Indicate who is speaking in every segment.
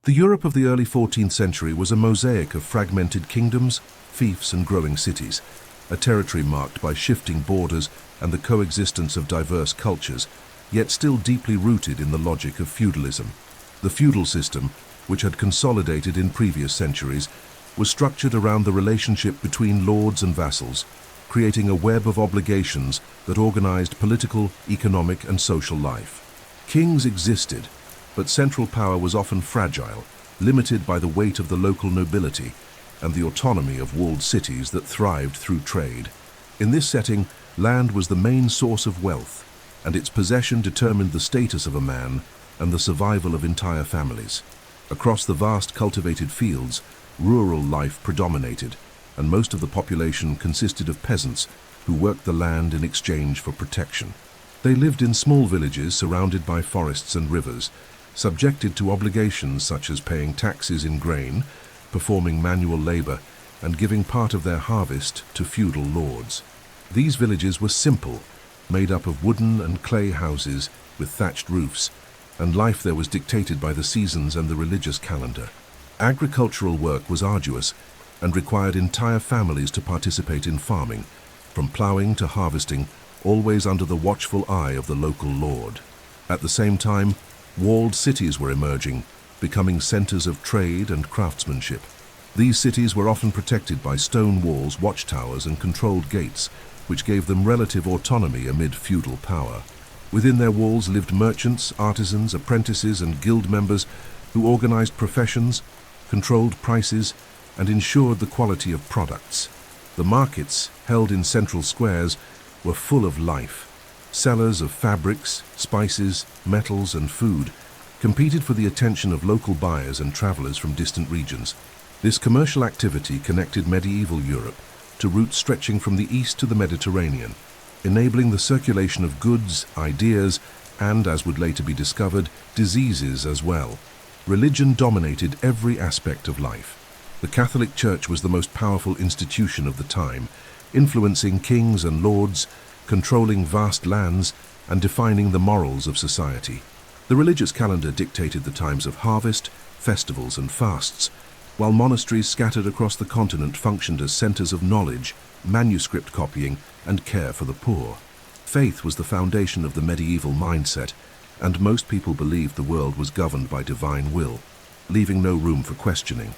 Speaker 1: The Europe of the early 14th century was a mosaic of fragmented kingdoms, fiefs, and growing cities, a territory marked by shifting borders and the coexistence of diverse cultures, yet still deeply rooted in the logic of feudalism. The feudal system, which had consolidated in previous centuries, was structured around the relationship between lords and vassals, creating a web of obligations that organized political, economic, and social life. Kings existed, but central power was often fragile, limited by the weight of the local nobility and the autonomy of walled cities that thrived through trade. In this setting, land was the main source of wealth, and its possession determined the status of a man and the survival of entire families. Across the vast cultivated fields, rural life predominated, and most of the population consisted of peasants who worked the land in exchange for protection. They lived in small villages surrounded by forests and rivers, subjected to obligations such as paying taxes in grain, performing manual labor, and giving part of their harvest to feudal lords. These villages were simple, made up of wooden and clay houses with thatched roofs, and life there was dictated by the seasons and the religious calendar. Agricultural work was arduous and required entire families to participate in farming, from ploughing to harvesting, always under the watchful eye of the local lord. At the same time, walled cities were emerging, becoming centers of trade and craftsmanship. These cities were often protected by stone walls, watchtowers, and controlled gates, which gave them relative autonomy amid feudal power. Within their walls lived merchants, artisans, apprentices, and guild members who organized professions, controlled prices, and ensured the quality of products. The markets, held in central squares, were full of life. Sellers of fabrics, spices, metals, and food competed for the attention of local buyers and travelers from distant regions. This commercial activity connected medieval Europe to routes stretching from the east to the Mediterranean, enabling the circulation of goods, ideas, and, as would later be discovered, diseases as well. Religion dominated every aspect of life. The Catholic Church was the most powerful institution of the time, influencing kings and lords, controlling vast lands, and defining the morals of society. The religious calendar dictated the times of harvest, festivals, and fasts, while monasteries scattered across the continent functioned as centers of knowledge, manuscript copying, and care for the poor. Faith was the foundation of the medieval mindset, and most people believed the world was governed by divine will, leaving no room for questioning.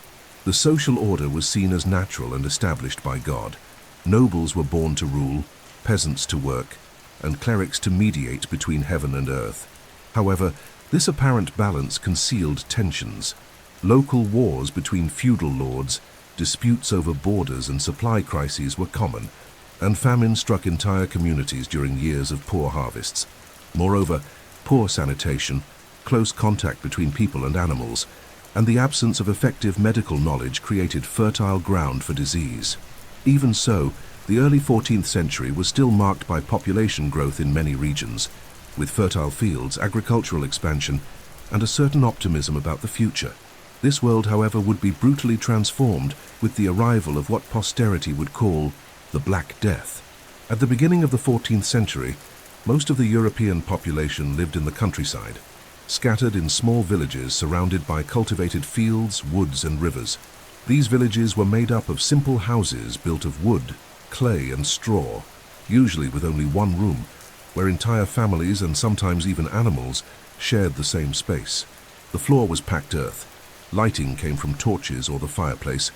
Speaker 1: The social order was seen as natural and established by God. Nobles were born to rule, peasants to work, and clerics to mediate between heaven and earth. However, this apparent balance concealed tensions. Local wars between feudal lords, disputes over borders, and supply crises were common, and famine struck entire communities during years of poor harvests. Moreover, poor sanitation, close contact between people and animals, and the absence of effective medical knowledge created fertile ground for disease. Even so, the early 14th century was still marked by population growth in many regions, with fertile fields, agricultural expansion, and a certain optimism about the future. This world, however, would be brutally transformed with the arrival of what posterity would call the Black Death. At the beginning of the 14th century, most of the European population lived in the countryside, scattered in small villages surrounded by cultivated fields, woods, and rivers. These villages were made up of simple houses built of wood, clay, and straw, usually with only one room, where entire families and sometimes even animals shared the same space. The floor was packed earth, lighting came from torches or the fireplace,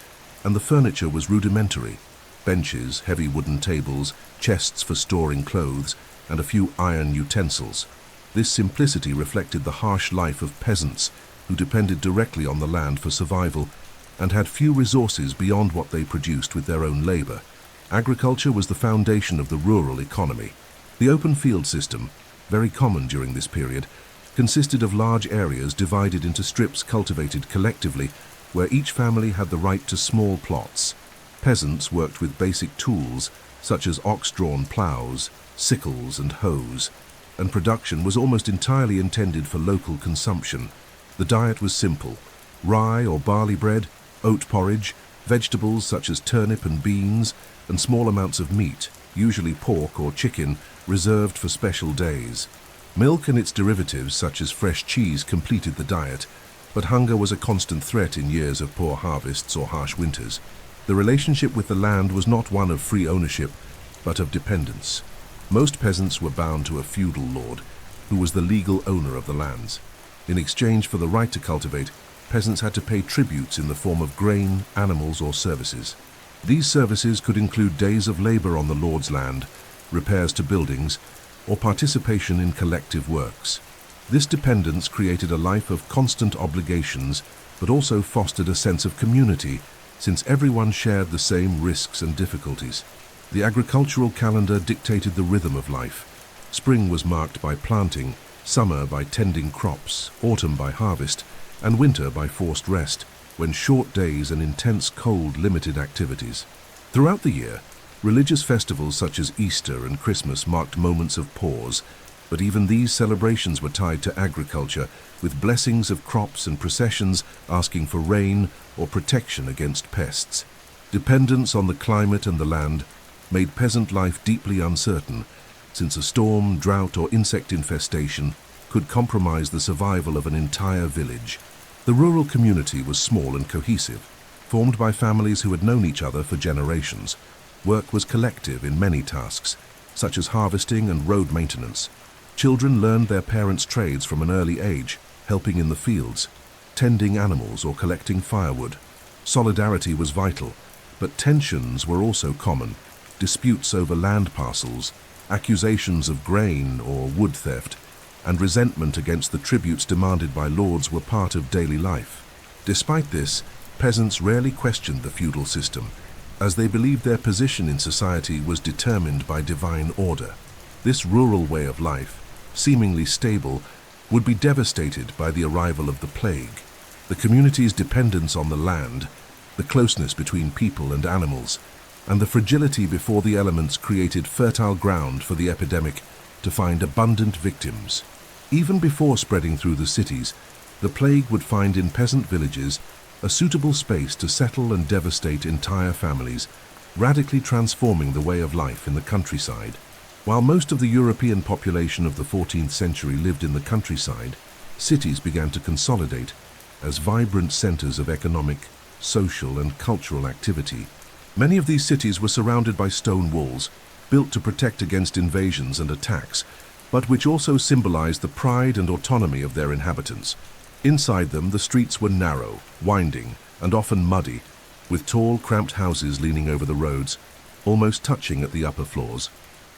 Speaker 1: and the furniture was rudimentary: benches, heavy wooden tables, chests for storing clothes, and a few iron utensils. This simplicity reflected the harsh life of peasants who depended directly on the land for survival and had few resources beyond what they produced with their own labor. Agriculture was the foundation of the rural economy. The open field system, very common during this period, consisted of large areas divided into strips cultivated collectively, where each family had the right to small plots. Peasants worked with basic tools such as ox-drawn plows, sickles, and hoes, and production was almost entirely intended for local consumption. The diet was simple: rye or barley bread, oat porridge, vegetables such as turnip and beans, and small amounts of meat, usually pork or chicken, reserved for special days. Milk and its derivatives such as fresh cheese completed the diet, But hunger was a constant threat in years of poor harvests or harsh winters. The relationship with the land was not one of free ownership, but of dependence. Most peasants were bound to a feudal lord, who was the legal owner of the lands. In exchange for the right to cultivate, peasants had to pay tributes in the form of grain, animals, or services. These services could include days of labor on the lord's land, repairs to buildings, or participation in collective works. This dependence created a life of constant obligations, but also fostered a sense of community, since everyone shared the same risks and difficulties. The agricultural calendar dictated the rhythm of life. Spring was marked by planting, summer by tending crops, autumn by harvest, and winter by forced rest, when short days and intense cold limited activities. Throughout the year, religious festivals such as Easter and Christmas marked moments of pause, but even these celebrations were tied to agriculture, with blessings of crops and processions asking for rain or protection against pests. Dependence on the climate and the land made peasant life deeply uncertain, since a storm, drought, or insect infestation could compromise the survival of an entire village. The rural community was small and cohesive, formed by families who had known each other for generations. Work was collective in many tasks, such as harvesting and road maintenance. Children learned their parents' trades from an early age, helping in the fields, tending animals, or collecting firewood. Solidarity was vital, but tensions were also common. Disputes over land parcels, accusations of grain or wood theft, and resentment against the tributes demanded by lords were part of daily life. Despite this, peasants rarely questioned the feudal system, as they believed their position in society was determined by divine order. This rural way of life, seemingly stable, would be devastated by the arrival of the plague. The community's dependence on the land, the closeness between people and animals, and the fragility before the elements created fertile ground for the epidemic to find abundant victims. Even before spreading through the cities, the plague would find in peasant villages a suitable space to settle and devastate entire families, radically transforming the way of life in the countryside. While most of the European population of the 14th century lived in the countryside, cities began to consolidate as vibrant centers of economic, social, and cultural activity. Many of these cities were surrounded by stone walls, built to protect against invasions and attacks, but which also symbolized the pride and autonomy of their inhabitants. Inside them, the streets were narrow, winding, and often muddy, with tall, cramped houses leaning over the roads, almost touching at the upper floors.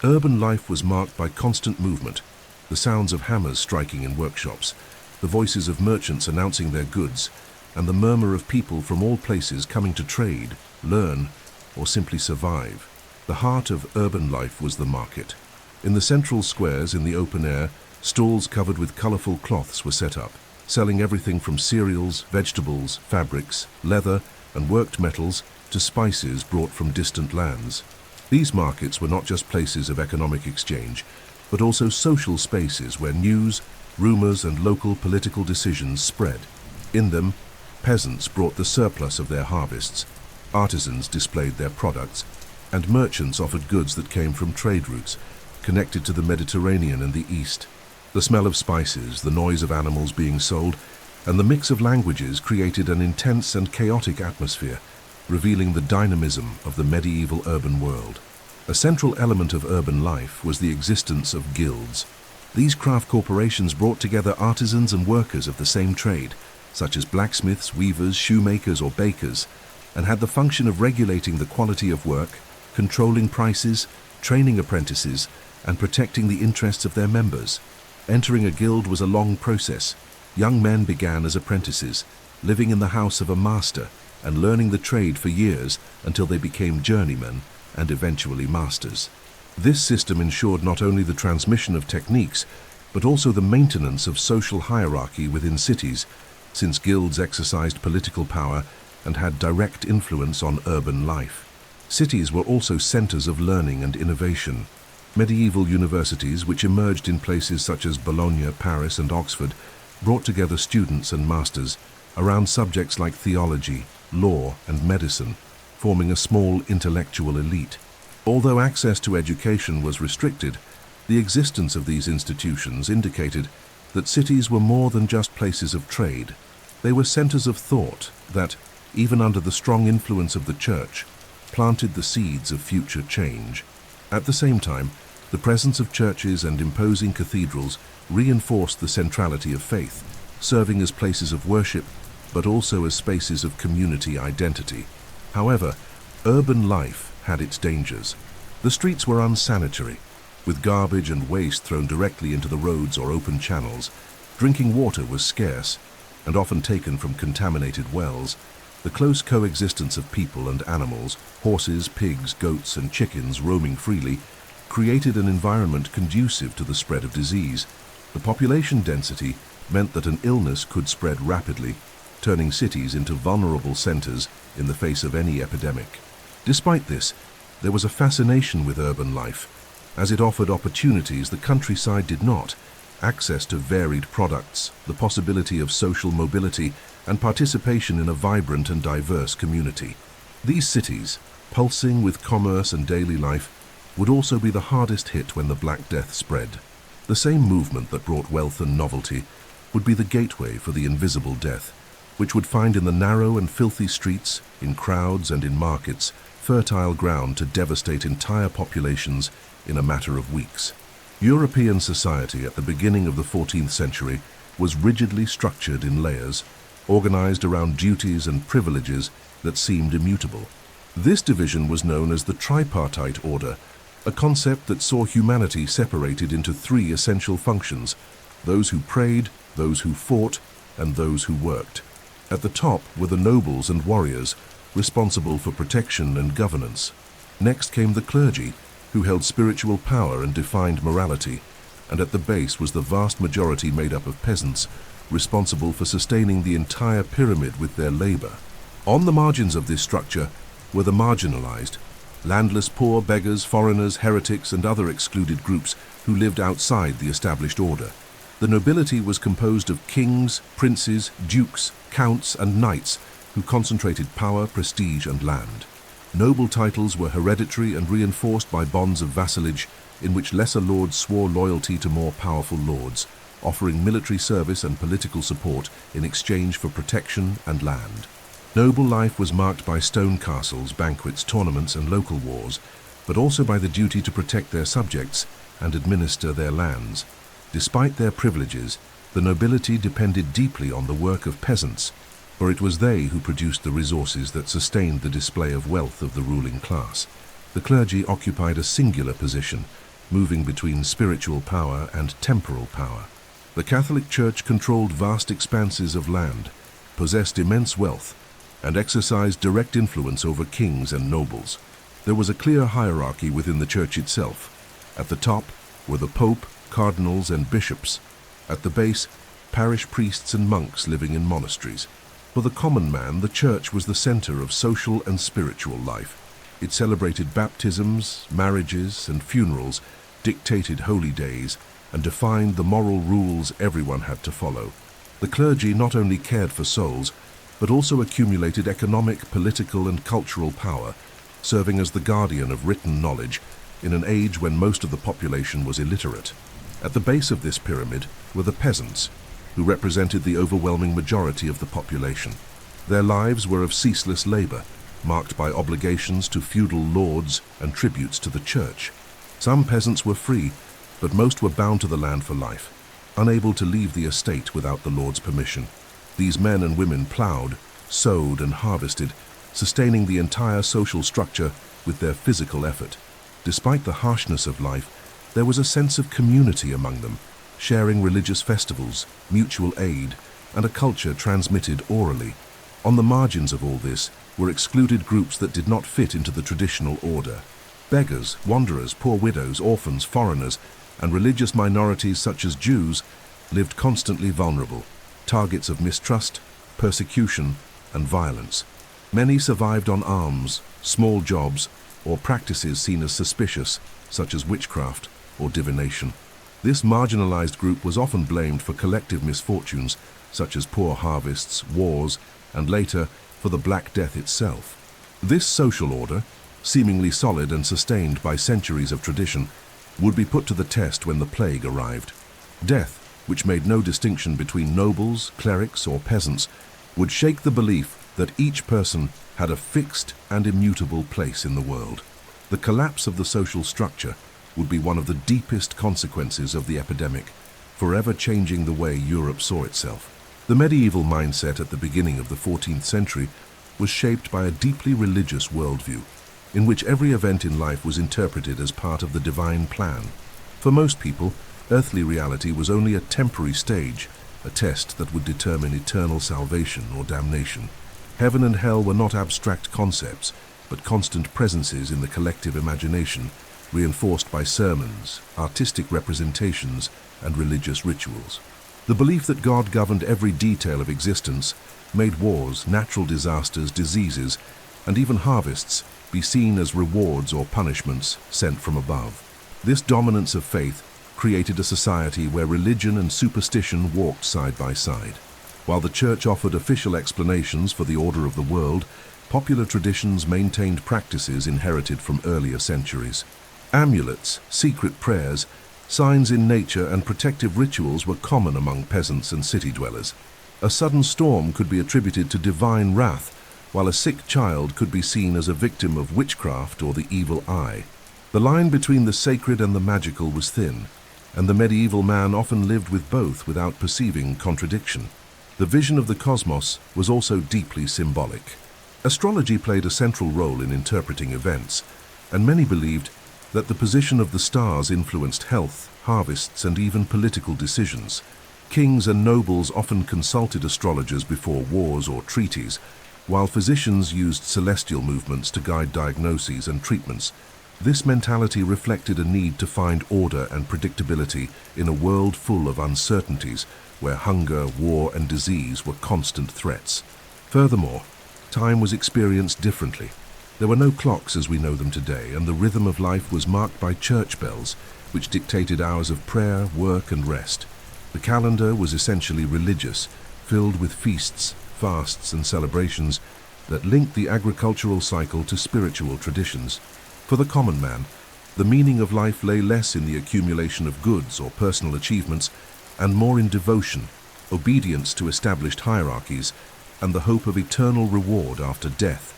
Speaker 1: Urban life was marked by constant movement, the sounds of hammers striking in workshops, the voices of merchants announcing their goods, and the murmur of people from all places coming to trade, learn, or simply survive. The heart of urban life was the market. In the central squares in the open air, stalls covered with colorful cloths were set up, selling everything from cereals, vegetables, fabrics, leather, and worked metals to spices brought from distant lands. These markets were not just places of economic exchange, but also social spaces where news, rumors, and local political decisions spread. In them, peasants brought the surplus of their harvests, artisans displayed their products, and merchants offered goods that came from trade routes connected to the Mediterranean and the East. The smell of spices, the noise of animals being sold, and the mix of languages created an intense and chaotic atmosphere, revealing the dynamism of the medieval urban world. A central element of urban life was the existence of guilds. These craft corporations brought together artisans and workers of the same trade, such as blacksmiths, weavers, shoemakers, or bakers, and had the function of regulating the quality of work, controlling prices, training apprentices, and protecting the interests of their members. Entering a guild was a long process. Young men began as apprentices, living in the house of a master and learning the trade for years until they became journeymen and eventually masters. This system ensured not only the transmission of techniques, but also the maintenance of social hierarchy within cities, since guilds exercised political power and had direct influence on urban life. Cities were also centers of learning and innovation. Medieval universities, which emerged in places such as Bologna, Paris, and Oxford, brought together students and masters around subjects like theology, law, and medicine, forming a small intellectual elite. Although access to education was restricted, the existence of these institutions indicated that cities were more than just places of trade. They were centers of thought that, even under the strong influence of the church, planted the seeds of future change. At the same time, the presence of churches and imposing cathedrals reinforced the centrality of faith, serving as places of worship, but also as spaces of community identity. However, urban life had its dangers. The streets were unsanitary, with garbage and waste thrown directly into the roads or open channels. Drinking water was scarce, and often taken from contaminated wells. The close coexistence of people and animals, horses, pigs, goats, and chickens roaming freely, created an environment conducive to the spread of disease. The population density meant that an illness could spread rapidly, turning cities into vulnerable centers in the face of any epidemic. Despite this, there was a fascination with urban life, as it offered opportunities the countryside did not: access to varied products, the possibility of social mobility, and participation in a vibrant and diverse community. These cities, pulsing with commerce and daily life, would also be the hardest hit when the Black Death spread. The same movement that brought wealth and novelty would be the gateway for the invisible death, which would find in the narrow and filthy streets, in crowds and in markets, fertile ground to devastate entire populations in a matter of weeks. European society at the beginning of the 14th century was rigidly structured in layers, organized around duties and privileges that seemed immutable. This division was known as the tripartite order, a concept that saw humanity separated into three essential functions: those who prayed, those who fought, and those who worked. At the top were the nobles and warriors, responsible for protection and governance. Next came the clergy, who held spiritual power and defined morality, and at the base was the vast majority made up of peasants, responsible for sustaining the entire pyramid with their labor. On the margins of this structure were the marginalized, landless poor, beggars, foreigners, heretics, and other excluded groups who lived outside the established order. The nobility was composed of kings, princes, dukes, counts, and knights who concentrated power, prestige, and land. Noble titles were hereditary and reinforced by bonds of vassalage in which lesser lords swore loyalty to more powerful lords, offering military service and political support in exchange for protection and land. Noble life was marked by stone castles, banquets, tournaments, and local wars, but also by the duty to protect their subjects and administer their lands. Despite their privileges, the nobility depended deeply on the work of peasants, for it was they who produced the resources that sustained the display of wealth of the ruling class. The clergy occupied a singular position, moving between spiritual power and temporal power. The Catholic Church controlled vast expanses of land, possessed immense wealth, and exercised direct influence over kings and nobles. There was a clear hierarchy within the Church itself. At the top were the Pope, cardinals, and bishops. At the base, parish priests and monks living in monasteries. For the common man, the Church was the center of social and spiritual life. It celebrated baptisms, marriages, and funerals, dictated holy days, and defined the moral rules everyone had to follow. The clergy not only cared for souls, but also accumulated economic, political, and cultural power, serving as the guardian of written knowledge in an age when most of the population was illiterate. At the base of this pyramid were the peasants, who represented the overwhelming majority of the population. Their lives were of ceaseless labor, marked by obligations to feudal lords and tributes to the church. Some peasants were free, but most were bound to the land for life, unable to leave the estate without the lord's permission. These men and women plowed, sowed, and harvested, sustaining the entire social structure with their physical effort. Despite the harshness of life, there was a sense of community among them, sharing religious festivals, mutual aid, and a culture transmitted orally. On the margins of all this were excluded groups that did not fit into the traditional order. Beggars, wanderers, poor widows, orphans, foreigners, and religious minorities such as Jews lived constantly vulnerable, targets of mistrust, persecution, and violence. Many survived on alms, small jobs, or practices seen as suspicious, such as witchcraft or divination. This marginalized group was often blamed for collective misfortunes, such as poor harvests, wars, and later, for the Black Death itself. This social order, seemingly solid and sustained by centuries of tradition, would be put to the test when the plague arrived. Death, which made no distinction between nobles, clerics, or peasants, would shake the belief that each person had a fixed and immutable place in the world. The collapse of the social structure would be one of the deepest consequences of the epidemic, forever changing the way Europe saw itself. The medieval mindset at the beginning of the 14th century was shaped by a deeply religious worldview, in which every event in life was interpreted as part of the divine plan. For most people, earthly reality was only a temporary stage, a test that would determine eternal salvation or damnation. Heaven and hell were not abstract concepts, but constant presences in the collective imagination, reinforced by sermons, artistic representations, and religious rituals. The belief that God governed every detail of existence made wars, natural disasters, diseases, and even harvests be seen as rewards or punishments sent from above. This dominance of faith created a society where religion and superstition walked side by side. While the Church offered official explanations for the order of the world, popular traditions maintained practices inherited from earlier centuries. Amulets, secret prayers, signs in nature, and protective rituals were common among peasants and city dwellers. A sudden storm could be attributed to divine wrath, while a sick child could be seen as a victim of witchcraft or the evil eye. The line between the sacred and the magical was thin, and the medieval man often lived with both without perceiving contradiction. The vision of the cosmos was also deeply symbolic. Astrology played a central role in interpreting events, and many believed that the position of the stars influenced health, harvests, and even political decisions. Kings and nobles often consulted astrologers before wars or treaties, while physicians used celestial movements to guide diagnoses and treatments. This mentality reflected a need to find order and predictability in a world full of uncertainties, where hunger, war, and disease were constant threats. Furthermore, time was experienced differently. There were no clocks as we know them today, and the rhythm of life was marked by church bells, which dictated hours of prayer, work, and rest. The calendar was essentially religious, filled with feasts, fasts, and celebrations that linked the agricultural cycle to spiritual traditions. For the common man, the meaning of life lay less in the accumulation of goods or personal achievements, and more in devotion, obedience to established hierarchies, and the hope of eternal reward after death.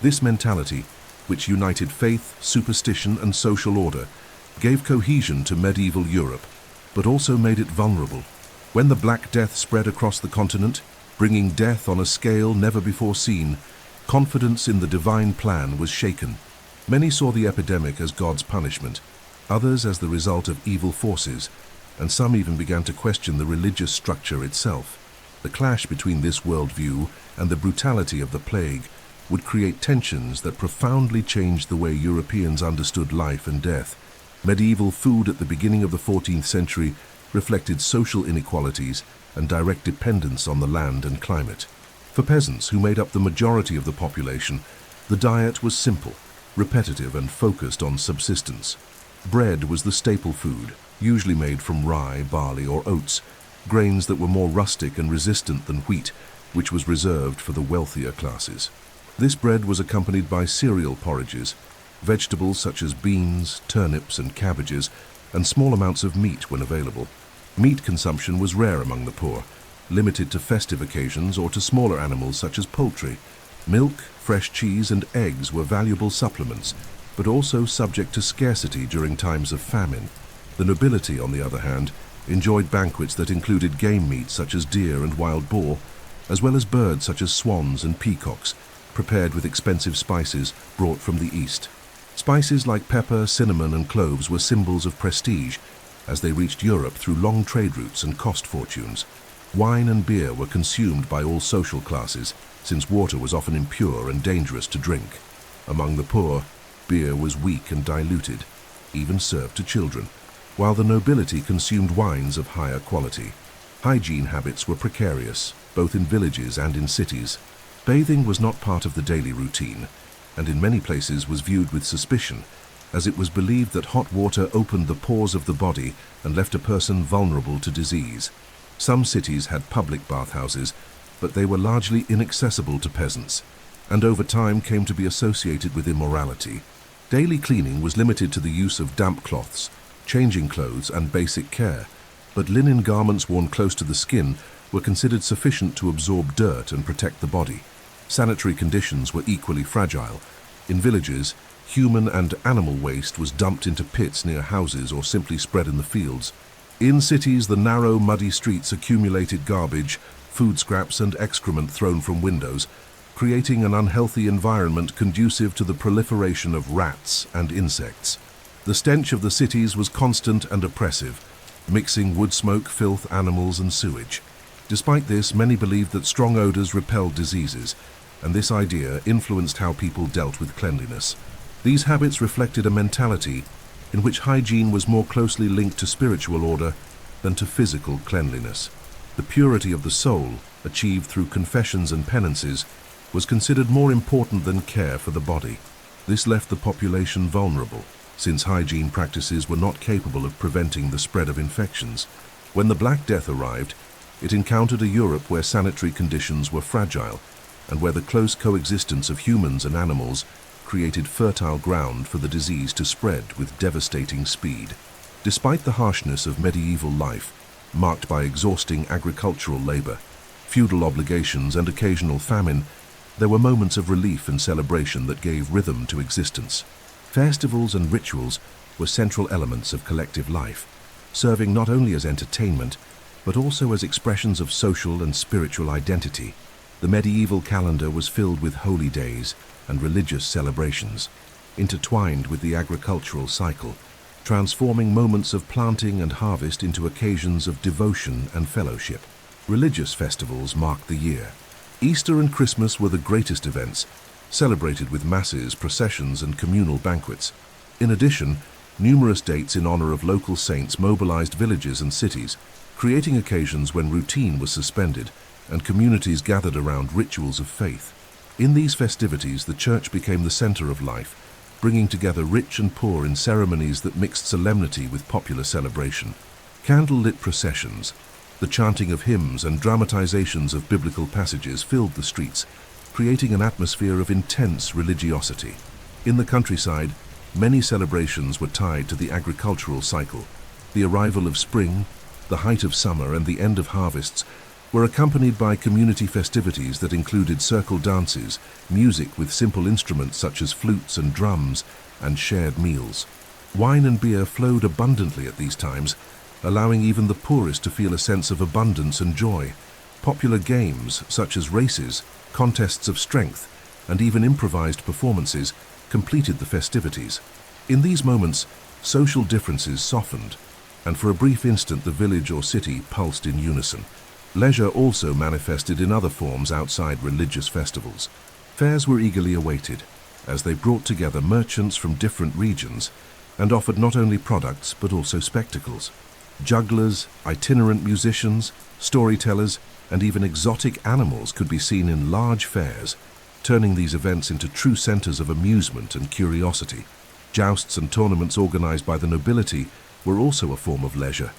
Speaker 1: This mentality, which united faith, superstition, and social order, gave cohesion to medieval Europe, but also made it vulnerable. When the Black Death spread across the continent, bringing death on a scale never before seen, confidence in the divine plan was shaken. Many saw the epidemic as God's punishment, others as the result of evil forces, and some even began to question the religious structure itself. The clash between this worldview and the brutality of the plague would create tensions that profoundly changed the way Europeans understood life and death. Medieval food at the beginning of the 14th century reflected social inequalities and direct dependence on the land and climate. For peasants, who made up the majority of the population, the diet was simple, repetitive, and focused on subsistence. Bread was the staple food, usually made from rye, barley, or oats, grains that were more rustic and resistant than wheat, which was reserved for the wealthier classes. This bread was accompanied by cereal porridges, vegetables such as beans, turnips, and cabbages, and small amounts of meat when available. Meat consumption was rare among the poor, limited to festive occasions or to smaller animals such as poultry. Milk, fresh cheese, and eggs were valuable supplements, but also subject to scarcity during times of famine. The nobility, on the other hand, enjoyed banquets that included game meat such as deer and wild boar, as well as birds such as swans and peacocks, prepared with expensive spices brought from the east. Spices like pepper, cinnamon, and cloves were symbols of prestige, as they reached Europe through long trade routes and cost fortunes. Wine and beer were consumed by all social classes, since water was often impure and dangerous to drink. Among the poor, beer was weak and diluted, even served to children, while the nobility consumed wines of higher quality. Hygiene habits were precarious, both in villages and in cities. Bathing was not part of the daily routine, and in many places was viewed with suspicion, as it was believed that hot water opened the pores of the body and left a person vulnerable to disease. Some cities had public bathhouses, but they were largely inaccessible to peasants, and over time came to be associated with immorality. Daily cleaning was limited to the use of damp cloths, changing clothes, and basic care, but linen garments worn close to the skin were considered sufficient to absorb dirt and protect the body. Sanitary conditions were equally fragile. In villages, human and animal waste was dumped into pits near houses or simply spread in the fields. In cities, the narrow, muddy streets accumulated garbage, food scraps and excrement thrown from windows, creating an unhealthy environment conducive to the proliferation of rats and insects. The stench of the cities was constant and oppressive, mixing wood smoke, filth, animals and sewage. Despite this, many believed that strong odors repelled diseases, and this idea influenced how people dealt with cleanliness. These habits reflected a mentality in which hygiene was more closely linked to spiritual order than to physical cleanliness. The purity of the soul, achieved through confessions and penances, was considered more important than care for the body. This left the population vulnerable, since hygiene practices were not capable of preventing the spread of infections. When the Black Death arrived, it encountered a Europe where sanitary conditions were fragile and where the close coexistence of humans and animals created fertile ground for the disease to spread with devastating speed. Despite the harshness of medieval life, marked by exhausting agricultural labor, feudal obligations and occasional famine, there were moments of relief and celebration that gave rhythm to existence. Festivals and rituals were central elements of collective life, serving not only as entertainment, but also as expressions of social and spiritual identity. The medieval calendar was filled with holy days and religious celebrations, intertwined with the agricultural cycle, transforming moments of planting and harvest into occasions of devotion and fellowship. Religious festivals marked the year. Easter and Christmas were the greatest events, celebrated with masses, processions, and communal banquets. In addition, numerous dates in honor of local saints mobilized villages and cities, creating occasions when routine was suspended and communities gathered around rituals of faith. In these festivities, the church became the center of life, bringing together rich and poor in ceremonies that mixed solemnity with popular celebration. Candle-lit processions, the chanting of hymns and dramatizations of biblical passages filled the streets, creating an atmosphere of intense religiosity. In the countryside, many celebrations were tied to the agricultural cycle. The arrival of spring, the height of summer, and the end of harvests were accompanied by community festivities that included circle dances, music with simple instruments such as flutes and drums, and shared meals. Wine and beer flowed abundantly at these times, allowing even the poorest to feel a sense of abundance and joy. Popular games such as races, contests of strength, and even improvised performances completed the festivities. In these moments, social differences softened, and for a brief instant the village or city pulsed in unison. Leisure also manifested in other forms outside religious festivals. Fairs were eagerly awaited, as they brought together merchants from different regions and offered not only products but also spectacles. Jugglers, itinerant musicians, storytellers, and even exotic animals could be seen in large fairs, turning these events into true centers of amusement and curiosity. Jousts and tournaments organized by the nobility were also a form of leisure,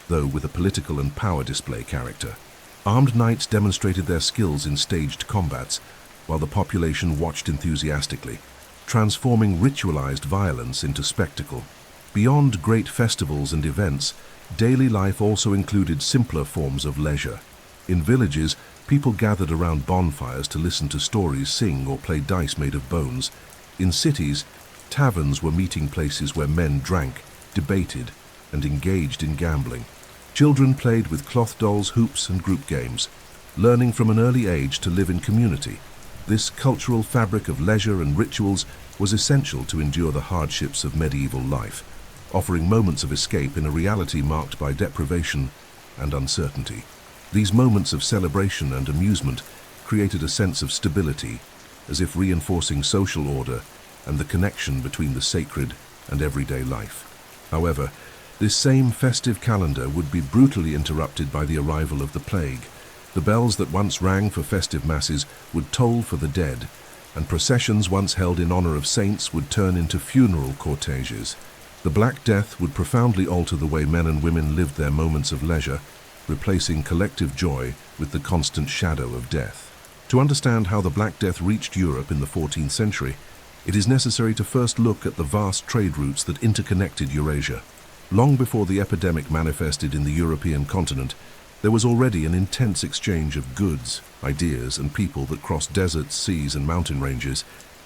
Speaker 1: though with a political and power display character. Armed knights demonstrated their skills in staged combats, while the population watched enthusiastically, transforming ritualized violence into spectacle. Beyond great festivals and events, daily life also included simpler forms of leisure. In villages, people gathered around bonfires to listen to stories, sing, or play dice made of bones. In cities, taverns were meeting places where men drank, debated, and engaged in gambling. Children played with cloth dolls, hoops, and group games, learning from an early age to live in community. This cultural fabric of leisure and rituals was essential to endure the hardships of medieval life, offering moments of escape in a reality marked by deprivation and uncertainty. These moments of celebration and amusement created a sense of stability, as if reinforcing social order and the connection between the sacred and everyday life. However, this same festive calendar would be brutally interrupted by the arrival of the plague. The bells that once rang for festive masses would toll for the dead, and processions once held in honor of saints would turn into funeral corteges. The Black Death would profoundly alter the way men and women lived their moments of leisure, replacing collective joy with the constant shadow of death. To understand how the Black Death reached Europe in the 14th century, it is necessary to first look at the vast trade routes that interconnected Eurasia. Long before the epidemic manifested in the European continent, There was already an intense exchange of goods, ideas, and people that crossed deserts, seas, and mountain ranges.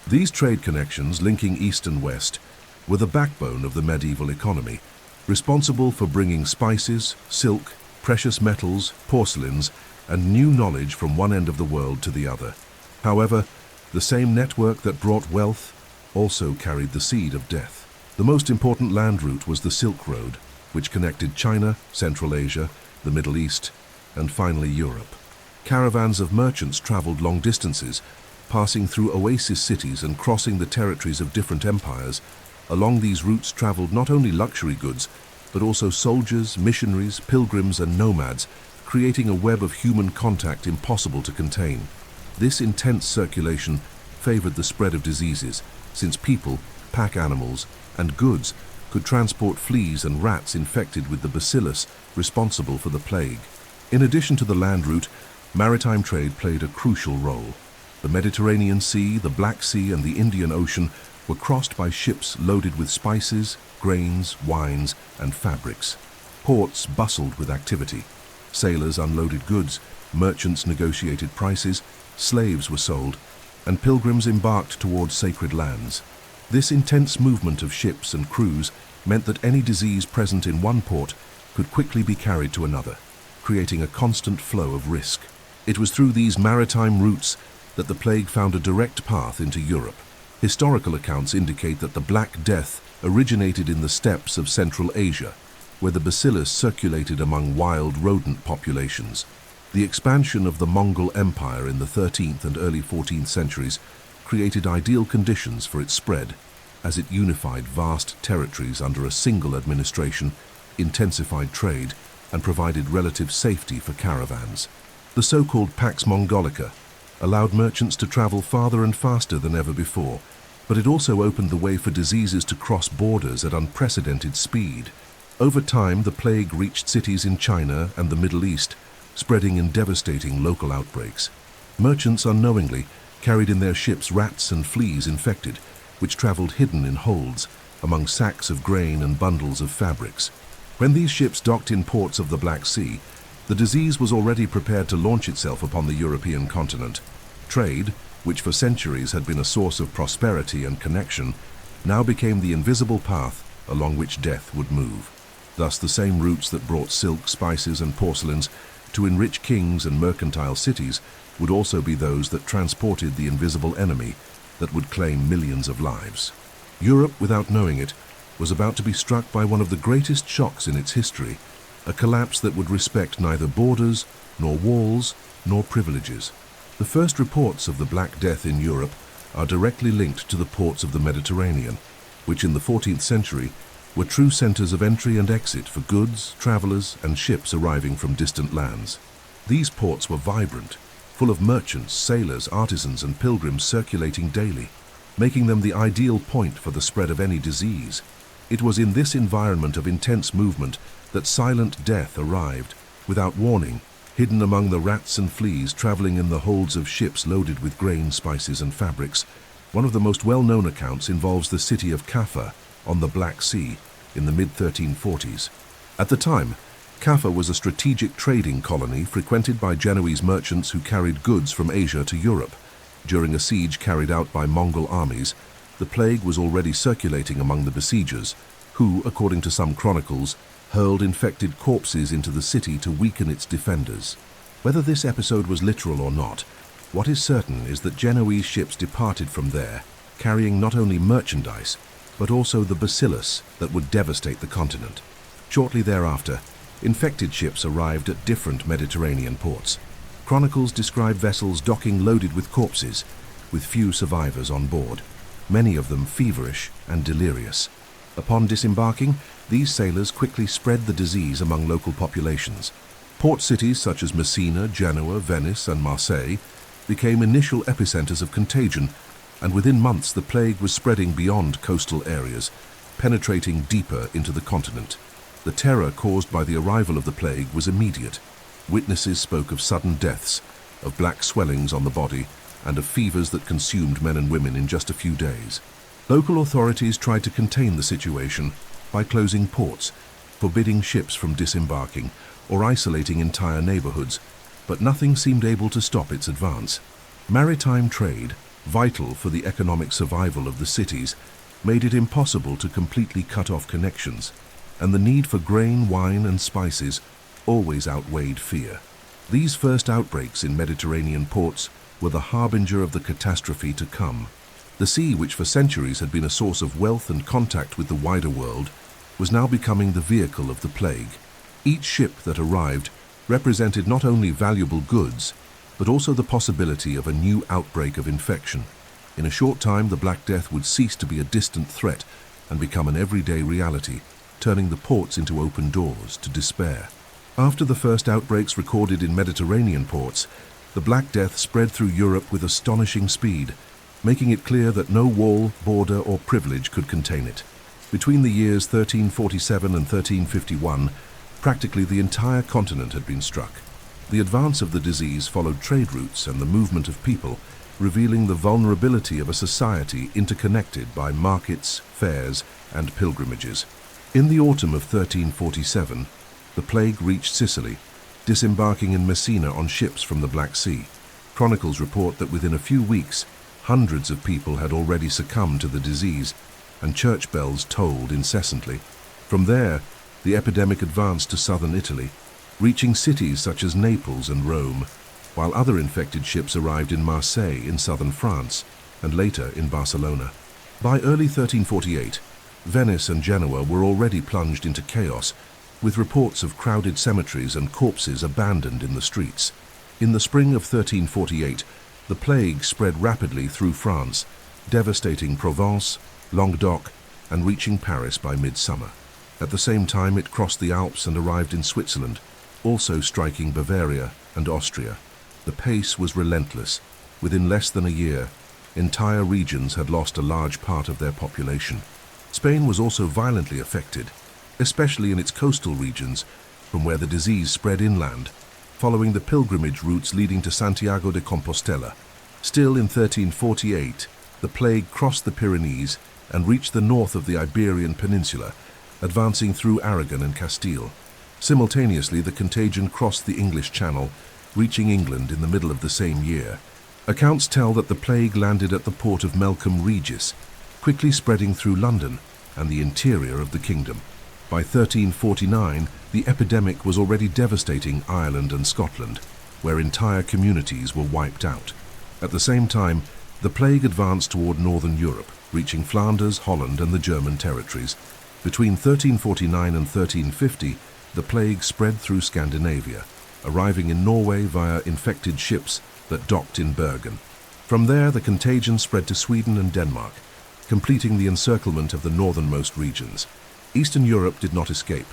Speaker 1: These trade connections, linking East and West, were the backbone of the medieval economy, responsible for bringing spices, silk, precious metals, porcelains, and new knowledge from one end of the world to the other. However, the same network that brought wealth also carried the seed of death. The most important land route was the Silk Road, which connected China, Central Asia, the Middle East, and finally Europe. Caravans of merchants traveled long distances, passing through oasis cities and crossing the territories of different empires. Along these routes traveled not only luxury goods, but also soldiers, missionaries, pilgrims, and nomads, creating a web of human contact impossible to contain. This intense circulation favored the spread of diseases, since people, pack animals, and goods could transport fleas and rats infected with the bacillus responsible for the plague. In addition to the land route, maritime trade played a crucial role. The Mediterranean Sea, the Black Sea, and the Indian Ocean were crossed by ships loaded with spices, grains, wines, and fabrics. Ports bustled with activity. Sailors unloaded goods, merchants negotiated prices, slaves were sold, and pilgrims embarked towards sacred lands. This intense movement of ships and crews meant that any disease present in one port could quickly be carried to another, creating a constant flow of risk. It was through these maritime routes that the plague found a direct path into Europe. Historical accounts indicate that the Black Death originated in the steppes of Central Asia, where the bacillus circulated among wild rodent populations. The expansion of the Mongol Empire in the 13th and early 14th centuries created ideal conditions for its spread, as it unified vast territories under a single administration, intensified trade, and provided relative safety for caravans. The so-called Pax Mongolica allowed merchants to travel farther and faster than ever before, but it also opened the way for diseases to cross borders at unprecedented speed. Over time, the plague reached cities in China and the Middle East, spreading in devastating local outbreaks. Merchants unknowingly carried in their ships rats and fleas infected, which traveled hidden in holds among sacks of grain and bundles of fabrics. When these ships docked in ports of the Black Sea, the disease was already prepared to launch itself upon the European continent. Trade, which for centuries had been a source of prosperity and connection, now became the invisible path along which death would move. Thus, the same routes that brought silk, spices, and porcelains to enrich kings and mercantile cities would also be those that transported the invisible enemy that would claim millions of lives. Europe, without knowing it, was about to be struck by one of the greatest shocks in its history, a collapse that would respect neither borders, nor walls, nor privileges. The first reports of the Black Death in Europe are directly linked to the ports of the Mediterranean, which in the 14th century were true centers of entry and exit for goods, travelers, and ships arriving from distant lands. These ports were vibrant, full of merchants, sailors, artisans, and pilgrims circulating daily, making them the ideal point for the spread of any disease. It was in this environment of intense movement that silent death arrived, without warning, hidden among the rats and fleas traveling in the holds of ships loaded with grain, spices, and fabrics. One of the most well-known accounts involves the city of Kaffa on the Black Sea in the mid-1340s. At the time, Kaffa was a strategic trading colony frequented by Genoese merchants who carried goods from Asia to Europe. During a siege carried out by Mongol armies, the plague was already circulating among the besiegers, who, according to some chronicles, hurled infected corpses into the city to weaken its defenders. Whether this episode was literal or not, what is certain is that Genoese ships departed from there, carrying not only merchandise, but also the bacillus that would devastate the continent. Shortly thereafter, infected ships arrived at different Mediterranean ports. Chronicles describe vessels docking loaded with corpses, with few survivors on board, many of them feverish and delirious. Upon disembarking, these sailors quickly spread the disease among local populations. Port cities such as Messina, Genoa, Venice, and Marseille became initial epicenters of contagion, and within months the plague was spreading beyond coastal areas, penetrating deeper into the continent. The terror caused by the arrival of the plague was immediate. Witnesses spoke of sudden deaths, of black swellings on the body, and of fevers that consumed men and women in just a few days. Local authorities tried to contain the situation by closing ports, forbidding ships from disembarking, or isolating entire neighborhoods, but nothing seemed able to stop its advance. Maritime trade, vital for the economic survival of the cities, made it impossible to completely cut off connections, and the need for grain, wine, and spices always outweighed fear. These first outbreaks in Mediterranean ports were the harbinger of the catastrophe to come. The sea, which for centuries had been a source of wealth and contact with the wider world, was now becoming the vehicle of the plague. Each ship that arrived represented not only valuable goods, but also the possibility of a new outbreak of infection. In a short time, the Black Death would cease to be a distant threat and become an everyday reality, turning the ports into open doors to despair. After the first outbreaks recorded in Mediterranean ports, the Black Death spread through Europe with astonishing speed, making it clear that no wall, border, or privilege could contain it. Between the years 1347 and 1351, practically the entire continent had been struck. The advance of the disease followed trade routes and the movement of people, revealing the vulnerability of a society interconnected by markets, fairs, and pilgrimages. In the autumn of 1347, the plague reached Sicily, disembarking in Messina on ships from the Black Sea. Chronicles report that within a few weeks, hundreds of people had already succumbed to the disease, and church bells tolled incessantly. From there, the epidemic advanced to southern Italy, reaching cities such as Naples and Rome, while other infected ships arrived in Marseille in southern France, and later in Barcelona. By early 1348, Venice and Genoa were already plunged into chaos, with reports of crowded cemeteries and corpses abandoned in the streets. In the spring of 1348, the plague spread rapidly through France, devastating Provence, Languedoc, and reaching Paris by midsummer. At the same time, it crossed the Alps and arrived in Switzerland, also striking Bavaria and Austria. The pace was relentless. Within less than a year, entire regions had lost a large part of their population. Spain was also violently affected, especially in its coastal regions, from where the disease spread inland, following the pilgrimage routes leading to Santiago de Compostela. Still in 1348, the plague crossed the Pyrenees and reached the north of the Iberian Peninsula, advancing through Aragon and Castile. Simultaneously, the contagion crossed the English Channel, reaching England in the middle of the same year. Accounts tell that the plague landed at the port of Melcombe Regis, quickly spreading through London and the interior of the kingdom. By 1349, the epidemic was already devastating Ireland and Scotland, where entire communities were wiped out. At the same time, the plague advanced toward northern Europe, reaching Flanders, Holland, and the German territories. Between 1349 and 1350, the plague spread through Scandinavia, arriving in Norway via infected ships that docked in Bergen. From there, the contagion spread to Sweden and Denmark, completing the encirclement of the northernmost regions. Eastern Europe did not escape.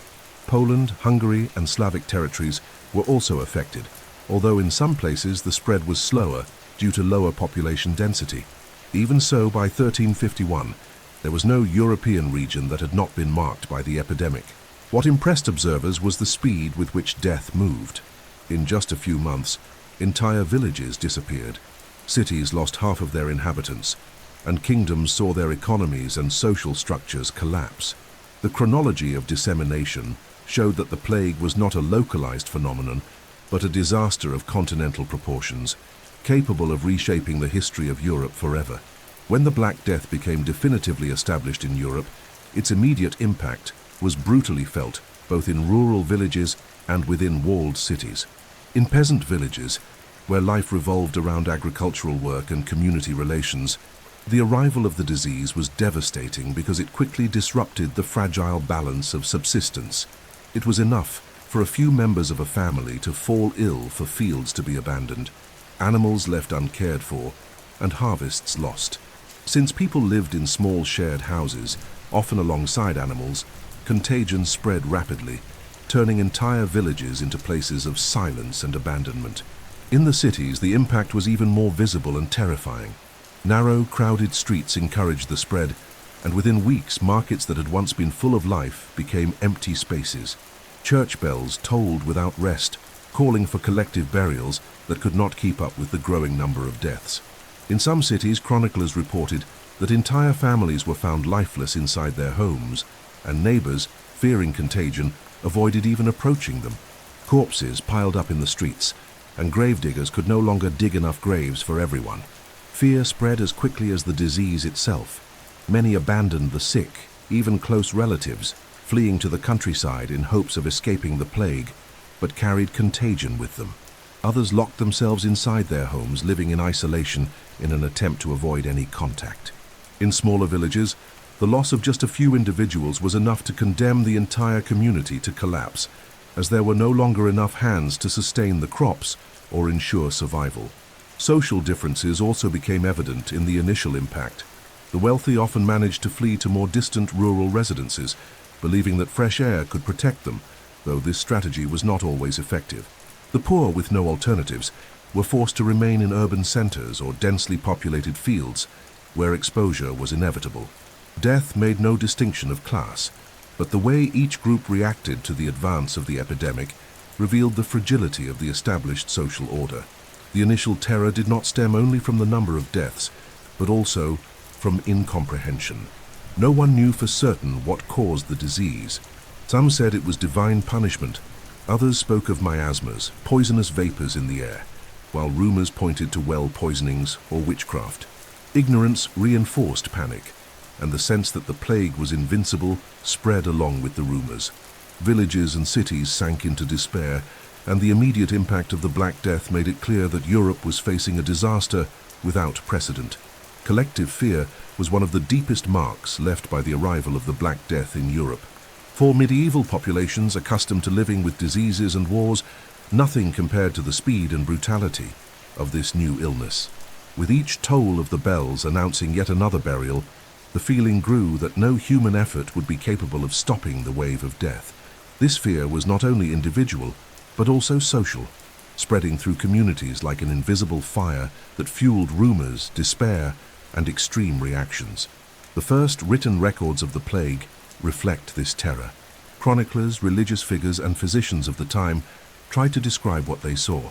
Speaker 1: Poland, Hungary, and Slavic territories were also affected, although in some places the spread was slower due to lower population density. Even so, by 1351, there was no European region that had not been marked by the epidemic. What impressed observers was the speed with which death moved. In just a few months, entire villages disappeared, cities lost half of their inhabitants, and kingdoms saw their economies and social structures collapse. The chronology of dissemination showed that the plague was not a localized phenomenon, but a disaster of continental proportions, capable of reshaping the history of Europe forever. When the Black Death became definitively established in Europe, its immediate impact was brutally felt both in rural villages and within walled cities. In peasant villages, where life revolved around agricultural work and community relations, the arrival of the disease was devastating because it quickly disrupted the fragile balance of subsistence. It was enough for a few members of a family to fall ill for fields to be abandoned, animals left uncared for, and harvests lost. Since people lived in small shared houses, often alongside animals, contagion spread rapidly, turning entire villages into places of silence and abandonment. In the cities, the impact was even more visible and terrifying. Narrow, crowded streets encouraged the spread, and within weeks, markets that had once been full of life became empty spaces. Church bells tolled without rest, calling for collective burials that could not keep up with the growing number of deaths. In some cities, chroniclers reported that entire families were found lifeless inside their homes, and neighbors, fearing contagion, avoided even approaching them. Corpses piled up in the streets, and gravediggers could no longer dig enough graves for everyone. Fear spread as quickly as the disease itself. Many abandoned the sick, even close relatives, fleeing to the countryside in hopes of escaping the plague, but carried contagion with them. Others locked themselves inside their homes, living in isolation in an attempt to avoid any contact. In smaller villages, the loss of just a few individuals was enough to condemn the entire community to collapse, as there were no longer enough hands to sustain the crops or ensure survival. Social differences also became evident in the initial impact. The wealthy often managed to flee to more distant rural residences, believing that fresh air could protect them, though this strategy was not always effective. The poor, with no alternatives, were forced to remain in urban centers or densely populated fields, where exposure was inevitable. Death made no distinction of class, but the way each group reacted to the advance of the epidemic revealed the fragility of the established social order. The initial terror did not stem only from the number of deaths, but also from incomprehension. No one knew for certain what caused the disease. Some said it was divine punishment. Others spoke of miasmas, poisonous vapors in the air, while rumors pointed to well poisonings or witchcraft. Ignorance reinforced panic, and the sense that the plague was invincible spread along with the rumors. Villages and cities sank into despair, and the immediate impact of the Black Death made it clear that Europe was facing a disaster without precedent. Collective fear was one of the deepest marks left by the arrival of the Black Death in Europe. For medieval populations accustomed to living with diseases and wars, nothing compared to the speed and brutality of this new illness. With each toll of the bells announcing yet another burial, the feeling grew that no human effort would be capable of stopping the wave of death. This fear was not only individual, but also social, spreading through communities like an invisible fire that fueled rumors, despair, and extreme reactions. The first written records of the plague reflect this terror. Chroniclers, religious figures, and physicians of the time tried to describe what they saw,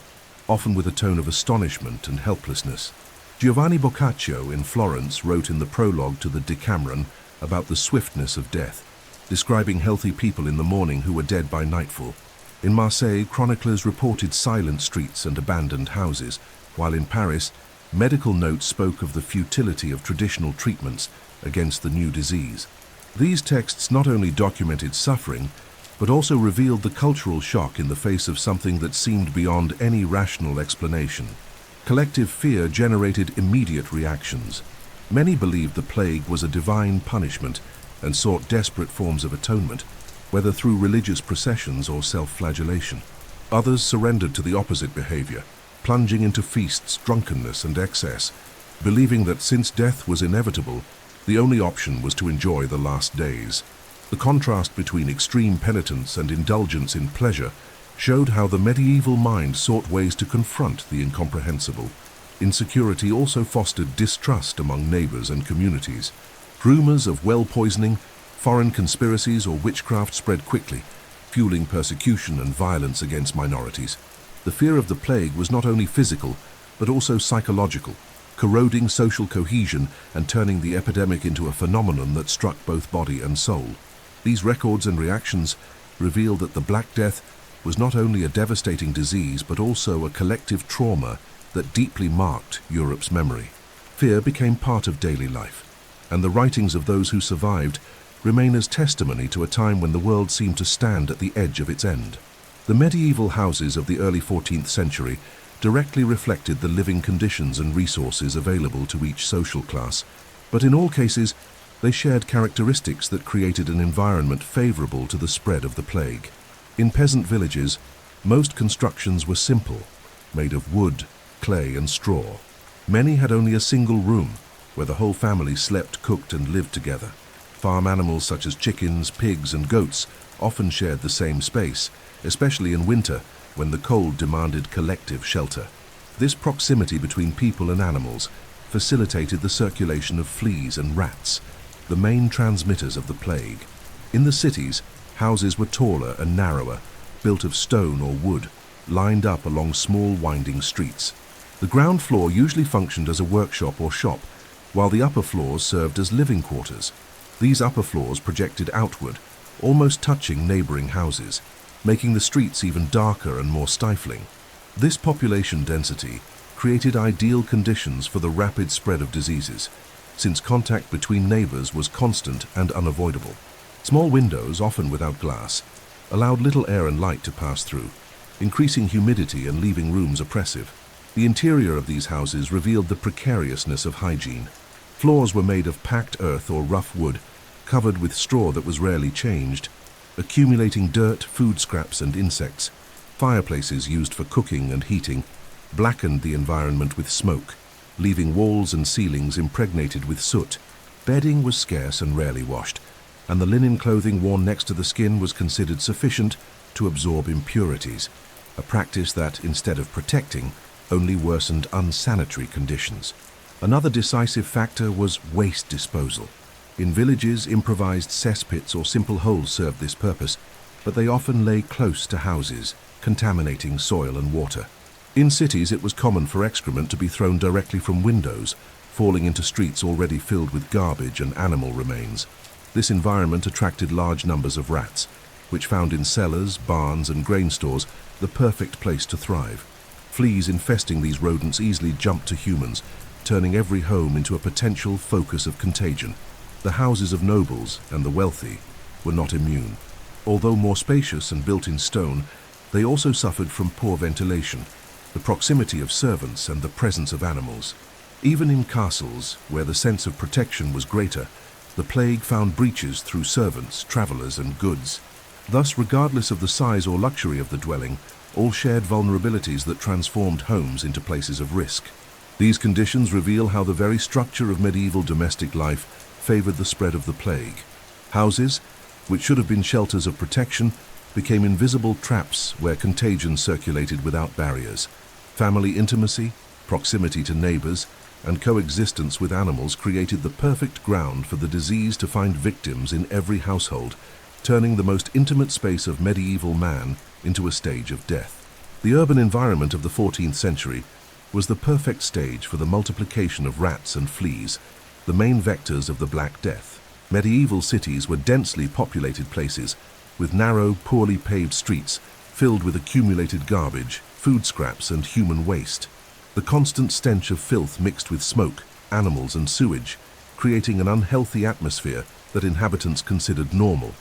Speaker 1: often with a tone of astonishment and helplessness. Giovanni Boccaccio in Florence wrote in the prologue to the Decameron about the swiftness of death, describing healthy people in the morning who were dead by nightfall. In Marseille, chroniclers reported silent streets and abandoned houses, while in Paris, medical notes spoke of the futility of traditional treatments against the new disease. These texts not only documented suffering, but also revealed the cultural shock in the face of something that seemed beyond any rational explanation. Collective fear generated immediate reactions. Many believed the plague was a divine punishment and sought desperate forms of atonement, whether through religious processions or self-flagellation. Others surrendered to the opposite behavior, plunging into feasts, drunkenness, and excess, believing that since death was inevitable, the only option was to enjoy the last days. The contrast between extreme penitence and indulgence in pleasure showed how the medieval mind sought ways to confront the incomprehensible. Insecurity also fostered distrust among neighbors and communities. Rumors of well poisoning, foreign conspiracies, or witchcraft spread quickly, fueling persecution and violence against minorities. The fear of the plague was not only physical, but also psychological, corroding social cohesion and turning the epidemic into a phenomenon that struck both body and soul. These records and reactions reveal that the Black Death was not only a devastating disease, but also a collective trauma that deeply marked Europe's memory. Fear became part of daily life, and the writings of those who survived remain as testimony to a time when the world seemed to stand at the edge of its end. The medieval houses of the early 14th century directly reflected the living conditions and resources available to each social class, but in all cases, they shared characteristics that created an environment favorable to the spread of the plague. In peasant villages, most constructions were simple, made of wood, clay, and straw. Many had only a single room, where the whole family slept, cooked, and lived together. Farm animals such as chickens, pigs, and goats often shared the same space, especially in winter, when the cold demanded collective shelter. This proximity between people and animals facilitated the circulation of fleas and rats, the main transmitters of the plague. In the cities, houses were taller and narrower, built of stone or wood, lined up along small winding streets. The ground floor usually functioned as a workshop or shop, while the upper floors served as living quarters. These upper floors projected outward, almost touching neighboring houses. making the streets even darker and more stifling. This population density created ideal conditions for the rapid spread of diseases, since contact between neighbors was constant and unavoidable. Small windows, often without glass, allowed little air and light to pass through, increasing humidity and leaving rooms oppressive. The interior of these houses revealed the precariousness of hygiene. Floors were made of packed earth or rough wood, covered with straw that was rarely changed, accumulating dirt, food scraps, and insects. Fireplaces used for cooking and heating blackened the environment with smoke, leaving walls and ceilings impregnated with soot. Bedding was scarce and rarely washed, and the linen clothing worn next to the skin was considered sufficient to absorb impurities, a practice that, instead of protecting, only worsened unsanitary conditions. Another decisive factor was waste disposal. In villages, improvised cesspits or simple holes served this purpose, but they often lay close to houses, contaminating soil and water. In cities, it was common for excrement to be thrown directly from windows, falling into streets already filled with garbage and animal remains. This environment attracted large numbers of rats, which found in cellars, barns, and grain stores the perfect place to thrive. Fleas infesting these rodents easily jumped to humans, turning every home into a potential focus of contagion. The houses of nobles and the wealthy were not immune. Although more spacious and built in stone, they also suffered from poor ventilation, the proximity of servants, and the presence of animals. Even in castles, where the sense of protection was greater, the plague found breaches through servants, travelers, and goods. Thus, regardless of the size or luxury of the dwelling, all shared vulnerabilities that transformed homes into places of risk. These conditions reveal how the very structure of medieval domestic life favored the spread of the plague. Houses, which should have been shelters of protection, became invisible traps where contagion circulated without barriers. Family intimacy, proximity to neighbors, and coexistence with animals created the perfect ground for the disease to find victims in every household, turning the most intimate space of medieval man into a stage of death. The urban environment of the 14th century was the perfect stage for the multiplication of rats and fleas, the main vectors of the Black Death. Medieval cities were densely populated places, with narrow, poorly paved streets filled with accumulated garbage, food scraps, and human waste. The constant stench of filth mixed with smoke, animals, and sewage, creating an unhealthy atmosphere that inhabitants considered normal.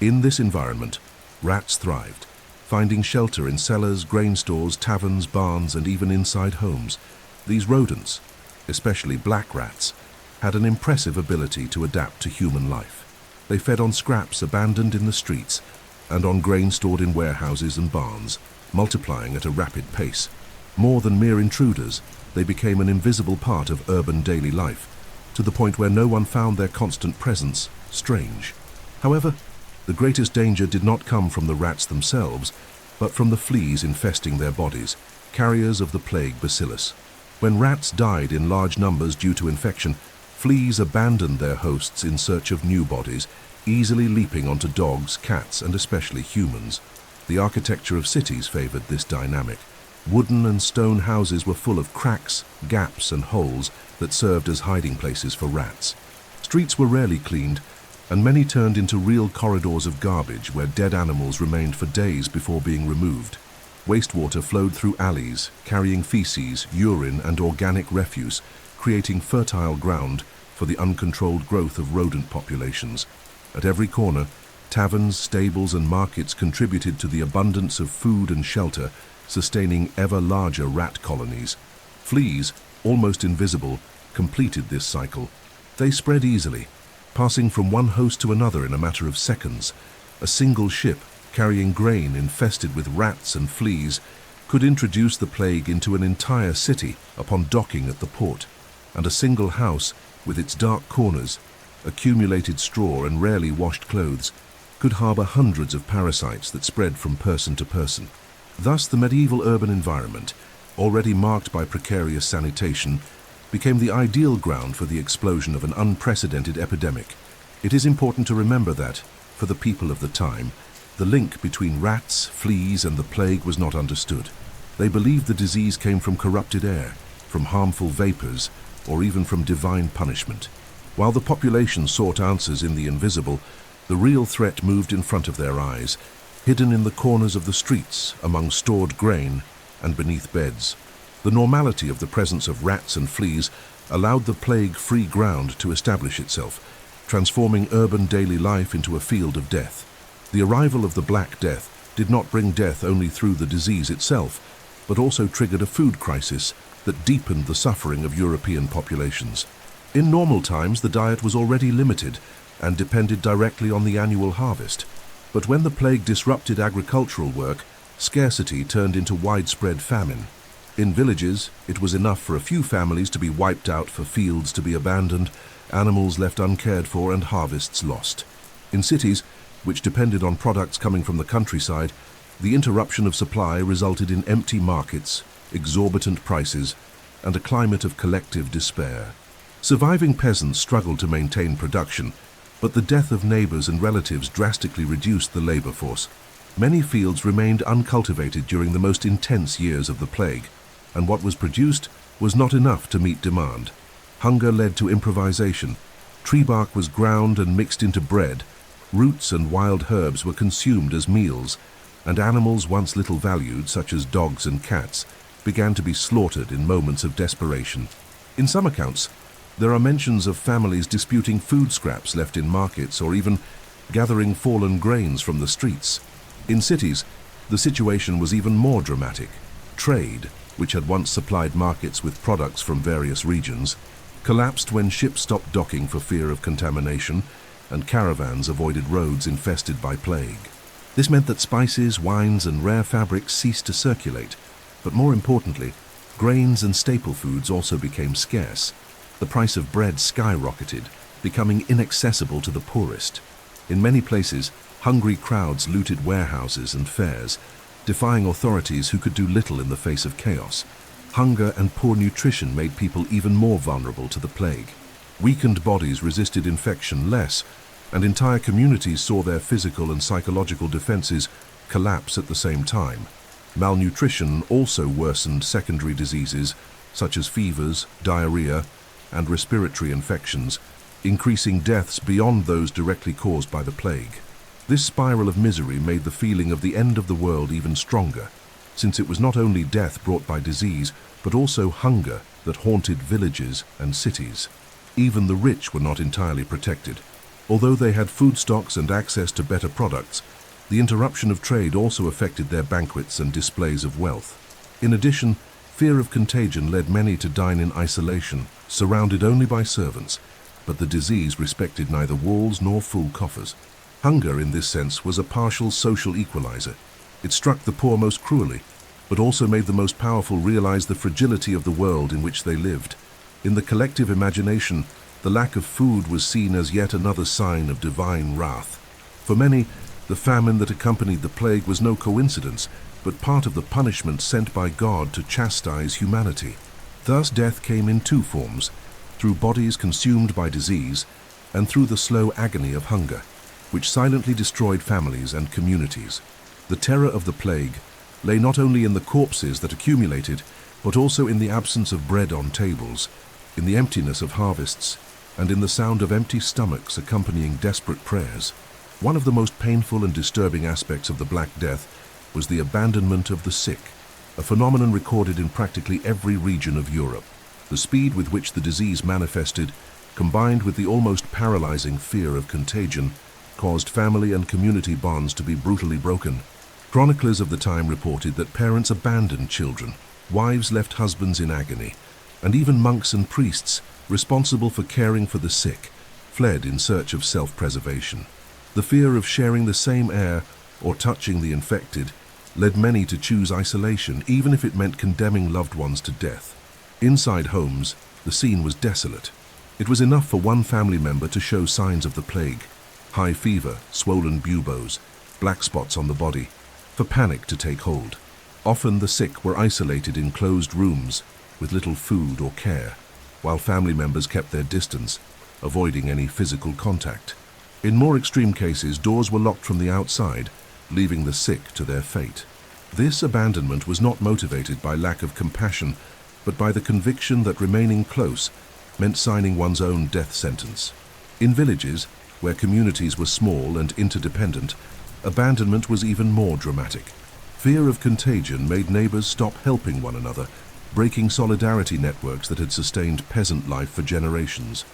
Speaker 1: In this environment, rats thrived, finding shelter in cellars, grain stores, taverns, barns, and even inside homes. These rodents, especially black rats, had an impressive ability to adapt to human life. They fed on scraps abandoned in the streets and on grain stored in warehouses and barns, multiplying at a rapid pace. More than mere intruders, they became an invisible part of urban daily life, to the point where no one found their constant presence strange. However, the greatest danger did not come from the rats themselves, but from the fleas infesting their bodies, carriers of the plague bacillus. When rats died in large numbers due to infection, fleas abandoned their hosts in search of new bodies, easily leaping onto dogs, cats, and especially humans. The architecture of cities favored this dynamic. Wooden and stone houses were full of cracks, gaps, and holes that served as hiding places for rats. Streets were rarely cleaned, and many turned into real corridors of garbage where dead animals remained for days before being removed. Wastewater flowed through alleys, carrying feces, urine, and organic refuse, creating fertile ground for the uncontrolled growth of rodent populations. At every corner, taverns, stables, and markets contributed to the abundance of food and shelter, sustaining ever larger rat colonies. Fleas, almost invisible, completed this cycle. They spread easily, passing from one host to another in a matter of seconds. A single ship, carrying grain infested with rats and fleas, could introduce the plague into an entire city upon docking at the port, and a single house, with its dark corners, accumulated straw, and rarely washed clothes, could harbor hundreds of parasites that spread from person to person. Thus, the medieval urban environment, already marked by precarious sanitation, became the ideal ground for the explosion of an unprecedented epidemic. It is important to remember that, for the people of the time, the link between rats, fleas, and the plague was not understood. They believed the disease came from corrupted air, from harmful vapors, or even from divine punishment. While the population sought answers in the invisible, the real threat moved in front of their eyes. hidden in the corners of the streets, among stored grain, and beneath beds. The normality of the presence of rats and fleas allowed the plague free ground to establish itself, transforming urban daily life into a field of death. The arrival of the Black Death did not bring death only through the disease itself, but also triggered a food crisis that deepened the suffering of European populations. In normal times, the diet was already limited and depended directly on the annual harvest. But when the plague disrupted agricultural work, scarcity turned into widespread famine. In villages, it was enough for a few families to be wiped out, for fields to be abandoned, animals left uncared for, and harvests lost. In cities, which depended on products coming from the countryside, the interruption of supply resulted in empty markets, exorbitant prices, and a climate of collective despair. Surviving peasants struggled to maintain production, but the death of neighbors and relatives drastically reduced the labor force. Many fields remained uncultivated during the most intense years of the plague, and what was produced was not enough to meet demand. Hunger led to improvisation. Tree bark was ground and mixed into bread, roots and wild herbs were consumed as meals, and animals once little valued, such as dogs and cats, began to be slaughtered in moments of desperation. In some accounts, there are mentions of families disputing food scraps left in markets or even gathering fallen grains from the streets. In cities, the situation was even more dramatic. Trade, which had once supplied markets with products from various regions, collapsed when ships stopped docking for fear of contamination, and caravans avoided roads infested by plague. This meant that spices, wines, and rare fabrics ceased to circulate, but more importantly, grains and staple foods also became scarce. The price of bread skyrocketed, becoming inaccessible to the poorest. In many places, hungry crowds looted warehouses and fairs, defying authorities who could do little in the face of chaos. Hunger and poor nutrition made people even more vulnerable to the plague. Weakened bodies resisted infection less, and entire communities saw their physical and psychological defenses collapse at the same time. Malnutrition also worsened secondary diseases such as fevers, diarrhea, and respiratory infections, increasing deaths beyond those directly caused by the plague. This spiral of misery made the feeling of the end of the world even stronger, since it was not only death brought by disease, but also hunger that haunted villages and cities. Even the rich were not entirely protected. Although they had food stocks and access to better products, the interruption of trade also affected their banquets and displays of wealth. In addition, fear of contagion led many to dine in isolation, surrounded only by servants, but the disease respected neither walls nor full coffers. Hunger, in this sense, was a partial social equalizer. It struck the poor most cruelly, but also made the most powerful realize the fragility of the world in which they lived. In the collective imagination, the lack of food was seen as yet another sign of divine wrath. For many, the famine that accompanied the plague was no coincidence, but part of the punishment sent by God to chastise humanity. Thus death came in two forms, through bodies consumed by disease, and through the slow agony of hunger, which silently destroyed families and communities. The terror of the plague lay not only in the corpses that accumulated, but also in the absence of bread on tables, in the emptiness of harvests, and in the sound of empty stomachs accompanying desperate prayers. One of the most painful and disturbing aspects of the Black Death was the abandonment of the sick, a phenomenon recorded in practically every region of Europe. The speed with which the disease manifested, combined with the almost paralyzing fear of contagion, caused family and community bonds to be brutally broken. Chroniclers of the time reported that parents abandoned children, wives left husbands in agony, and even monks and priests, responsible for caring for the sick, fled in search of self-preservation. The fear of sharing the same air or touching the infected led many to choose isolation, even if it meant condemning loved ones to death. Inside homes, the scene was desolate. It was enough for one family member to show signs of the plague: high fever, swollen buboes, black spots on the body, for panic to take hold. Often the sick were isolated in closed rooms with little food or care, while family members kept their distance, avoiding any physical contact. In more extreme cases, doors were locked from the outside, leaving the sick to their fate. This abandonment was not motivated by lack of compassion, but by the conviction that remaining close meant signing one's own death sentence. In villages, where communities were small and interdependent, Abandonment was even more dramatic. Fear of contagion made neighbors stop helping one another, breaking solidarity networks that had sustained peasant life for generations.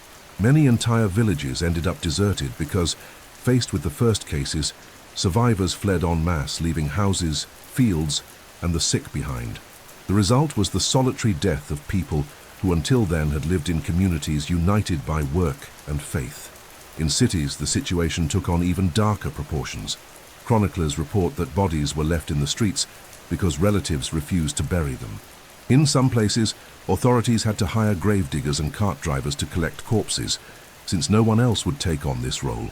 Speaker 1: Many entire villages ended up deserted because, faced with the first cases, survivors fled en masse, leaving houses, fields, and the sick behind. The result was the solitary death of people who until then had lived in communities united by work and faith. In cities, the situation took on even darker proportions. Chroniclers report that bodies were left in the streets because relatives refused to bury them. In some places, authorities had to hire gravediggers and cart drivers to collect corpses, since no one else would take on this role.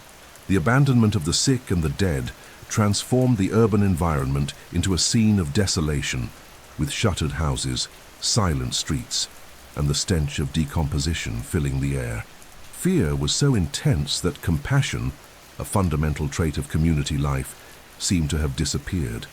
Speaker 1: The abandonment of the sick and the dead transformed the urban environment into a scene of desolation, with shuttered houses, silent streets, and the stench of decomposition filling the air. Fear was so intense that compassion, a fundamental trait of community life, seemed to have disappeared.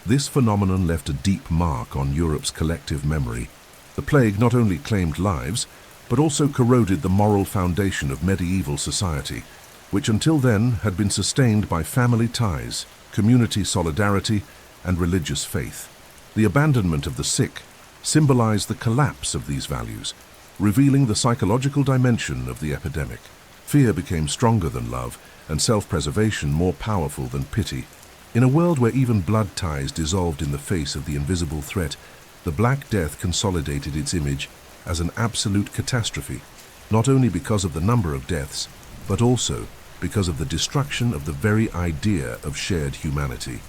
Speaker 1: This phenomenon left a deep mark on Europe's collective memory. The plague not only claimed lives, but also corroded the moral foundation of medieval society, which until then had been sustained by family ties, community solidarity, and religious faith. The abandonment of the sick symbolized the collapse of these values, revealing the psychological dimension of the epidemic. Fear became stronger than love, and self-preservation more powerful than pity. In a world where even blood ties dissolved in the face of the invisible threat, the Black Death consolidated its image as an absolute catastrophe, not only because of the number of deaths, but also because of the destruction of the very idea of shared humanity.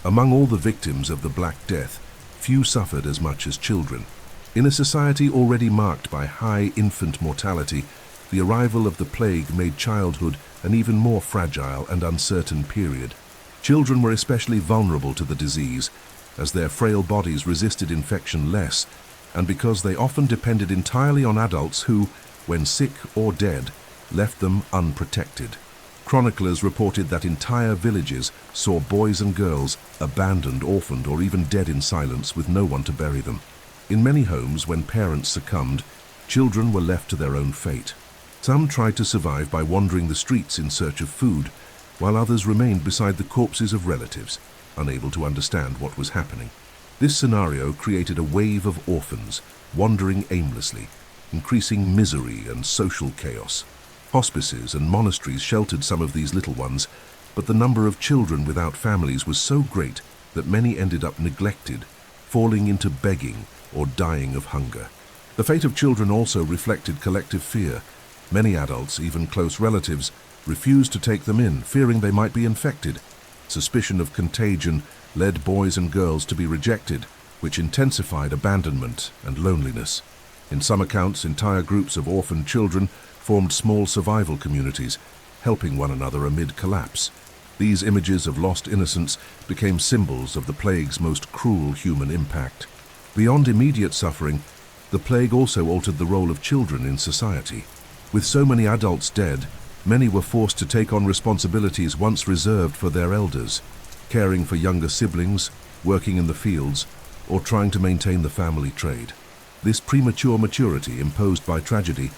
Speaker 1: Among all the victims of the Black Death, few suffered as much as children. In a society already marked by high infant mortality, the arrival of the plague made childhood an even more fragile and uncertain period. Children were especially vulnerable to the disease, as their frail bodies resisted infection less, and because they often depended entirely on adults who, when sick or dead, left them unprotected. Chroniclers reported that entire villages saw boys and girls abandoned, orphaned, or even dead in silence with no one to bury them. In many homes, when parents succumbed, children were left to their own fate. Some tried to survive by wandering the streets in search of food, while others remained beside the corpses of relatives, unable to understand what was happening. This scenario created a wave of orphans, wandering aimlessly, increasing misery and social chaos. Hospices and monasteries sheltered some of these little ones, but the number of children without families was so great that many ended up neglected, falling into begging or dying of hunger. The fate of children also reflected collective fear. Many adults, even close relatives, refused to take them in, fearing they might be infected. Suspicion of contagion led boys and girls to be rejected, which intensified abandonment and loneliness. In some accounts, entire groups of orphaned children formed small survival communities, helping one another amid collapse. These images of lost innocence became symbols of the plague's most cruel human impact. Beyond immediate suffering, the plague also altered the role of children in society. With so many adults dead, many were forced to take on responsibilities once reserved for their elders, caring for younger siblings, working in the fields, or trying to maintain the family trade. This premature maturity imposed by tragedy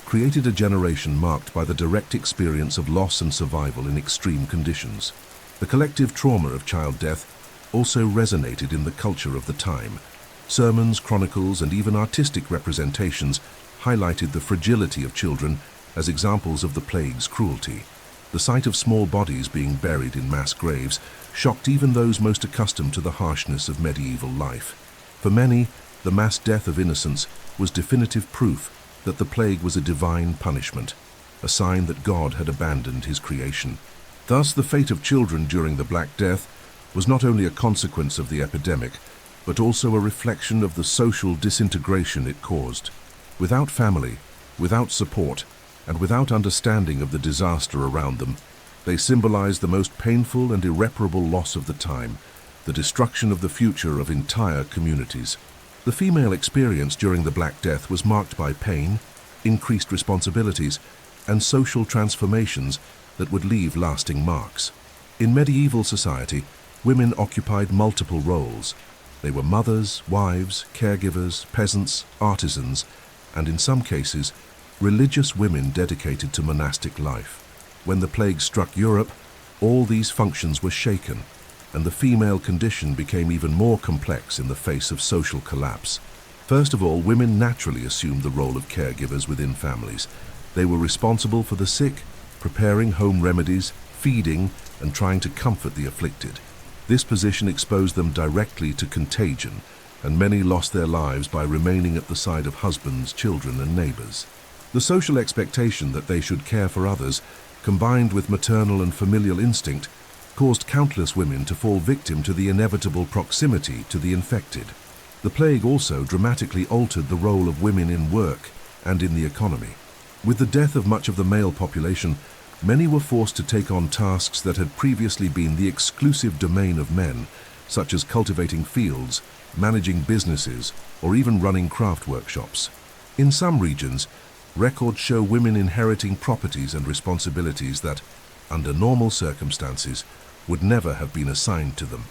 Speaker 1: created a generation marked by the direct experience of loss and survival in extreme conditions. The collective trauma of child death also resonated in the culture of the time. Sermons, chronicles, and even artistic representations highlighted the fragility of children as examples of the plague's cruelty. The sight of small bodies being buried in mass graves shocked even those most accustomed to the harshness of medieval life. For many, the mass death of innocents was definitive proof that the plague was a divine punishment, a sign that God had abandoned his creation. Thus, the fate of children during the Black Death was not only a consequence of the epidemic, but also a reflection of the social disintegration it caused. Without family, without support, and without understanding of the disaster around them, they symbolize the most painful and irreparable loss of the time, the destruction of the future of entire communities. The female experience during the Black Death was marked by pain, increased responsibilities, and social transformations that would leave lasting marks. In medieval society, women occupied multiple roles. They were mothers, wives, caregivers, peasants, artisans, and in some cases, religious women dedicated to monastic life. When the plague struck Europe, All these functions were shaken, and the female condition became even more complex in the face of social collapse. First of all, women naturally assumed the role of caregivers within families. They were responsible for the sick, preparing home remedies, feeding, and trying to comfort the afflicted. This position exposed them directly to contagion, and many lost their lives by remaining at the side of husbands, children, and neighbors. The social expectation that they should care for others, combined with maternal and familial instinct, caused countless women to fall victim to the inevitable proximity to the infected. The plague also dramatically altered the role of women in work and in the economy. With the death of much of the male population, many were forced to take on tasks that had previously been the exclusive domain of men, such as cultivating fields, managing businesses, or even running craft workshops. In some regions, records show women inheriting properties and responsibilities that, under normal circumstances, would never have been assigned to them.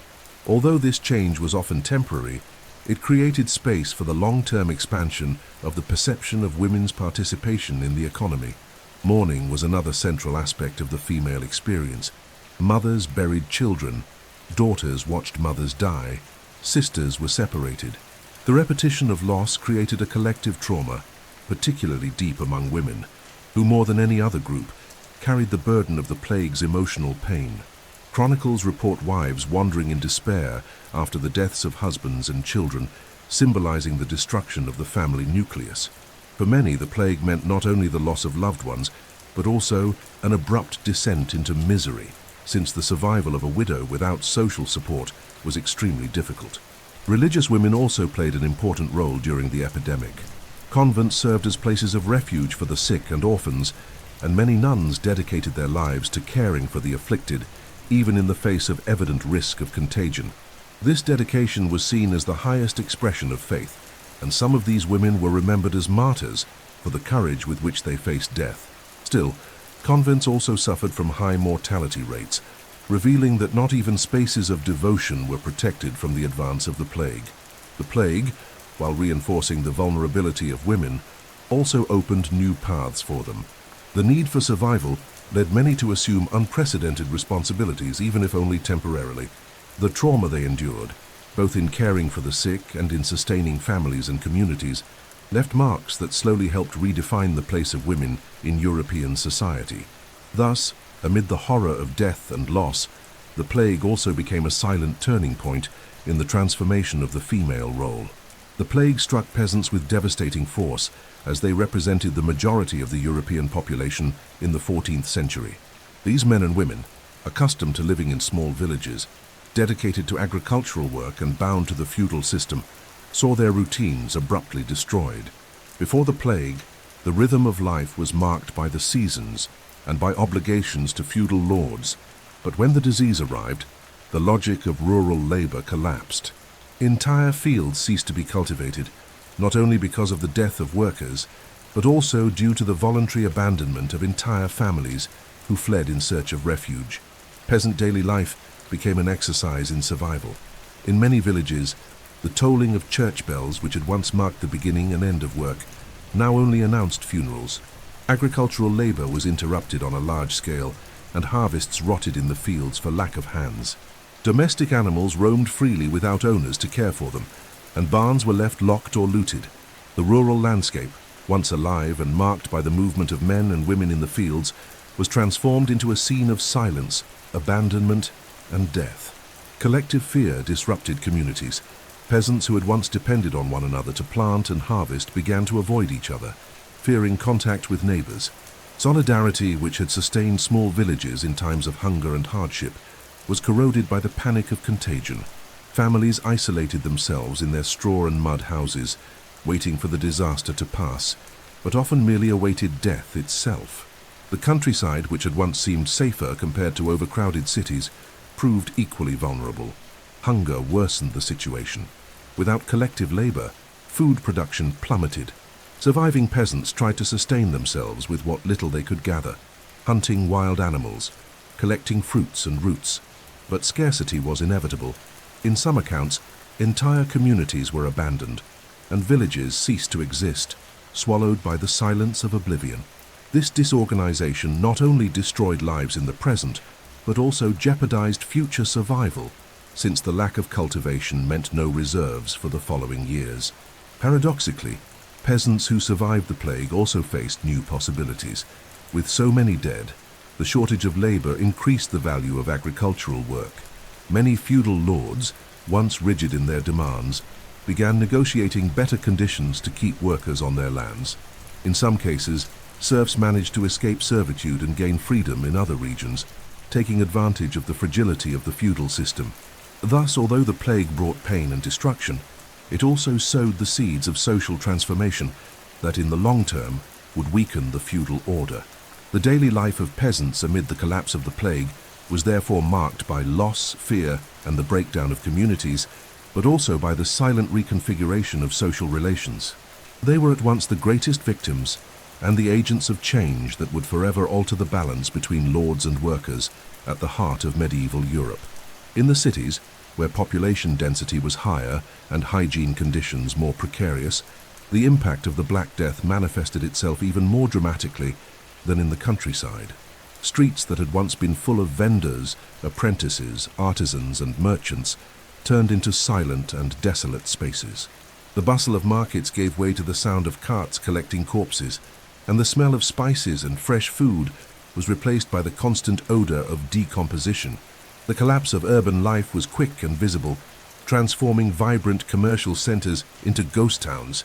Speaker 1: Although this change was often temporary, it created space for the long-term expansion of the perception of women's participation in the economy. Mourning was another central aspect of the female experience. Mothers buried children, daughters watched mothers die, sisters were separated. The repetition of loss created a collective trauma, particularly deep among women, who more than any other group carried the burden of the plague's emotional pain. Chronicles report wives wandering in despair after the deaths of husbands and children, symbolizing the destruction of the family nucleus. For many, the plague meant not only the loss of loved ones, but also an abrupt descent into misery, since the survival of a widow without social support was extremely difficult. Religious women also played an important role during the epidemic. Convents served as places of refuge for the sick and orphans, and many nuns dedicated their lives to caring for the afflicted, even in the face of evident risk of contagion. This dedication was seen as the highest expression of faith, and some of these women were remembered as martyrs for the courage with which they faced death. Still, convents also suffered from high mortality rates, revealing that not even spaces of devotion were protected from the advance of the plague. The plague, while reinforcing the vulnerability of women, also opened new paths for them. The need for survival led many to assume unprecedented responsibilities, even if only temporarily. The trauma they endured, both in caring for the sick and in sustaining families and communities, left marks that slowly helped redefine the place of women in European society. Thus, amid the horror of death and loss, the plague also became a silent turning point in the transformation of the female role. The plague struck peasants with devastating force, as they represented the majority of the European population in the 14th century. These men and women, accustomed to living in small villages, dedicated to agricultural work and bound to the feudal system, saw their routines abruptly destroyed. Before the plague, the rhythm of life was marked by the seasons and by obligations to feudal lords, but when the disease arrived, the logic of rural labor collapsed. Entire fields ceased to be cultivated, not only because of the death of workers, but also due to the voluntary abandonment of entire families who fled in search of refuge. Peasant daily life became an exercise in survival. In many villages, the tolling of church bells, which had once marked the beginning and end of work, now only announced funerals. Agricultural labor was interrupted on a large scale, and harvests rotted in the fields for lack of hands. Domestic animals roamed freely without owners to care for them, and barns were left locked or looted. The rural landscape, once alive and marked by the movement of men and women in the fields, was transformed into a scene of silence, abandonment, and death. Collective fear disrupted communities. Peasants who had once depended on one another to plant and harvest began to avoid each other, fearing contact with neighbors. Solidarity, which had sustained small villages in times of hunger and hardship, was corroded by the panic of contagion. Families isolated themselves in their straw and mud houses, waiting for the disaster to pass, but often merely awaited death itself. The countryside, which had once seemed safer compared to overcrowded cities, proved equally vulnerable. Hunger worsened the situation. Without collective labor, food production plummeted. Surviving peasants tried to sustain themselves with what little they could gather, hunting wild animals, collecting fruits and roots. But scarcity was inevitable. In some accounts, entire communities were abandoned, and villages ceased to exist, swallowed by the silence of oblivion. This disorganization not only destroyed lives in the present, but also jeopardized future survival, since the lack of cultivation meant no reserves for the following years. Paradoxically, peasants who survived the plague also faced new possibilities. With so many dead, the shortage of labor increased the value of agricultural work. Many feudal lords, once rigid in their demands, began negotiating better conditions to keep workers on their lands. In some cases, serfs managed to escape servitude and gain freedom in other regions, taking advantage of the fragility of the feudal system. Thus, although the plague brought pain and destruction, it also sowed the seeds of social transformation that in the long term would weaken the feudal order. The daily life of peasants amid the collapse of the plague was therefore marked by loss, fear, and the breakdown of communities, but also by the silent reconfiguration of social relations. They were at once the greatest victims and the agents of change that would forever alter the balance between lords and workers at the heart of medieval Europe. In the cities, where population density was higher and hygiene conditions more precarious, the impact of the Black Death manifested itself even more dramatically than in the countryside. Streets that had once been full of vendors, apprentices, artisans, and merchants turned into silent and desolate spaces. The bustle of markets gave way to the sound of carts collecting corpses, and the smell of spices and fresh food was replaced by the constant odor of decomposition. The collapse of urban life was quick and visible, transforming vibrant commercial centers into ghost towns.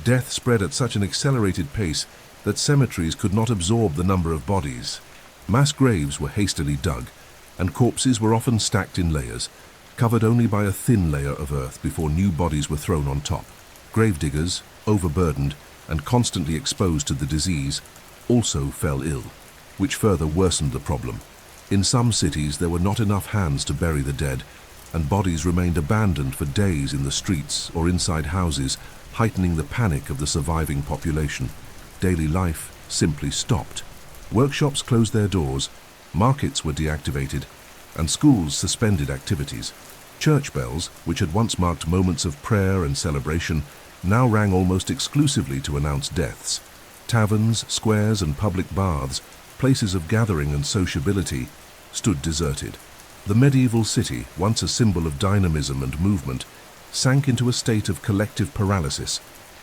Speaker 1: Death spread at such an accelerated pace that cemeteries could not absorb the number of bodies. Mass graves were hastily dug, and corpses were often stacked in layers, covered only by a thin layer of earth before new bodies were thrown on top. Gravediggers, overburdened and constantly exposed to the disease, also fell ill, which further worsened the problem. In some cities, there were not enough hands to bury the dead, and bodies remained abandoned for days in the streets or inside houses, heightening the panic of the surviving population. Daily life simply stopped. Workshops closed their doors, markets were deactivated, and schools suspended activities. Church bells, which had once marked moments of prayer and celebration, now rang almost exclusively to announce deaths. Taverns, squares, and public baths, places of gathering and sociability, stood deserted. The medieval city, once a symbol of dynamism and movement, sank into a state of collective paralysis,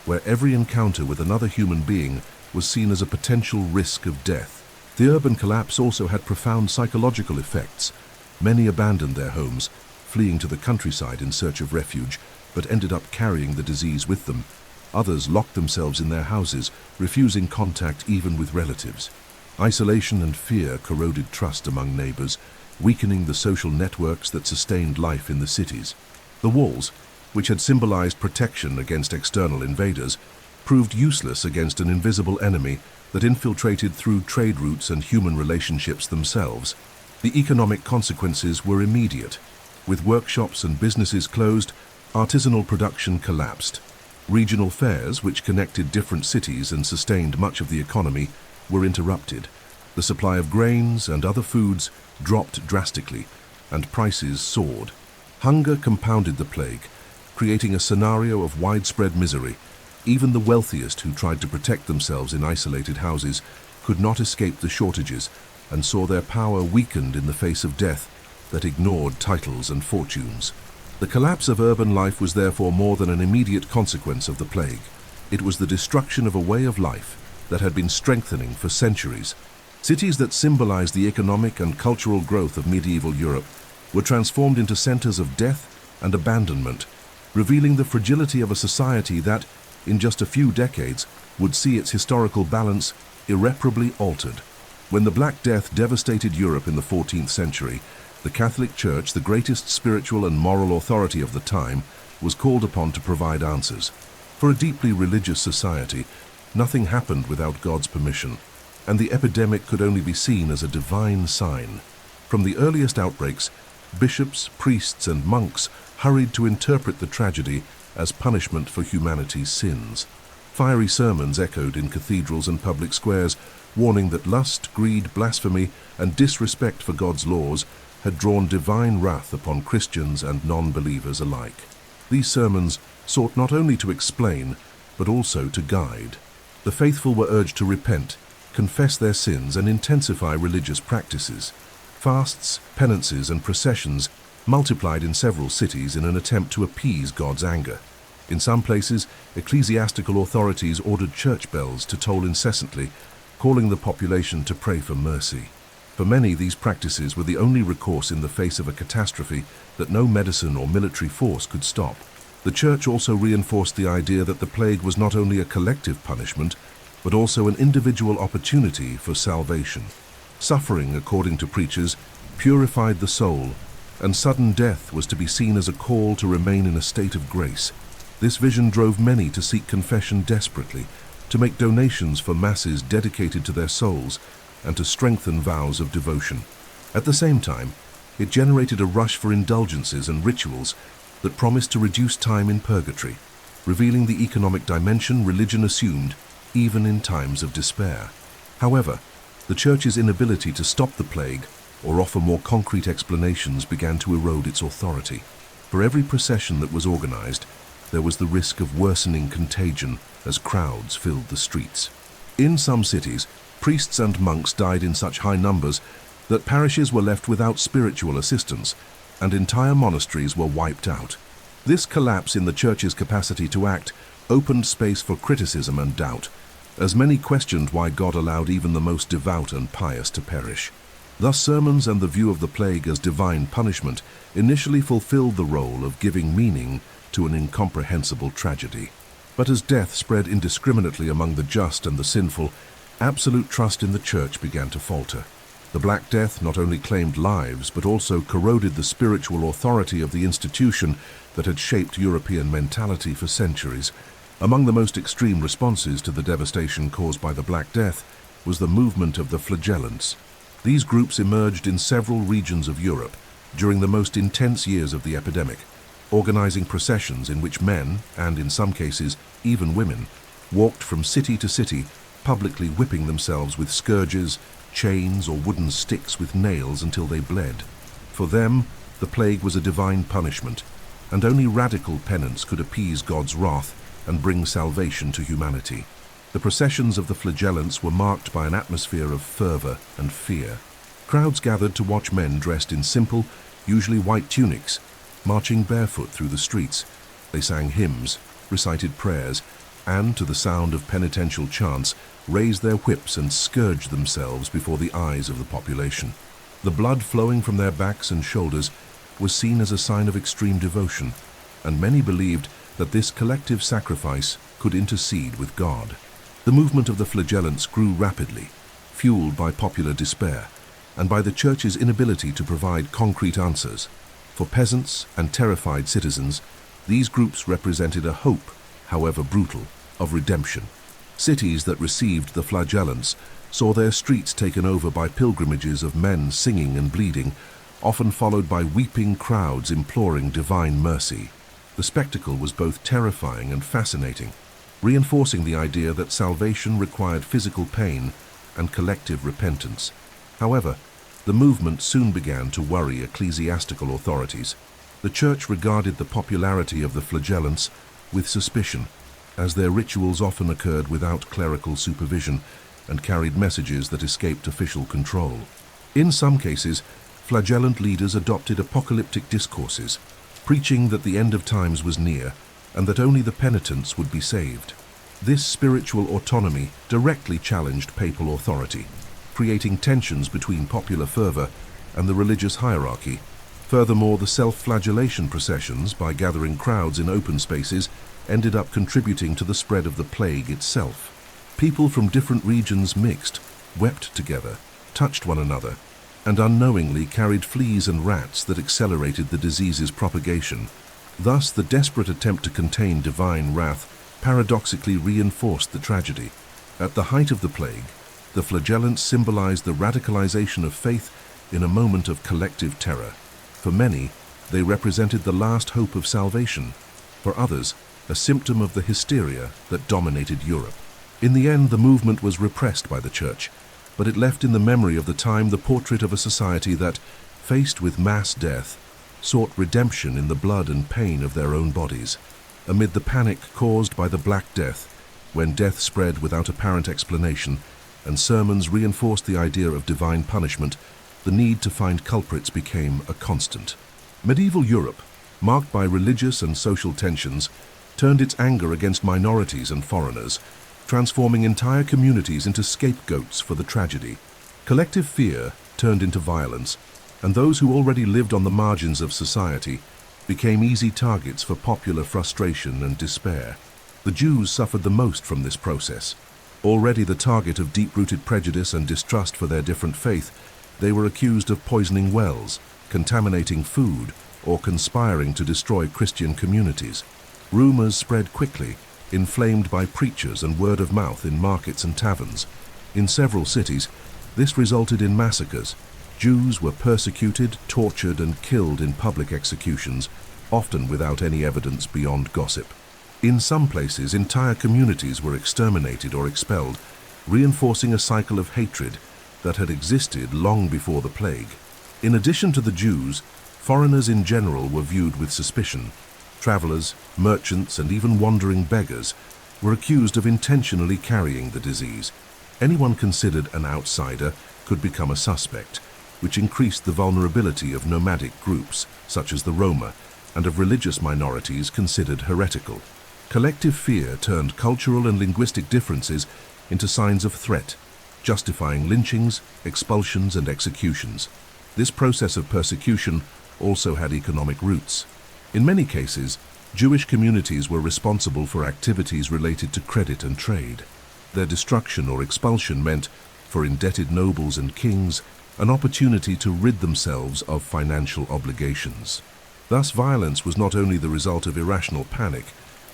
Speaker 1: where every encounter with another human being was seen as a potential risk of death. The urban collapse also had profound psychological effects. Many abandoned their homes, fleeing to the countryside in search of refuge, but ended up carrying the disease with them. Others locked themselves in their houses, refusing contact even with relatives. Isolation and fear corroded trust among neighbors, weakening the social networks that sustained life in the cities. The walls, which had symbolized protection against external invaders, proved useless against an invisible enemy that infiltrated through trade routes and human relationships themselves. The economic consequences were immediate. With workshops and businesses closed, artisanal production collapsed. Regional fairs, which connected different cities and sustained much of the economy, were interrupted. The supply of grains and other foods dropped drastically, and prices soared. Hunger compounded the plague, creating a scenario of widespread misery. Even the wealthiest who tried to protect themselves in isolated houses could not escape the shortages and saw their power weakened in the face of death that ignored titles and fortunes. The collapse of urban life was therefore more than an immediate consequence of the plague. It was the destruction of a way of life that had been strengthening for centuries. Cities that symbolized the economic and cultural growth of medieval Europe were transformed into centers of death and abandonment, revealing the fragility of a society that, in just a few decades, would see its historical balance irreparably altered. When the Black Death devastated Europe in the 14th century, the Catholic Church, the greatest spiritual and moral authority of the time, was called upon to provide answers. For a deeply religious society, nothing happened without God's permission, and the epidemic could only be seen as a divine sign. From the earliest outbreaks, bishops, priests, and monks hurried to interpret the tragedy as punishment for humanity's sins. Fiery sermons echoed in cathedrals and public squares, warning that lust, greed, blasphemy, and disrespect for God's laws had drawn divine wrath upon Christians and non-believers alike. These sermons sought not only to explain, but also to guide. The faithful were urged to repent, confess their sins, and intensify religious practices. Fasts, penances, and processions multiplied in several cities in an attempt to appease God's anger. In some places, ecclesiastical authorities ordered church bells to toll incessantly, calling the population to pray for mercy. For many, these practices were the only recourse in the face of a catastrophe that no medicine or military force could stop. The church also reinforced the idea that the plague was not only a collective punishment, but also an individual opportunity for salvation. Suffering, according to preachers, purified the soul, and sudden death was to be seen as a call to remain in a state of grace. This vision drove many to seek confession desperately, to make donations for masses dedicated to their souls, and to strengthen vows of devotion. At the same time, it generated a rush for indulgences and rituals that promised to reduce time in purgatory, revealing the economic dimension religion assumed even in times of despair. However, the Church's inability to stop the plague or offer more concrete explanations began to erode its authority. For every procession that was organized, there was the risk of worsening contagion as crowds filled the streets. In some cities, priests and monks died in such high numbers that parishes were left without spiritual assistance, and entire monasteries were wiped out. This collapse in the Church's capacity to act opened space for criticism and doubt, as many questioned why God allowed even the most devout and pious to perish. Thus, sermons and the view of the plague as divine punishment initially fulfilled the role of giving meaning to an incomprehensible tragedy. But as death spread indiscriminately among the just and the sinful, absolute trust in the Church began to falter. The Black Death not only claimed lives, but also corroded the spiritual authority of the institution that had shaped European mentality for centuries. Among the most extreme responses to the devastation caused by the Black Death was the movement of the flagellants. These groups emerged in several regions of Europe during the most intense years of the epidemic, organizing processions in which men, and in some cases even women, walked from city to city, publicly whipping themselves with scourges, chains, or wooden sticks with nails until they bled. For them, the plague was a divine punishment, and only radical penance could appease God's wrath and bring salvation to humanity. The processions of the flagellants were marked by an atmosphere of fervor and fear. Crowds gathered to watch men dressed in simple, usually white tunics, marching barefoot through the streets. They sang hymns, recited prayers, and, to the sound of penitential chants, raised their whips and scourged themselves before the eyes of the population. The blood flowing from their backs and shoulders was seen as a sign of extreme devotion, and many believed that this collective sacrifice could intercede with God. The movement of the flagellants grew rapidly, fueled by popular despair, and by the Church's inability to provide concrete answers. For peasants and terrified citizens, these groups represented a hope, however brutal, of redemption. Cities that received the flagellants saw their streets taken over by pilgrimages of men singing and bleeding, often followed by weeping crowds imploring divine mercy. The spectacle was both terrifying and fascinating, reinforcing the idea that salvation required physical pain and collective repentance. However, the movement soon began to worry ecclesiastical authorities. The Church regarded the popularity of the flagellants with suspicion, as their rituals often occurred without clerical supervision and carried messages that escaped official control. In some cases, flagellant leaders adopted apocalyptic discourses, preaching that the end of times was near and that only the penitents would be saved. This spiritual autonomy directly challenged papal authority, creating tensions between popular fervor and the religious hierarchy. Furthermore, the self-flagellation processions, by gathering crowds in open spaces, ended up contributing to the spread of the plague itself. People from different regions mixed, wept together, touched one another, and unknowingly carried fleas and rats that accelerated the disease's propagation. Thus, the desperate attempt to contain divine wrath paradoxically reinforced the tragedy. At the height of the plague, the flagellants symbolized the radicalization of faith in a moment of collective terror. For many, they represented the last hope of salvation. For others, a symptom of the hysteria that dominated Europe. In the end, the movement was repressed by the Church, but it left in the memory of the time the portrait of a society that, faced with mass death, sought redemption in the blood and pain of their own bodies. Amid the panic caused by the Black Death, when death spread without apparent explanation and sermons reinforced the idea of divine punishment, the need to find culprits became a constant. Medieval Europe, marked by religious and social tensions, turned its anger against minorities and foreigners, transforming entire communities into scapegoats for the tragedy. Collective fear turned into violence, and those who already lived on the margins of society became easy targets for popular frustration and despair. The Jews suffered the most from this process. Already the target of deep-rooted prejudice and distrust for their different faith, they were accused of poisoning wells, contaminating food, or conspiring to destroy Christian communities. Rumors spread quickly, inflamed by preachers and word of mouth in markets and taverns. In several cities, this resulted in massacres. Jews were persecuted, tortured, and killed in public executions, often without any evidence beyond gossip. In some places, entire communities were exterminated or expelled, reinforcing a cycle of hatred that had existed long before the plague. In addition to the Jews, foreigners in general were viewed with suspicion. Travelers, merchants, and even wandering beggars were accused of intentionally carrying the disease. Anyone considered an outsider could become a suspect, which increased the vulnerability of nomadic groups, such as the Roma, and of religious minorities considered heretical. Collective fear turned cultural and linguistic differences into signs of threat, justifying lynchings, expulsions, and executions. This process of persecution also had economic roots. In many cases, Jewish communities were responsible for activities related to credit and trade. Their destruction or expulsion meant, for indebted nobles and kings, an opportunity to rid themselves of financial obligations. Thus, violence was not only the result of irrational panic,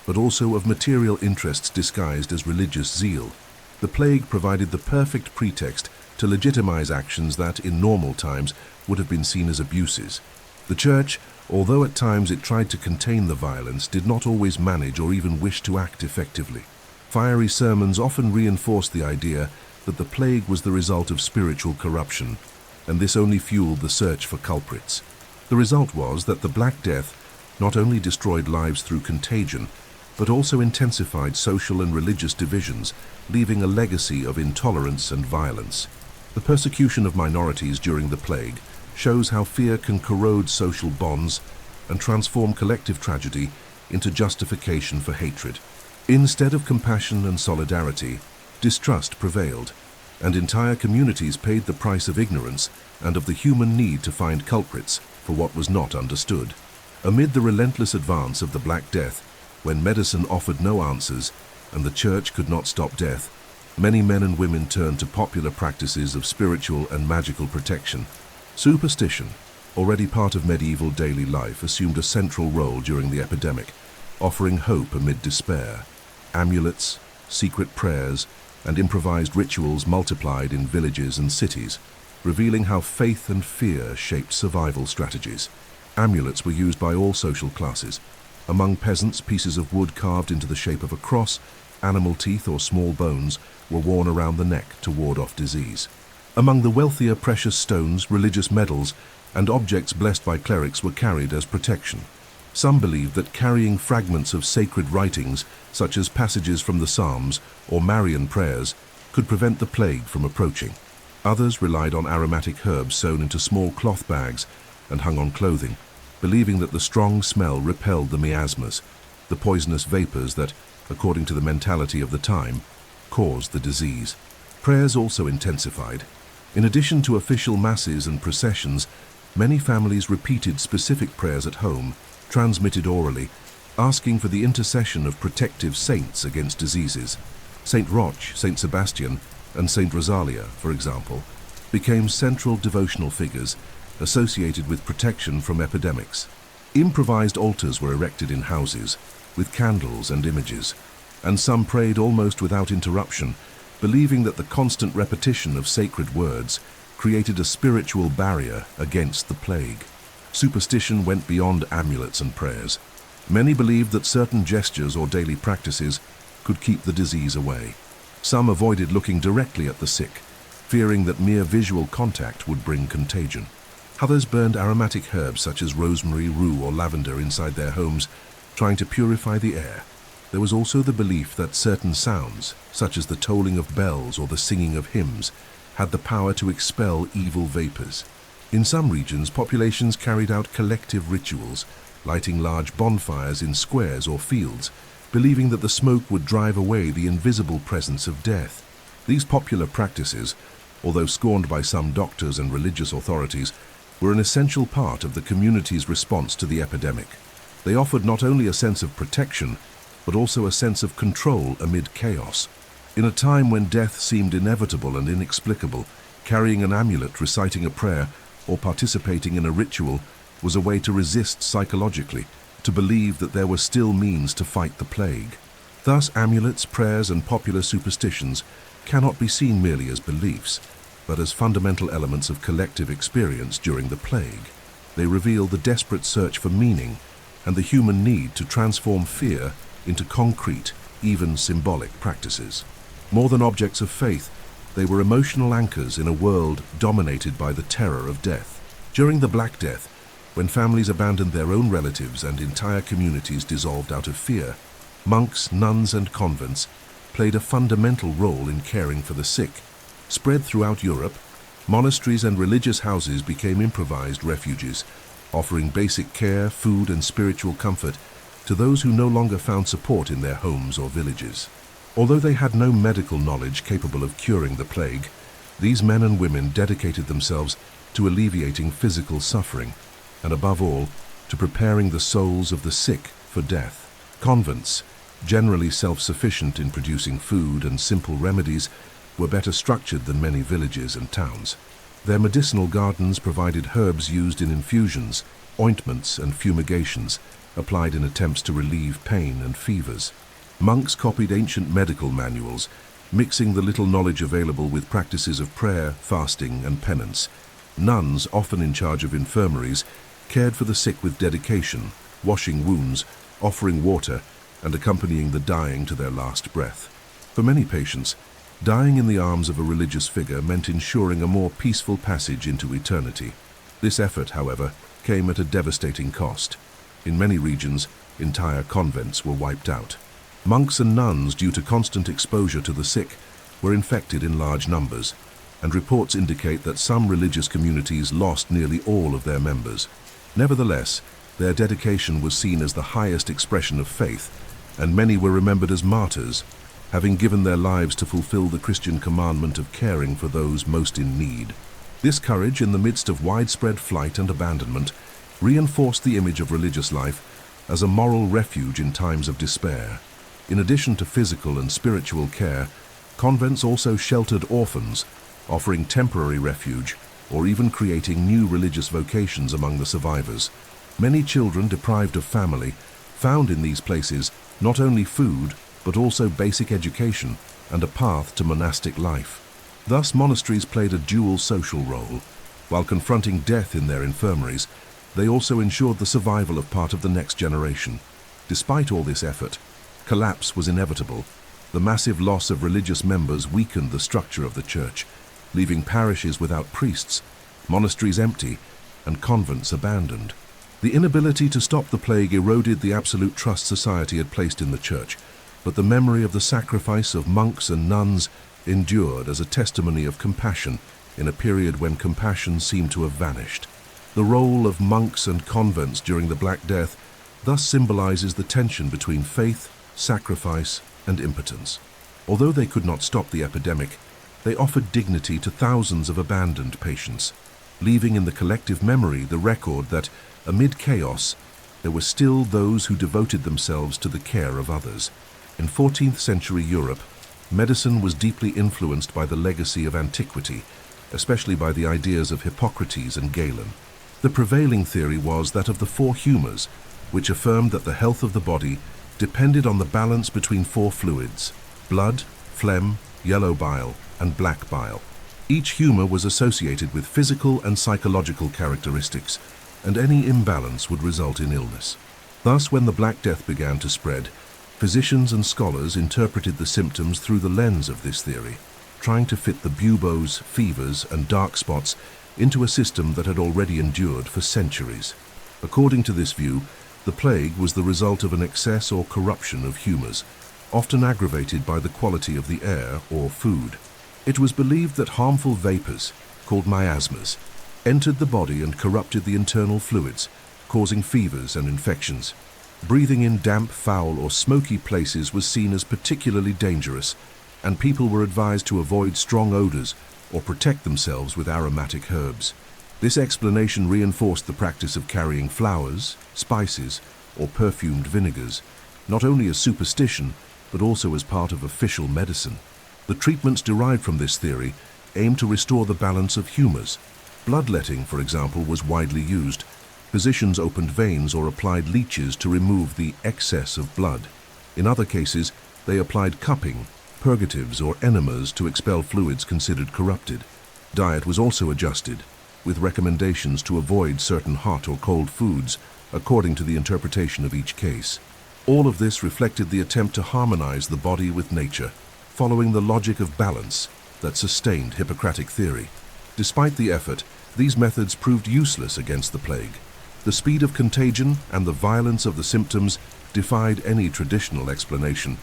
Speaker 1: but also of material interests disguised as religious zeal. The plague provided the perfect pretext to legitimize actions that, in normal times, would have been seen as abuses. The Church, although at times it tried to contain the violence, did not always manage or even wish to act effectively. Fiery sermons often reinforced the idea that the plague was the result of spiritual corruption, and this only fueled the search for culprits. The result was that the Black Death not only destroyed lives through contagion, but also intensified social and religious divisions, leaving a legacy of intolerance and violence. The persecution of minorities during the plague shows how fear can corrode social bonds and transform collective tragedy into justification for hatred. Instead of compassion and solidarity, distrust prevailed, and entire communities paid the price of ignorance and of the human need to find culprits for what was not understood. Amid the relentless advance of the Black Death, when medicine offered no answers and the Church could not stop death, many men and women turned to popular practices of spiritual and magical protection. Superstition, already part of medieval daily life, assumed a central role during the epidemic, offering hope amid despair. Amulets, secret prayers, and improvised rituals multiplied in villages and cities, revealing how faith and fear shaped survival strategies. Amulets were used by all social classes. Among peasants, pieces of wood carved into the shape of a cross, animal teeth or small bones were worn around the neck to ward off disease. Among the wealthier, precious stones, religious medals, and objects blessed by clerics were carried as protection. Some believed that carrying fragments of sacred writings, such as passages from the Psalms or Marian prayers, could prevent the plague from approaching. Others relied on aromatic herbs sewn into small cloth bags and hung on clothing, believing that the strong smell repelled the miasmas, the poisonous vapors that, according to the mentality of the time, caused the disease. Prayers also intensified. In addition to official masses and processions, many families repeated specific prayers at home, transmitted orally, asking for the intercession of protective saints against diseases. Saint Roch, Saint Sebastian, and Saint Rosalia, for example, became central devotional figures associated with protection from epidemics. Improvised altars were erected in houses, with candles and images, and some prayed almost without interruption, believing that the constant repetition of sacred words created a spiritual barrier against the plague. Superstition went beyond amulets and prayers. Many believed that certain gestures or daily practices could keep the disease away. Some avoided looking directly at the sick, fearing that mere visual contact would bring contagion. Others burned aromatic herbs such as rosemary, rue, or lavender inside their homes, trying to purify the air. There was also the belief that certain sounds, such as the tolling of bells or the singing of hymns, had the power to expel evil vapors. In some regions, populations carried out collective rituals, lighting large bonfires in squares or fields, believing that the smoke would drive away the invisible presence of death. These popular practices, although scorned by some doctors and religious authorities, were an essential part of the community's response to the epidemic. They offered not only a sense of protection, but also a sense of control amid chaos. In a time when death seemed inevitable and inexplicable, carrying an amulet, reciting a prayer, or participating in a ritual was a way to resist psychologically, to believe that there were still means to fight the plague. Thus, amulets, prayers, and popular superstitions cannot be seen merely as beliefs, but as fundamental elements of collective experience during the plague. They reveal the desperate search for meaning and the human need to transform fear into concrete, even symbolic practices. More than objects of faith, they were emotional anchors in a world dominated by the terror of death. During the Black Death, when families abandoned their own relatives and entire communities dissolved out of fear, monks, nuns, and convents played a fundamental role in caring for the sick. Spread throughout Europe, monasteries and religious houses became improvised refuges, offering basic care, food, and spiritual comfort to those who no longer found support in their homes or villages. Although they had no medical knowledge capable of curing the plague, these men and women dedicated themselves to alleviating physical suffering, and above all, to preparing the souls of the sick for death. Convents, generally self-sufficient in producing food and simple remedies, were better structured than many villages and towns. Their medicinal gardens provided herbs used in infusions, ointments, and fumigations, applied in attempts to relieve pain and fevers. Monks copied ancient medical manuals, mixing the little knowledge available with practices of prayer, fasting, and penance. Nuns, often in charge of infirmaries, cared for the sick with dedication, washing wounds, offering water, and accompanying the dying to their last breath. For many patients, dying in the arms of a religious figure meant ensuring a more peaceful passage into eternity. This effort, however, came at a devastating cost. In many regions, entire convents were wiped out. Monks and nuns, due to constant exposure to the sick, were infected in large numbers, and reports indicate that some religious communities lost nearly all of their members. Nevertheless, their dedication was seen as the highest expression of faith, and many were remembered as martyrs, having given their lives to fulfill the Christian commandment of caring for those most in need. This courage, in the midst of widespread flight and abandonment, reinforced the image of religious life as a moral refuge in times of despair. In addition to physical and spiritual care, convents also sheltered orphans, offering temporary refuge or even creating new religious vocations among the survivors. Many children deprived of family found in these places not only food, but also basic education and a path to monastic life. Thus, monasteries played a dual social role. While confronting death in their infirmaries, they also ensured the survival of part of the next generation. Despite all this effort, collapse was inevitable. The massive loss of religious members weakened the structure of the church, leaving parishes without priests, monasteries empty, and convents abandoned. The inability to stop the plague eroded the absolute trust society had placed in the church, but the memory of the sacrifice of monks and nuns endured as a testimony of compassion in a period when compassion seemed to have vanished. The role of monks and convents during the Black Death thus symbolizes the tension between faith, sacrifice, and impotence. Although they could not stop the epidemic, they offered dignity to thousands of abandoned patients, leaving in the collective memory the record that, amid chaos, there were still those who devoted themselves to the care of others. In 14th century Europe, medicine was deeply influenced by the legacy of antiquity, especially by the ideas of Hippocrates and Galen. The prevailing theory was that of the four humours, which affirmed that the health of the body depended on the balance between four fluids: blood, phlegm, yellow bile, and black bile. Each humour was associated with physical and psychological characteristics, and any imbalance would result in illness. Thus, when the Black Death began to spread, physicians and scholars interpreted the symptoms through the lens of this theory, trying to fit the buboes, fevers, and dark spots into a system that had already endured for centuries. According to this view, the plague was the result of an excess or corruption of humours, often aggravated by the quality of the air or food. It was believed that harmful vapours, called miasmas, entered the body and corrupted the internal fluids, causing fevers and infections. Breathing in damp, foul, or smoky places was seen as particularly dangerous, and people were advised to avoid strong odors or protect themselves with aromatic herbs. This explanation reinforced the practice of carrying flowers, spices, or perfumed vinegars, not only as superstition, but also as part of official medicine. The treatments derived from this theory aimed to restore the balance of humors. Bloodletting, for example, was widely used. Physicians opened veins or applied leeches to remove the excess of blood. In other cases, they applied cupping, purgatives, or enemas to expel fluids considered corrupted. Diet was also adjusted, with recommendations to avoid certain hot or cold foods according to the interpretation of each case. All of this reflected the attempt to harmonize the body with nature, following the logic of balance that sustained Hippocratic theory. Despite the effort, these methods proved useless against the plague. The speed of contagion and the violence of the symptoms defied any traditional explanation.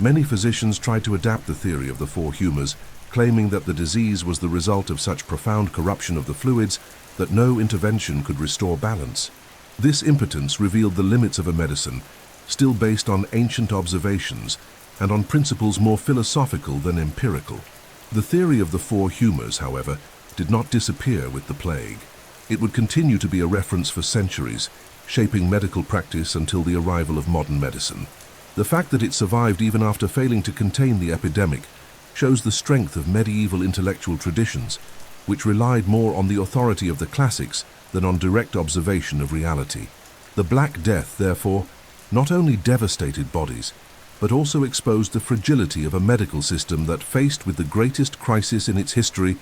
Speaker 1: Many physicians tried to adapt the theory of the four humors, claiming that the disease was the result of such profound corruption of the fluids that no intervention could restore balance. This impotence revealed the limits of a medicine, still based on ancient observations and on principles more philosophical than empirical. The theory of the four humors, however, did not disappear with the plague. It would continue to be a reference for centuries, shaping medical practice until the arrival of modern medicine. The fact that it survived even after failing to contain the epidemic shows the strength of medieval intellectual traditions, which relied more on the authority of the classics than on direct observation of reality. The Black Death, therefore, not only devastated bodies, but also exposed the fragility of a medical system that, faced with the greatest crisis in its history,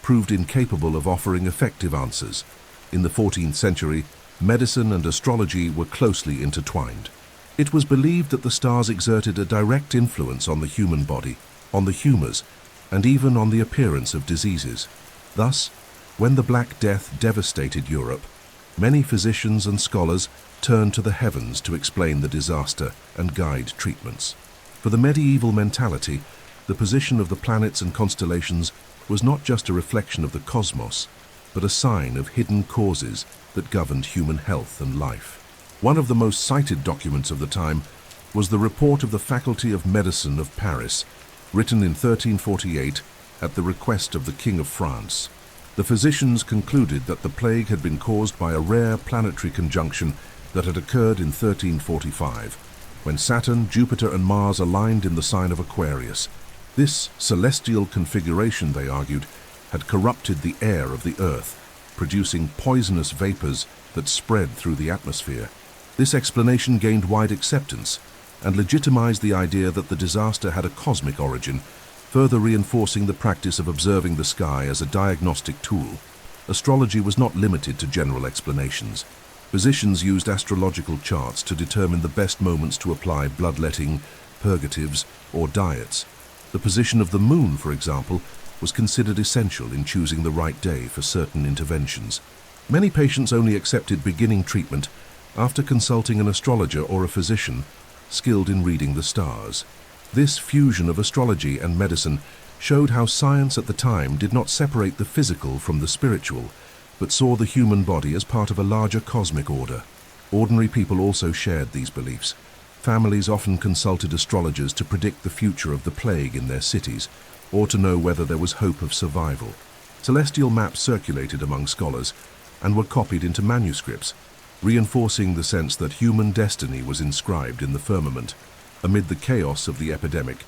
Speaker 1: proved incapable of offering effective answers. In the 14th century, medicine and astrology were closely intertwined. It was believed that the stars exerted a direct influence on the human body, on the humors, and even on the appearance of diseases. Thus, when the Black Death devastated Europe, many physicians and scholars turned to the heavens to explain the disaster and guide treatments. For the medieval mentality, the position of the planets and constellations was not just a reflection of the cosmos, but a sign of hidden causes that governed human health and life. One of the most cited documents of the time was the report of the Faculty of Medicine of Paris, written in 1348 at the request of the King of France. The physicians concluded that the plague had been caused by a rare planetary conjunction that had occurred in 1345, when Saturn, Jupiter, and Mars aligned in the sign of Aquarius. This celestial configuration, they argued, had corrupted the air of the Earth, producing poisonous vapors that spread through the atmosphere. This explanation gained wide acceptance and legitimized the idea that the disaster had a cosmic origin, further reinforcing the practice of observing the sky as a diagnostic tool. Astrology was not limited to general explanations. Physicians used astrological charts to determine the best moments to apply bloodletting, purgatives, or diets. The position of the moon, for example, was considered essential in choosing the right day for certain interventions. Many patients only accepted beginning treatment after consulting an astrologer or a physician skilled in reading the stars. This fusion of astrology and medicine showed how science at the time did not separate the physical from the spiritual, but saw the human body as part of a larger cosmic order. Ordinary people also shared these beliefs. Families often consulted astrologers to predict the future of the plague in their cities, or to know whether there was hope of survival. Celestial maps circulated among scholars and were copied into manuscripts, reinforcing the sense that human destiny was inscribed in the firmament. Amid the chaos of the epidemic,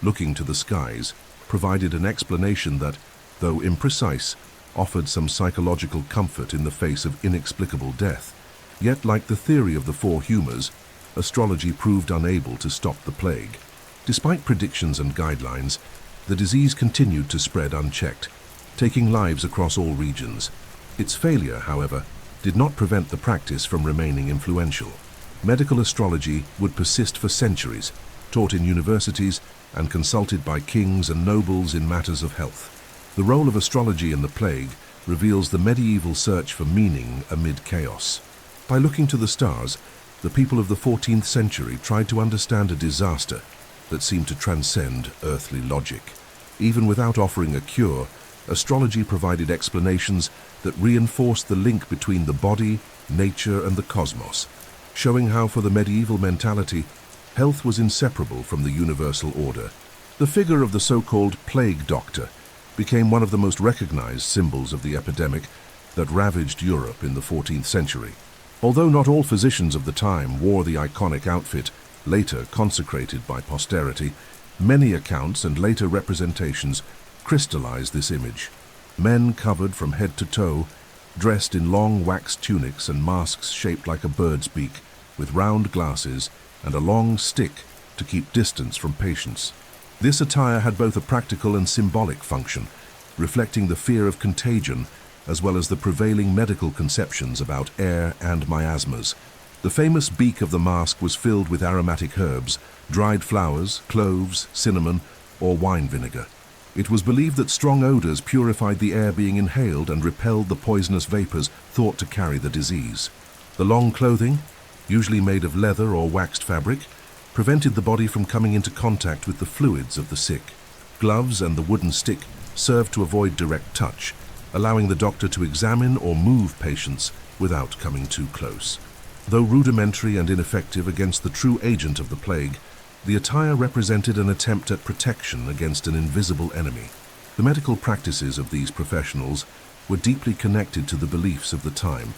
Speaker 1: looking to the skies provided an explanation that, though imprecise, offered some psychological comfort in the face of inexplicable death. Yet, like the theory of the four humors, astrology proved unable to stop the plague. Despite predictions and guidelines, the disease continued to spread unchecked, taking lives across all regions. Its failure, however, did not prevent the practice from remaining influential. Medical astrology would persist for centuries, taught in universities and consulted by kings and nobles in matters of health. The role of astrology in the plague reveals the medieval search for meaning amid chaos. By looking to the stars, the people of the 14th century tried to understand a disaster that seemed to transcend earthly logic. Even without offering a cure, Astrology provided explanations that reinforced the link between the body, nature, and the cosmos, showing how for the medieval mentality, health was inseparable from the universal order. The figure of the so-called plague doctor became one of the most recognized symbols of the epidemic that ravaged Europe in the 14th century. Although not all physicians of the time wore the iconic outfit, later consecrated by posterity, many accounts and later representations crystallized this image. Men covered from head to toe, dressed in long waxed tunics and masks shaped like a bird's beak, with round glasses and a long stick to keep distance from patients. This attire had both a practical and symbolic function, reflecting the fear of contagion as well as the prevailing medical conceptions about air and miasmas. The famous beak of the mask was filled with aromatic herbs, dried flowers, cloves, cinnamon, or wine vinegar. It was believed that strong odors purified the air being inhaled and repelled the poisonous vapors thought to carry the disease. The long clothing, usually made of leather or waxed fabric, prevented the body from coming into contact with the fluids of the sick. Gloves and the wooden stick served to avoid direct touch, allowing the doctor to examine or move patients without coming too close. Though rudimentary and ineffective against the true agent of the plague, the attire represented an attempt at protection against an invisible enemy. The medical practices of these professionals were deeply connected to the beliefs of the time.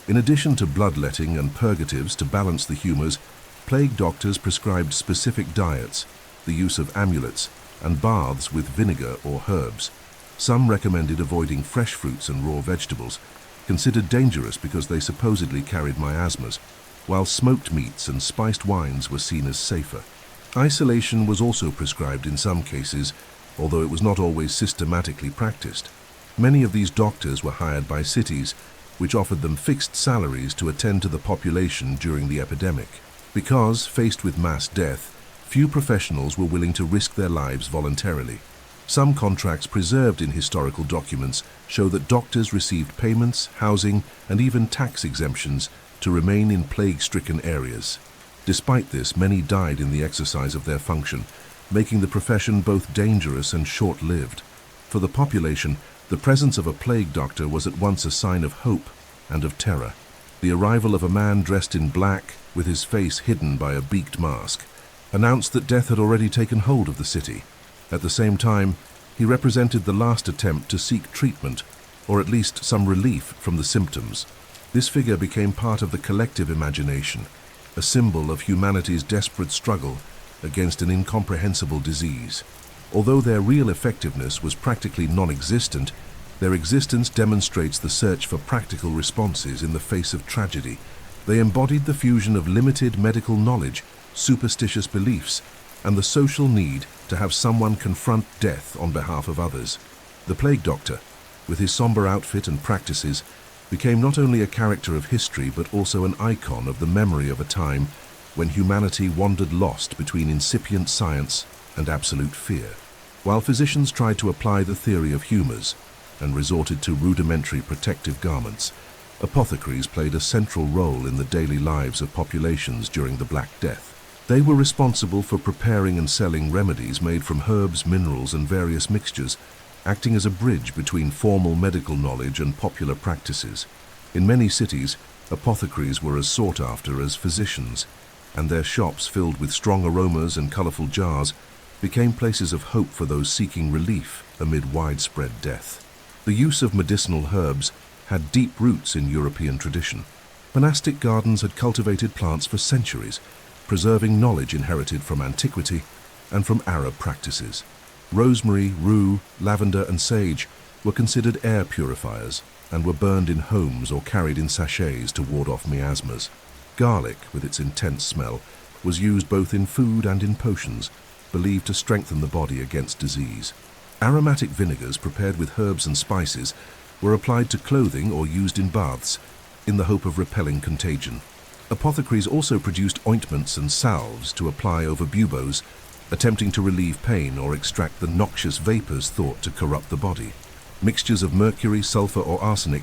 Speaker 1: In addition to bloodletting and purgatives to balance the humors, plague doctors prescribed specific diets, the use of amulets, and baths with vinegar or herbs. Some recommended avoiding fresh fruits and raw vegetables, considered dangerous because they supposedly carried miasmas, while smoked meats and spiced wines were seen as safer. Isolation was also prescribed in some cases, although it was not always systematically practiced. Many of these doctors were hired by cities, which offered them fixed salaries to attend to the population during the epidemic. Because, faced with mass death, few professionals were willing to risk their lives voluntarily. Some contracts preserved in historical documents show that doctors received payments, housing, and even tax exemptions to remain in plague-stricken areas. Despite this, many died in the exercise of their function, making the profession both dangerous and short-lived. For the population, the presence of a plague doctor was at once a sign of hope and of terror. The arrival of a man dressed in black, with his face hidden by a beaked mask, announced that death had already taken hold of the city. At the same time, he represented the last attempt to seek treatment, or at least some relief from the symptoms. This figure became part of the collective imagination, a symbol of humanity's desperate struggle against an incomprehensible disease. Although their real effectiveness was practically non-existent, their existence demonstrates the search for practical responses in the face of tragedy. They embodied the fusion of limited medical knowledge, superstitious beliefs, and the social need to have someone confront death on behalf of others. The plague doctor, with his somber outfit and practices, became not only a character of history but also an icon of the memory of a time when humanity wandered lost between incipient science and absolute fear. While physicians tried to apply the theory of humors and resorted to rudimentary protective garments, apothecaries played a central role in the daily lives of populations during the Black Death. They were responsible for preparing and selling remedies made from herbs, minerals, and various mixtures, acting as a bridge between formal medical knowledge and popular practices. In many cities, apothecaries were as sought after as physicians, and their shops filled with strong aromas and colorful jars became places of hope for those seeking relief amid widespread death. The use of medicinal herbs had deep roots in European tradition. Monastic gardens had cultivated plants for centuries, preserving knowledge inherited from antiquity and from Arab practices. Rosemary, rue, lavender, and sage were considered air purifiers and were burned in homes or carried in sachets to ward off miasmas. Garlic, with its intense smell, was used both in food and in potions, believed to strengthen the body against disease. Aromatic vinegars prepared with herbs and spices were applied to clothing or used in baths in the hope of repelling contagion. Apothecaries also produced ointments and salves to apply over buboes, attempting to relieve pain or extract the noxious vapors thought to corrupt the body. Mixtures of mercury, sulfur, or arsenic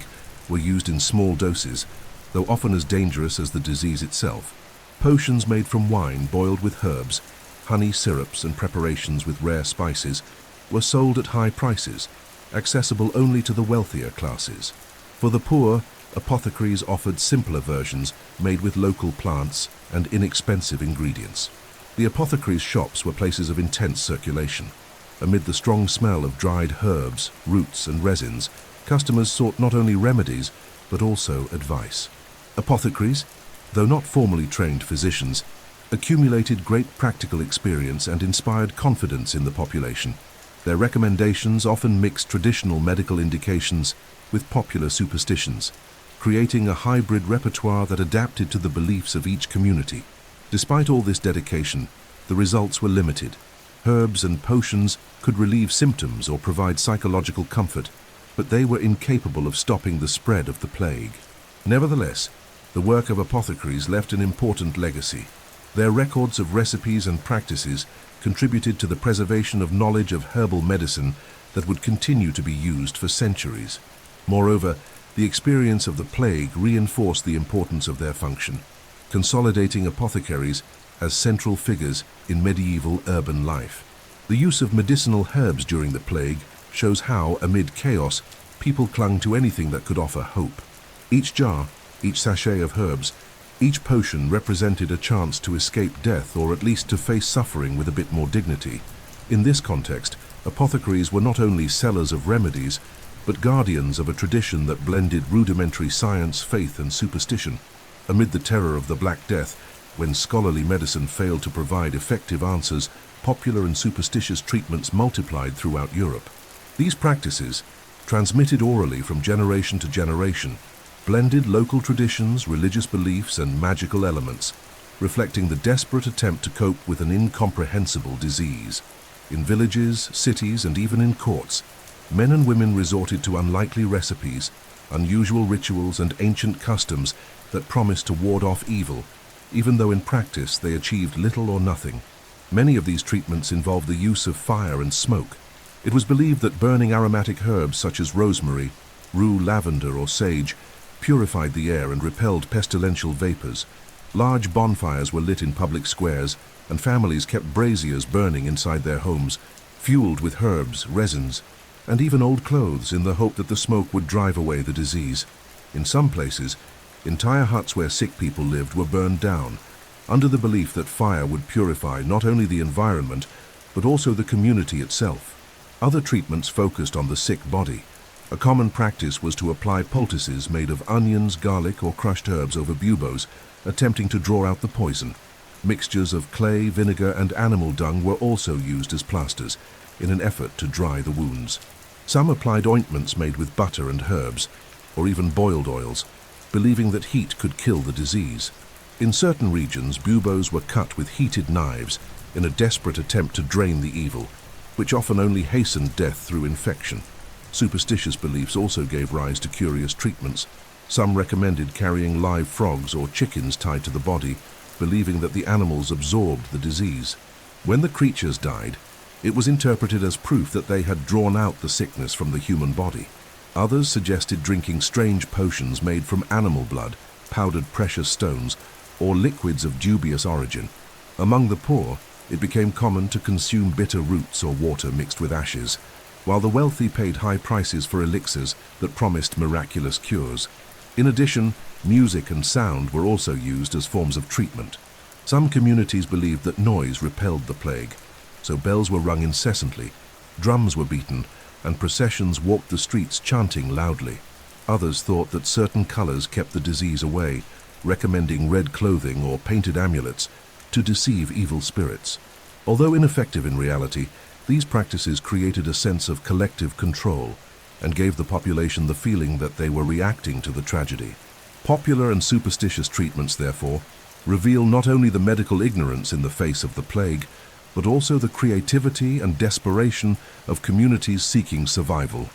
Speaker 1: were used in small doses, though often as dangerous as the disease itself. Potions made from wine boiled with herbs, honey syrups, and preparations with rare spices were sold at high prices, accessible only to the wealthier classes. For the poor, apothecaries offered simpler versions made with local plants and inexpensive ingredients. The apothecaries' shops were places of intense circulation. Amid the strong smell of dried herbs, roots, and resins, customers sought not only remedies, but also advice. Apothecaries, though not formally trained physicians, accumulated great practical experience and inspired confidence in the population. Their recommendations often mixed traditional medical indications with popular superstitions, creating a hybrid repertoire that adapted to the beliefs of each community. Despite all this dedication, the results were limited. Herbs and potions could relieve symptoms or provide psychological comfort, but they were incapable of stopping the spread of the plague. Nevertheless, the work of apothecaries left an important legacy. Their records of recipes and practices contributed to the preservation of knowledge of herbal medicine that would continue to be used for centuries. Moreover, the experience of the plague reinforced the importance of their function, consolidating apothecaries as central figures in medieval urban life. The use of medicinal herbs during the plague shows how, amid chaos, people clung to anything that could offer hope. Each jar, each sachet of herbs, each potion represented a chance to escape death or at least to face suffering with a bit more dignity. In this context, apothecaries were not only sellers of remedies, but guardians of a tradition that blended rudimentary science, faith, and superstition. Amid the terror of the Black Death, when scholarly medicine failed to provide effective answers, popular and superstitious treatments multiplied throughout Europe. These practices, transmitted orally from generation to generation, blended local traditions, religious beliefs, and magical elements, reflecting the desperate attempt to cope with an incomprehensible disease. In villages, cities, and even in courts, men and women resorted to unlikely recipes, unusual rituals, and ancient customs that promised to ward off evil, even though in practice they achieved little or nothing. Many of these treatments involved the use of fire and smoke. It was believed that burning aromatic herbs such as rosemary, rue, lavender, or sage purified the air and repelled pestilential vapors. Large bonfires were lit in public squares, and families kept braziers burning inside their homes, fueled with herbs, resins, and even old clothes in the hope that the smoke would drive away the disease. In some places, entire huts where sick people lived were burned down, under the belief that fire would purify not only the environment, but also the community itself. Other treatments focused on the sick body. A common practice was to apply poultices made of onions, garlic, or crushed herbs over buboes, attempting to draw out the poison. Mixtures of clay, vinegar, and animal dung were also used as plasters in an effort to dry the wounds. Some applied ointments made with butter and herbs, or even boiled oils, believing that heat could kill the disease. In certain regions, buboes were cut with heated knives in a desperate attempt to drain the evil, which often only hastened death through infection. Superstitious beliefs also gave rise to curious treatments. Some recommended carrying live frogs or chickens tied to the body, believing that the animals absorbed the disease. When the creatures died, it was interpreted as proof that they had drawn out the sickness from the human body. Others suggested drinking strange potions made from animal blood, powdered precious stones, or liquids of dubious origin. Among the poor, it became common to consume bitter roots or water mixed with ashes, while the wealthy paid high prices for elixirs that promised miraculous cures. In addition, music and sound were also used as forms of treatment. Some communities believed that noise repelled the plague, so bells were rung incessantly, drums were beaten, and processions walked the streets chanting loudly. Others thought that certain colors kept the disease away, recommending red clothing or painted amulets to deceive evil spirits. Although ineffective in reality, these practices created a sense of collective control and gave the population the feeling that they were reacting to the tragedy. Popular and superstitious treatments, therefore, reveal not only the medical ignorance in the face of the plague, but also the creativity and desperation of communities seeking survival.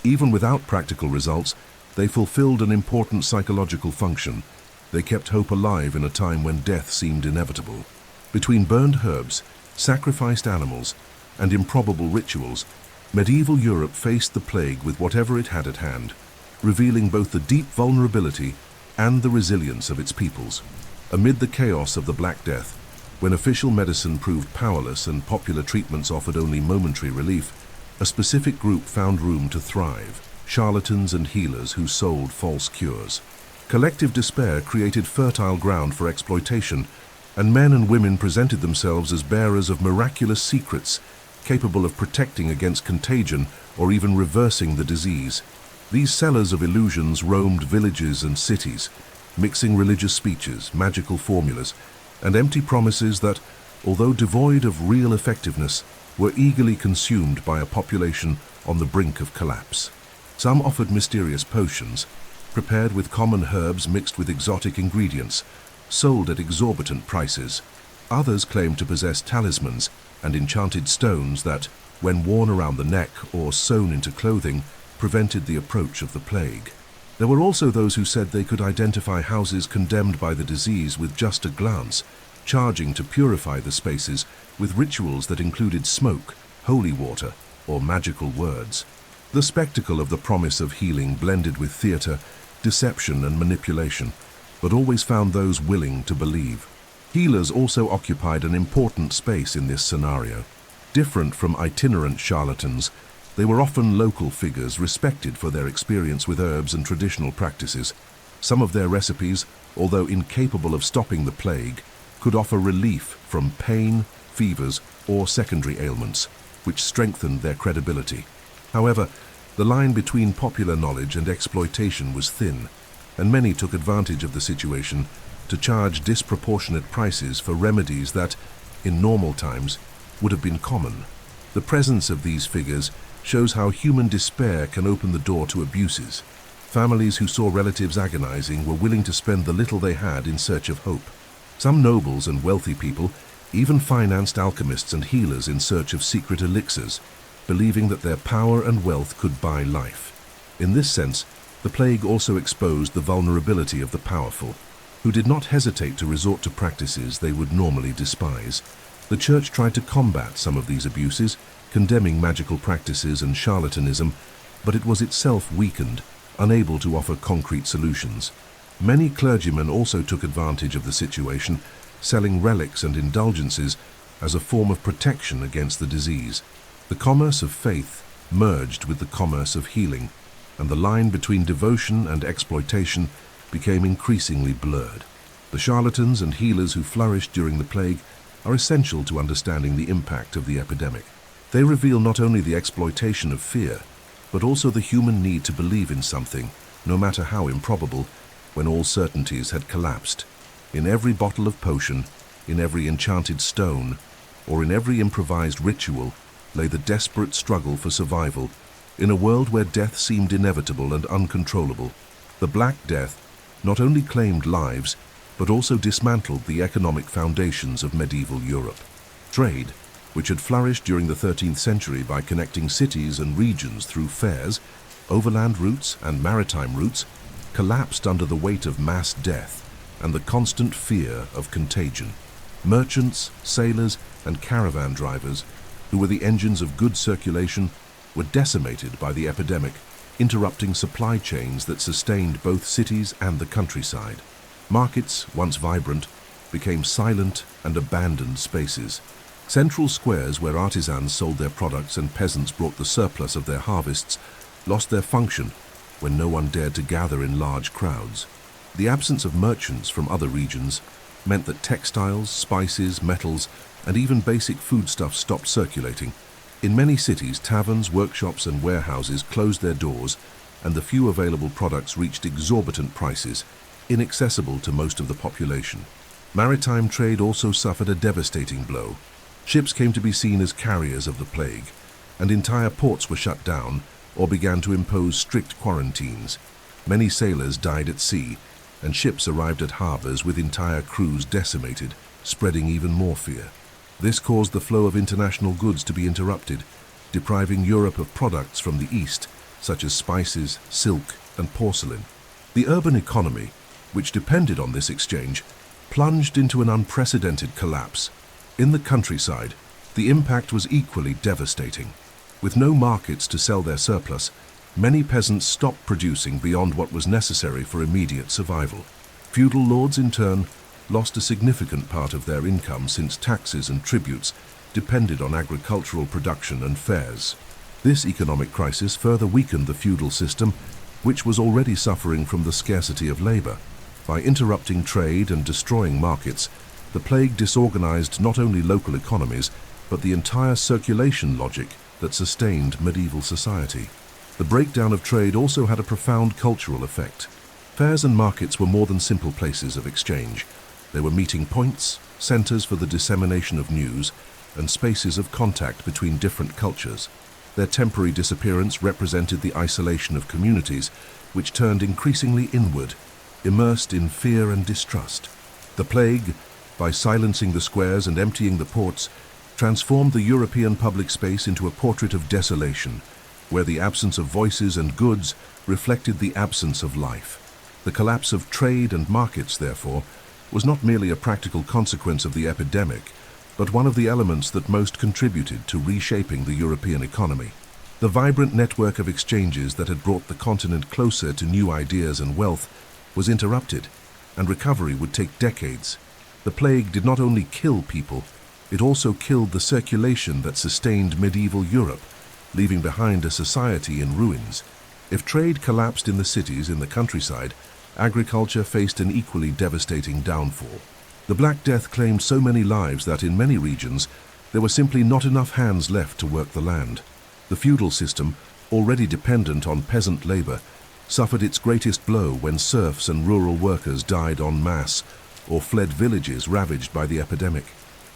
Speaker 1: Even without practical results, they fulfilled an important psychological function. They kept hope alive in a time when death seemed inevitable. Between burned herbs, sacrificed animals, and improbable rituals, medieval Europe faced the plague with whatever it had at hand, revealing both the deep vulnerability and the resilience of its peoples. Amid the chaos of the Black Death, when official medicine proved powerless and popular treatments offered only momentary relief, A specific group found room to thrive: charlatans and healers who sold false cures. Collective despair created fertile ground for exploitation, and men and women presented themselves as bearers of miraculous secrets, capable of protecting against contagion or even reversing the disease. These sellers of illusions roamed villages and cities, mixing religious speeches, magical formulas, and empty promises that, although devoid of real effectiveness, were eagerly consumed by a population on the brink of collapse. Some offered mysterious potions, prepared with common herbs mixed with exotic ingredients, sold at exorbitant prices. Others claimed to possess talismans and enchanted stones that, when worn around the neck or sewn into clothing, prevented the approach of the plague. There were also those who said they could identify houses condemned by the disease with just a glance, charging to purify the spaces with rituals that included smoke, holy water, or magical words. The spectacle of the promise of healing blended with theater, deception, and manipulation, but always found those willing to believe. Healers also occupied an important space in this scenario. Different from itinerant charlatans, they were often local figures respected for their experience with herbs and traditional practices. Some of their recipes, although incapable of stopping the plague, could offer relief from pain, fevers, or secondary ailments, which strengthened their credibility. However, the line between popular knowledge and exploitation was thin, and many took advantage of the situation to charge disproportionate prices for remedies that, in normal times, would have been common. The presence of these figures shows how human despair can open the door to abuses. Families who saw relatives agonizing were willing to spend the little they had in search of hope. Some nobles and wealthy people even financed alchemists and healers in search of secret elixirs, believing that their power and wealth could buy life. In this sense, the plague also exposed the vulnerability of the powerful, who did not hesitate to resort to practices they would normally despise. The Church tried to combat some of these abuses, condemning magical practices and charlatanism, but it was itself weakened, unable to offer concrete solutions. Many clergymen also took advantage of the situation, selling relics and indulgences as a form of protection against the disease. The commerce of faith merged with the commerce of healing, and the line between devotion and exploitation became increasingly blurred. The charlatans and healers who flourished during the plague are essential to understanding the impact of the epidemic. They reveal not only the exploitation of fear, but also the human need to believe in something, no matter how improbable, when all certainties had collapsed. In every bottle of potion, in every enchanted stone, or in every improvised ritual, lay the desperate struggle for survival. In a world where death seemed inevitable and uncontrollable, the Black Death not only claimed lives, but also dismantled the economic foundations of medieval Europe. Trade, which had flourished during the 13th century by connecting cities and regions through fairs, overland routes, and maritime routes, collapsed under the weight of mass death and the constant fear of contagion. Merchants, sailors, and caravan drivers, who were the engines of goods circulation, were decimated by the epidemic, interrupting supply chains that sustained both cities and the countryside. Markets, once vibrant, became silent and abandoned spaces. Central squares where artisans sold their products and peasants brought the surplus of their harvests lost their function when no one dared to gather in large crowds. The absence of merchants from other regions meant that textiles, spices, metals, and even basic foodstuffs stopped circulating. In many cities, taverns, workshops, and warehouses closed their doors, and the few available products reached exorbitant prices, inaccessible to most of the population. Maritime trade also suffered a devastating blow. Ships came to be seen as carriers of the plague, and entire ports were shut down or began to impose strict quarantines. Many sailors died at sea, and ships arrived at harbors with entire crews decimated, spreading even more fear. This caused the flow of international goods to be interrupted, depriving Europe of products from the East, such as spices, silk, and porcelain. The urban economy, which depended on this exchange, plunged into an unprecedented collapse. In the countryside, the impact was equally devastating. With no markets to sell their surplus, many peasants stopped producing beyond what was necessary for immediate survival. Feudal lords, in turn, lost a significant part of their income since taxes and tributes depended on agricultural production and fairs. This economic crisis further weakened the feudal system, which was already suffering from the scarcity of labor. By interrupting trade and destroying markets, the plague disorganized not only local economies, but the entire circulation logic that sustained medieval society. The breakdown of trade also had a profound cultural effect. Fairs and markets were more than simple places of exchange. They were meeting points, centers for the dissemination of news, and spaces of contact between different cultures. Their temporary disappearance represented the isolation of communities, which turned increasingly inward, immersed in fear and distrust. The plague, by silencing the squares and emptying the ports, transformed the European public space into a portrait of desolation, where the absence of voices and goods reflected the absence of life. The collapse of trade and markets, therefore, was not merely a practical consequence of the epidemic, but one of the elements that most contributed to reshaping the European economy. The vibrant network of exchanges that had brought the continent closer to new ideas and wealth was interrupted, and recovery would take decades. The plague did not only kill people, it also killed the circulation that sustained medieval Europe, leaving behind a society in ruins. If trade collapsed in the cities in the countryside, agriculture faced an equally devastating downfall. The Black Death claimed so many lives that in many regions there were simply not enough hands left to work the land. The feudal system, already dependent on peasant labor, suffered its greatest blow when serfs and rural workers died en masse or fled villages ravaged by the epidemic.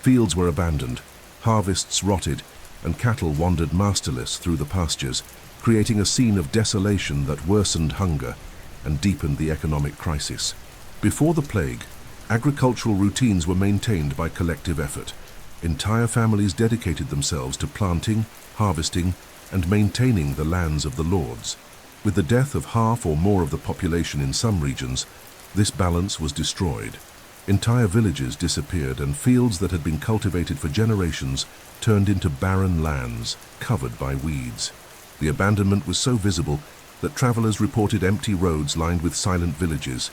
Speaker 1: Fields were abandoned, harvests rotted, and cattle wandered masterless through the pastures, creating a scene of desolation that worsened hunger and deepened the economic crisis. Before the plague, agricultural routines were maintained by collective effort. Entire families dedicated themselves to planting, harvesting, and maintaining the lands of the lords. With the death of half or more of the population in some regions, this balance was destroyed. Entire villages disappeared, and fields that had been cultivated for generations turned into barren lands, covered by weeds. The abandonment was so visible that travelers reported empty roads lined with silent villages,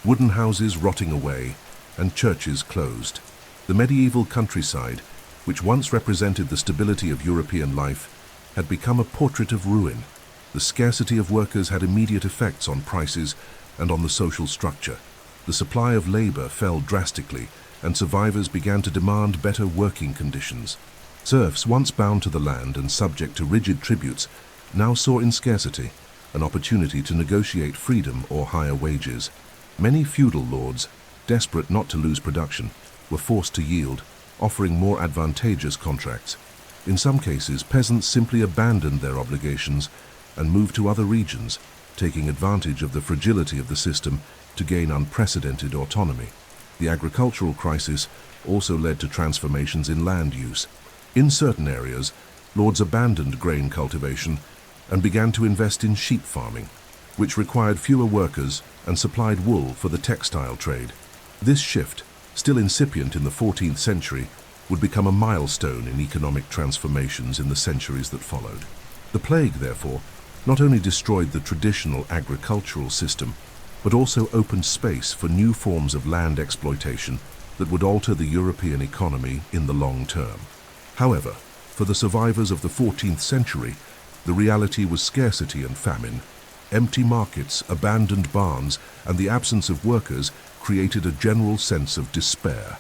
Speaker 1: wooden houses rotting away, and churches closed. The medieval countryside, which once represented the stability of European life, had become a portrait of ruin. The scarcity of workers had immediate effects on prices and on the social structure. The supply of labor fell drastically, and survivors began to demand better working conditions. Serfs, once bound to the land and subject to rigid tributes, now saw in scarcity an opportunity to negotiate freedom or higher wages. Many feudal lords, desperate not to lose production, were forced to yield, offering more advantageous contracts. In some cases, peasants simply abandoned their obligations and moved to other regions, taking advantage of the fragility of the system to gain unprecedented autonomy. The agricultural crisis also led to transformations in land use. In certain areas, lords abandoned grain cultivation and began to invest in sheep farming, which required fewer workers and supplied wool for the textile trade. This shift, still incipient in the 14th century, would become a milestone in economic transformations in the centuries that followed. The plague, therefore, not only destroyed the traditional agricultural system, but also opened space for new forms of land exploitation that would alter the European economy in the long term. However, for the survivors of the 14th century, the reality was scarcity and famine. Empty markets, abandoned barns, and the absence of workers created a general sense of despair.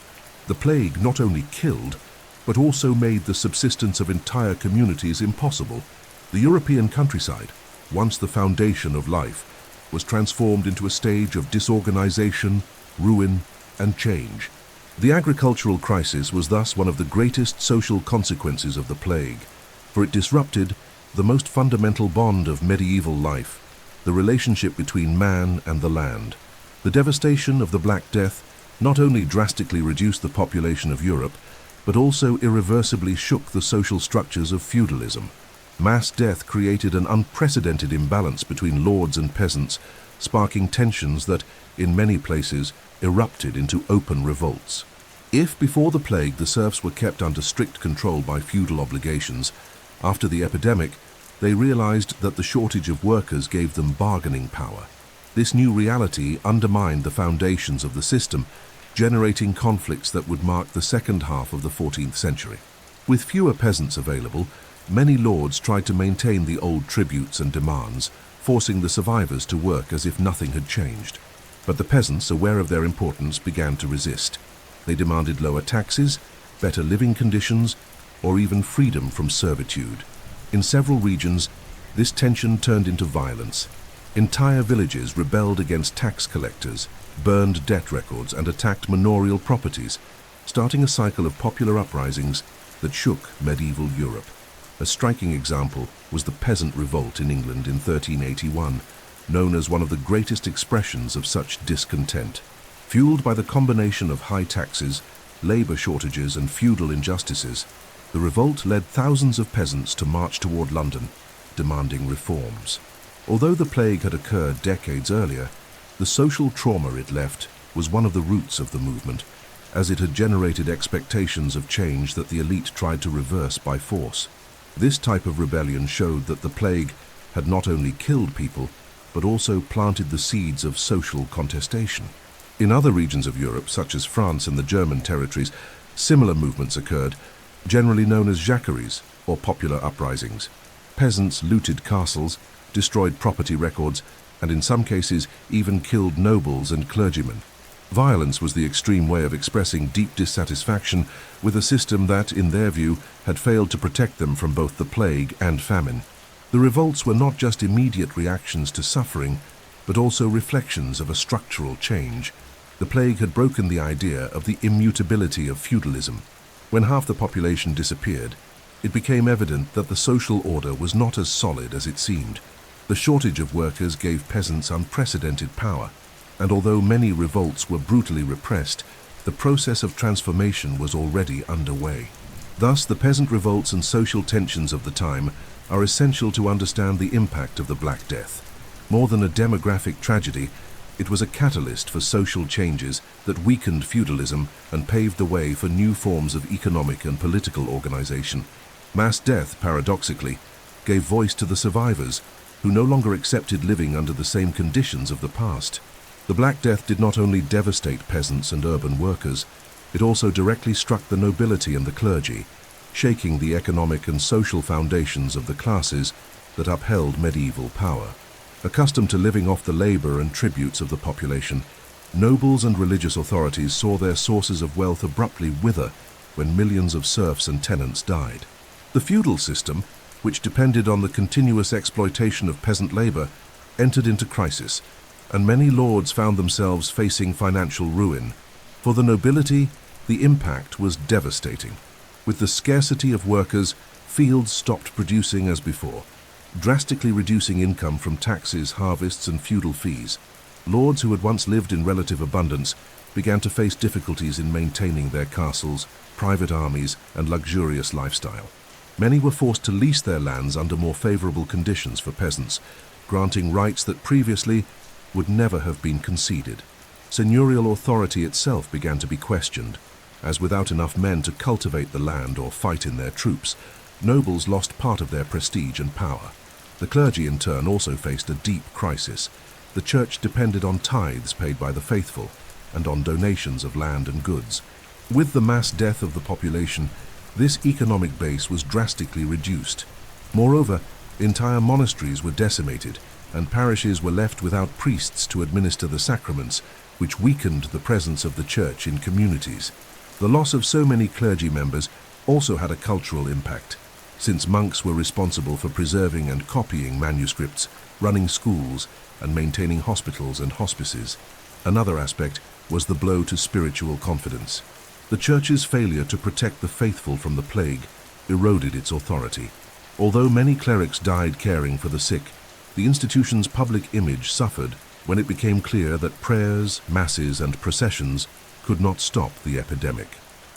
Speaker 1: The plague not only killed, but also made the subsistence of entire communities impossible. The European countryside, once the foundation of life, was transformed into a stage of disorganization, ruin, and change. The agricultural crisis was thus one of the greatest social consequences of the plague, for it disrupted the most fundamental bond of medieval life, the relationship between man and the land. The devastation of the Black Death not only drastically reduced the population of Europe, but also irreversibly shook the social structures of feudalism. Mass death created an unprecedented imbalance between lords and peasants, sparking tensions that, in many places, erupted into open revolts. If before the plague the serfs were kept under strict control by feudal obligations, after the epidemic, they realized that the shortage of workers gave them bargaining power. This new reality undermined the foundations of the system, generating conflicts that would mark the second half of the 14th century. With fewer peasants available, Many lords tried to maintain the old tributes and demands, forcing the survivors to work as if nothing had changed. But the peasants, aware of their importance, began to resist. They demanded lower taxes, better living conditions, or even freedom from servitude. In several regions, this tension turned into violence. Entire villages rebelled against tax collectors, burned debt records, and attacked manorial properties, starting a cycle of popular uprisings that shook medieval Europe. A striking example was the Peasant Revolt in England in 1381, known as one of the greatest expressions of such discontent. Fueled by the combination of high taxes, labor shortages, and feudal injustices, the revolt led thousands of peasants to march toward London, demanding reforms. Although the plague had occurred decades earlier, the social trauma it left was one of the roots of the movement, as it had generated expectations of change that the elite tried to reverse by force. This type of rebellion showed that the plague had not only killed people, but also planted the seeds of social contestation. In other regions of Europe, such as France and the German territories, similar movements occurred, generally known as jacqueries, or popular uprisings. Peasants looted castles, destroyed property records, and in some cases even killed nobles and clergymen. Violence was the extreme way of expressing deep dissatisfaction with a system that, in their view, had failed to protect them from both the plague and famine. The revolts were not just immediate reactions to suffering, but also reflections of a structural change. The plague had broken the idea of the immutability of feudalism. When half the population disappeared, it became evident that the social order was not as solid as it seemed. The shortage of workers gave peasants unprecedented power, and although many revolts were brutally repressed, the process of transformation was already underway. Thus, the peasant revolts and social tensions of the time are essential to understand the impact of the Black Death. More than a demographic tragedy, it was a catalyst for social changes that weakened feudalism and paved the way for new forms of economic and political organization. Mass death, paradoxically, gave voice to the survivors, who no longer accepted living under the same conditions of the past. The Black Death did not only devastate peasants and urban workers, it also directly struck the nobility and the clergy, shaking the economic and social foundations of the classes that upheld medieval power. Accustomed to living off the labor and tributes of the population, nobles and religious authorities saw their sources of wealth abruptly wither when millions of serfs and tenants died. The feudal system, which depended on the continuous exploitation of peasant labor, entered into crisis, and many lords found themselves facing financial ruin. For the nobility, the impact was devastating. With the scarcity of workers, fields stopped producing as before, drastically reducing income from taxes, harvests, and feudal fees. Lords who had once lived in relative abundance began to face difficulties in maintaining their castles, private armies, and luxurious lifestyle. Many were forced to lease their lands under more favorable conditions for peasants, granting rights that previously would never have been conceded. Seigneurial authority itself began to be questioned, as without enough men to cultivate the land or fight in their troops, nobles lost part of their prestige and power. The clergy, in turn, also faced a deep crisis. The church depended on tithes paid by the faithful and on donations of land and goods. With the mass death of the population, this economic base was drastically reduced. Moreover, entire monasteries were decimated, and parishes were left without priests to administer the sacraments, which weakened the presence of the church in communities. The loss of so many clergy members also had a cultural impact, since monks were responsible for preserving and copying manuscripts, running schools, and maintaining hospitals and hospices. Another aspect was the blow to spiritual confidence. The church's failure to protect the faithful from the plague eroded its authority. Although many clerics died caring for the sick, the institution's public image suffered when it became clear that prayers, masses, and processions could not stop the epidemic.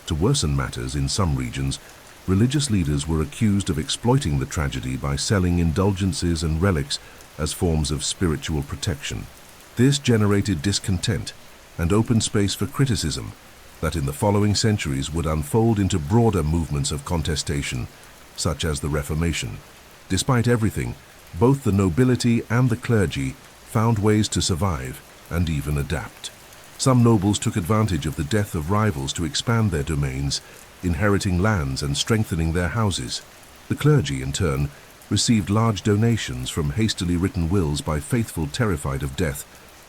Speaker 1: To worsen matters in some regions, religious leaders were accused of exploiting the tragedy by selling indulgences and relics as forms of spiritual protection. This generated discontent and opened space for criticism that in the following centuries would unfold into broader movements of contestation, such as the Reformation. Despite everything, both the nobility and the clergy found ways to survive and even adapt. Some nobles took advantage of the death of rivals to expand their domains, inheriting lands and strengthening their houses. The clergy, in turn, received large donations from hastily written wills by faithful terrified of death,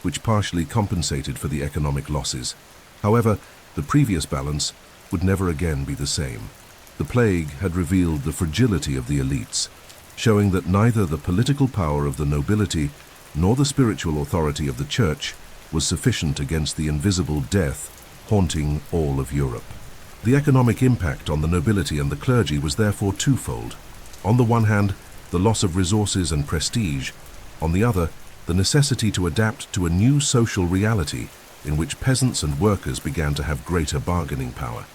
Speaker 1: which partially compensated for the economic losses. However, the previous balance would never again be the same. The plague had revealed the fragility of the elites, showing that neither the political power of the nobility nor the spiritual authority of the church was sufficient against the invisible death haunting all of Europe. The economic impact on the nobility and the clergy was therefore twofold. On the one hand, the loss of resources and prestige. On the other, the necessity to adapt to a new social reality in which peasants and workers began to have greater bargaining power.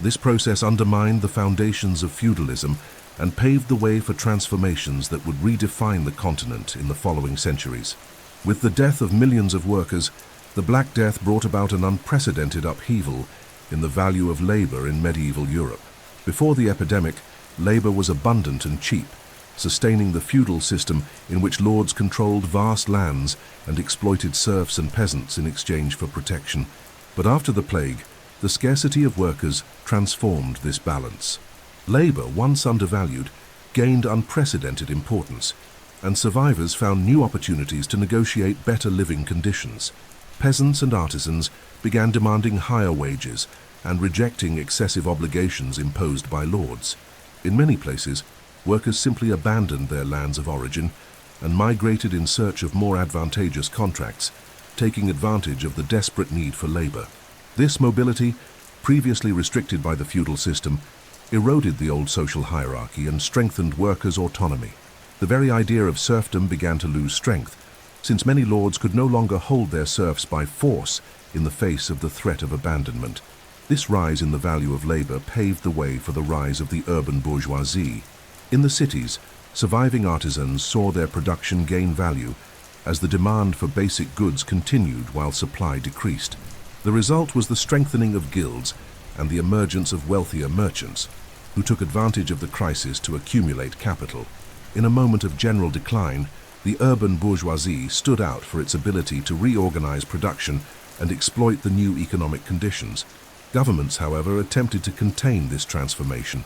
Speaker 1: This process undermined the foundations of feudalism and paved the way for transformations that would redefine the continent in the following centuries. With the death of millions of workers, the Black Death brought about an unprecedented upheaval in the value of labor in medieval Europe. Before the epidemic, labor was abundant and cheap, sustaining the feudal system in which lords controlled vast lands and exploited serfs and peasants in exchange for protection. But after the plague, the scarcity of workers transformed this balance. Labor, once undervalued, gained unprecedented importance, and survivors found new opportunities to negotiate better living conditions. Peasants and artisans began demanding higher wages and rejecting excessive obligations imposed by lords. In many places, workers simply abandoned their lands of origin and migrated in search of more advantageous contracts, taking advantage of the desperate need for labor. This mobility, previously restricted by the feudal system, eroded the old social hierarchy and strengthened workers' autonomy. The very idea of serfdom began to lose strength, since many lords could no longer hold their serfs by force in the face of the threat of abandonment. This rise in the value of labor paved the way for the rise of the urban bourgeoisie. In the cities, surviving artisans saw their production gain value as the demand for basic goods continued while supply decreased. The result was the strengthening of guilds and the emergence of wealthier merchants, who took advantage of the crisis to accumulate capital. In a moment of general decline, the urban bourgeoisie stood out for its ability to reorganize production and exploit the new economic conditions. Governments, however, attempted to contain this transformation.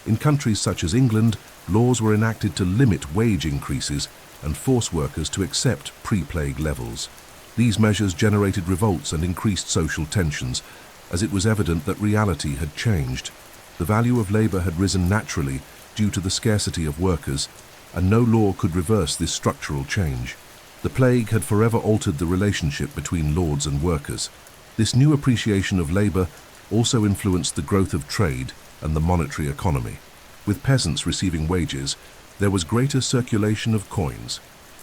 Speaker 1: In countries such as England, laws were enacted to limit wage increases and force workers to accept pre-plague levels. These measures generated revolts and increased social tensions, as it was evident that reality had changed. The value of labor had risen naturally due to the scarcity of workers, and no law could reverse this structural change. The plague had forever altered the relationship between lords and workers. This new appreciation of labor also influenced the growth of trade and the monetary economy. With peasants receiving wages, there was greater circulation of coins,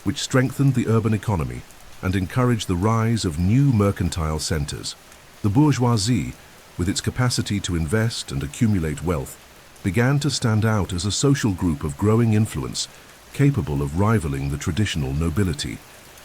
Speaker 1: which strengthened the urban economy and encouraged the rise of new mercantile centers. The bourgeoisie, with its capacity to invest and accumulate wealth, began to stand out as a social group of growing influence, capable of rivaling the traditional nobility.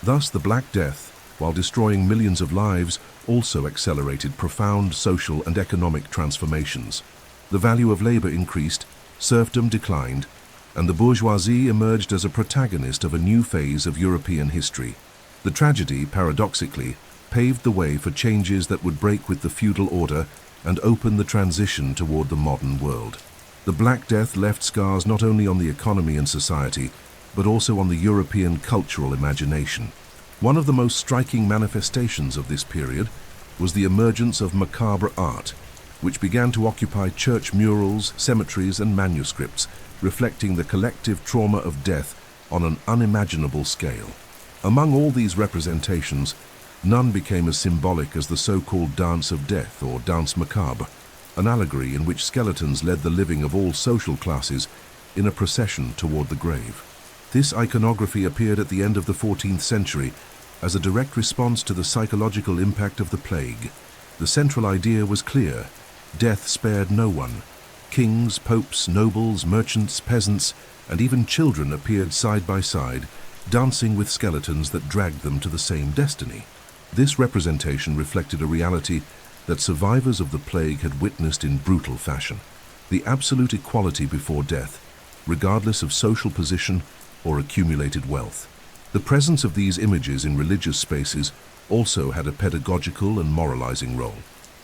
Speaker 1: Thus, the Black Death, while destroying millions of lives, also accelerated profound social and economic transformations. The value of labor increased, serfdom declined, and the bourgeoisie emerged as a protagonist of a new phase of European history. The tragedy, paradoxically, paved the way for changes that would break with the feudal order and open the transition toward the modern world. The Black Death left scars not only on the economy and society, but also on the European cultural imagination. One of the most striking manifestations of this period was the emergence of macabre art, which began to occupy church murals, cemeteries, and manuscripts, reflecting the collective trauma of death on an unimaginable scale. Among all these representations, none became as symbolic as the so-called Dance of Death, or Danse Macabre, an allegory in which skeletons led the living of all social classes in a procession toward the grave. This iconography appeared at the end of the 14th century as a direct response to the psychological impact of the plague. The central idea was clear: death spared no one. Kings, popes, nobles, merchants, peasants, and even children appeared side by side, dancing with skeletons that dragged them to the same destiny. This representation reflected a reality that survivors of the plague had witnessed in brutal fashion: the absolute equality before death, regardless of social position or accumulated wealth. The presence of these images in religious spaces also had a pedagogical and moralizing role.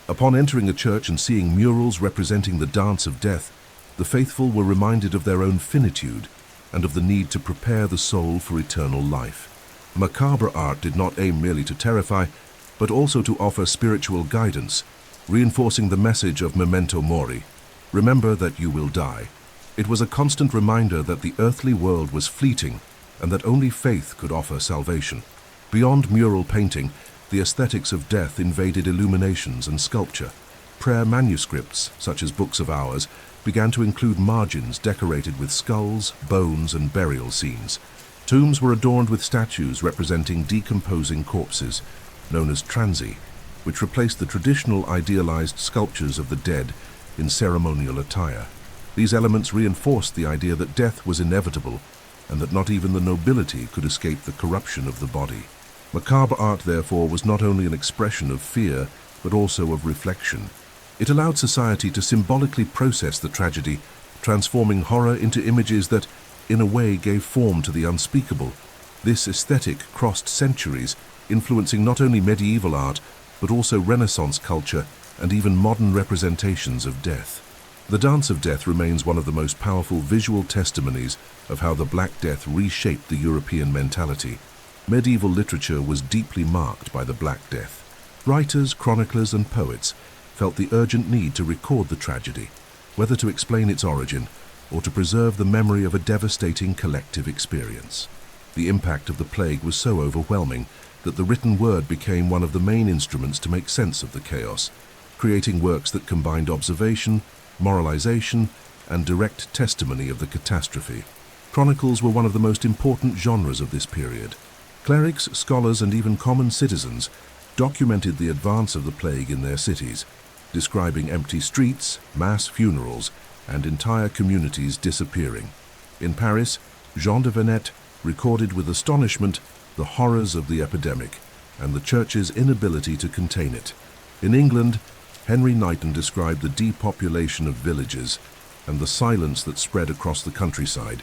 Speaker 1: Upon entering a church and seeing murals representing the Dance of Death, The faithful were reminded of their own finitude and of the need to prepare the soul for eternal life. Macabre art did not aim merely to terrify, but also to offer spiritual guidance, reinforcing the message of memento mori, remember that you will die. It was a constant reminder that the earthly world was fleeting and that only faith could offer salvation. Beyond mural painting, the aesthetics of death invaded illuminations and sculpture. Prayer manuscripts, such as books of hours, began to include margins decorated with skulls, bones, and burial scenes. Tombs were adorned with statues representing decomposing corpses, known as transi, which replaced the traditional idealized sculptures of the dead in ceremonial attire. These elements reinforced the idea that death was inevitable and that not even the nobility could escape the corruption of the body. Macabre art, therefore, was not only an expression of fear, but also of reflection. It allowed society to symbolically process the tragedy, transforming horror into images that, in a way, gave form to the unspeakable. This aesthetic crossed centuries, influencing not only medieval art, but also Renaissance culture and even modern representations of death. The Dance of Death remains one of the most powerful visual testimonies of how the Black Death reshaped the European mentality. Medieval literature was deeply marked by the Black Death. Writers, chroniclers, and poets felt the urgent need to record the tragedy, whether to explain its origin or to preserve the memory of a devastating collective experience. The impact of the plague was so overwhelming that the written word became one of the main instruments to make sense of the chaos, creating works that combined observation, moralization, and direct testimony of the catastrophe. Chronicles were one of the most important genres of this period. Clerics, scholars, and even common citizens documented the advance of the plague in their cities, describing empty streets, mass funerals, and entire communities disappearing. In Paris, Jean de Venette recorded with astonishment the horrors of the epidemic and the church's inability to contain it. In England, Henry Knighton described the depopulation of villages and the silence that spread across the countryside.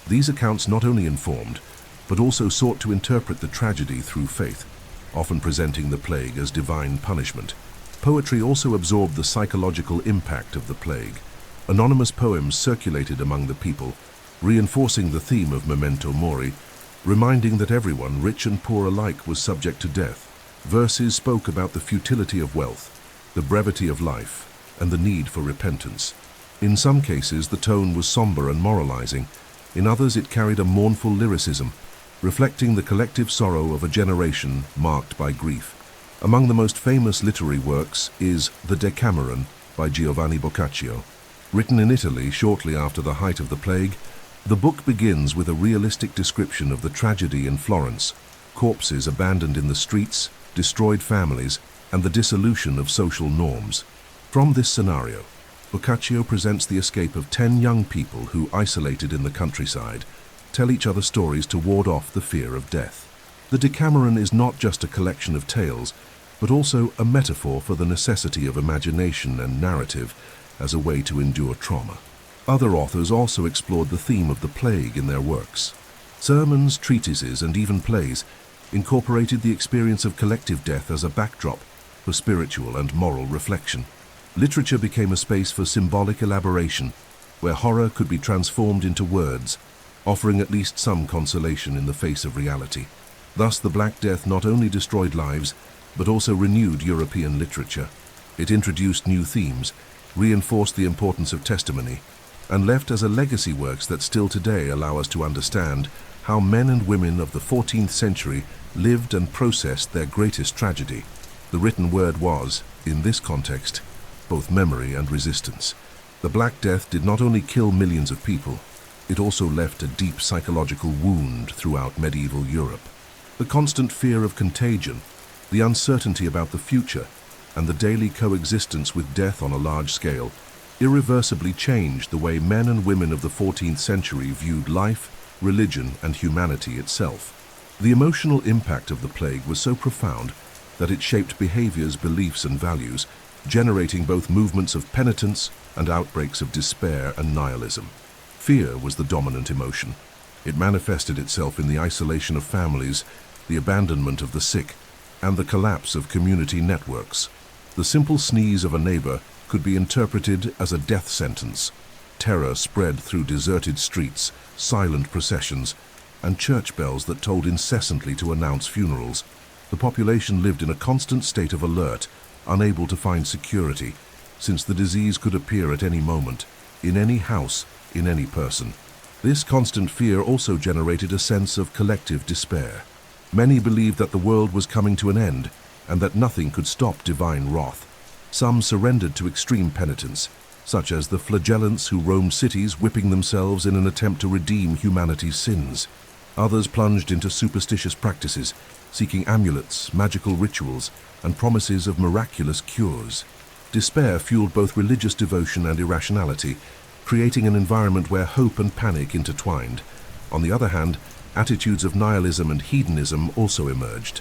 Speaker 1: These accounts not only informed, but also sought to interpret the tragedy through faith, often presenting the plague as divine punishment. Poetry also absorbed the psychological impact of the plague. Anonymous poems circulated among the people, reinforcing the theme of memento mori, reminding that everyone, rich and poor alike, was subject to death. Verses spoke about the futility of wealth, the brevity of life, and the need for repentance. In some cases, the tone was somber and moralizing. In others, it carried a mournful lyricism, reflecting the collective sorrow of a generation marked by grief. Among the most famous literary works is The Decameron by Giovanni Boccaccio. Written in Italy shortly after the height of the plague, the book begins with a realistic description of the tragedy in Florence: corpses abandoned in the streets, destroyed families, and the dissolution of social norms. From this scenario, Boccaccio presents the escape of 10 young people who, isolated in the countryside, tell each other stories to ward off the fear of death. The Decameron is not just a collection of tales, but also a metaphor for the necessity of imagination and narrative as a way to endure trauma. Other authors also explored the theme of the plague in their works. Sermons, treatises, and even plays incorporated the experience of collective death as a backdrop for spiritual and moral reflection. Literature became a space for symbolic elaboration, where horror could be transformed into words, offering at least some consolation in the face of reality. Thus, the Black Death not only destroyed lives, but also renewed European literature. It introduced new themes, reinforced the importance of testimony, and left as a legacy works that still today allow us to understand how men and women of the 14th century lived and processed their greatest tragedy. The written word was, in this context, both memory and resistance. The Black Death did not only kill millions of people, it also left a deep psychological wound throughout medieval Europe. The constant fear of contagion, the uncertainty about the future, and the daily coexistence with death on a large scale irreversibly changed the way men and women of the 14th century viewed life, religion, and humanity itself. The emotional impact of the plague was so profound that it shaped behaviors, beliefs, and values, generating both movements of penitence and outbreaks of despair and nihilism. Fear was the dominant emotion. It manifested itself in the isolation of families, the abandonment of the sick, and the collapse of community networks. The simple sneeze of a neighbor could be interpreted as a death sentence, terror spread through deserted streets, silent processions, and church bells that tolled incessantly to announce funerals. The population lived in a constant state of alert, unable to find security, since the disease could appear at any moment, in any house, in any person. This constant fear also generated a sense of collective despair. Many believed that the world was coming to an end, and that nothing could stop divine wrath. Some surrendered to extreme penitence, such as the flagellants who roamed cities whipping themselves in an attempt to redeem humanity's sins. Others plunged into superstitious practices, seeking amulets, magical rituals, and promises of miraculous cures. Despair fueled both religious devotion and irrationality, creating an environment where hope and panic intertwined. On the other hand, attitudes of nihilism and hedonism also emerged.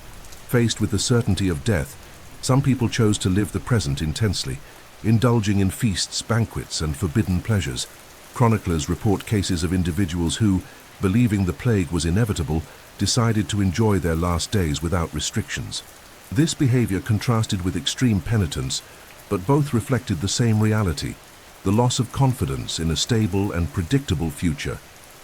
Speaker 1: Faced with the certainty of death, some people chose to live the present intensely, indulging in feasts, banquets, and forbidden pleasures. Chroniclers report cases of individuals who, believing the plague was inevitable, decided to enjoy their last days without restrictions. This behavior contrasted with extreme penitence, but both reflected the same reality: the loss of confidence in a stable and predictable future.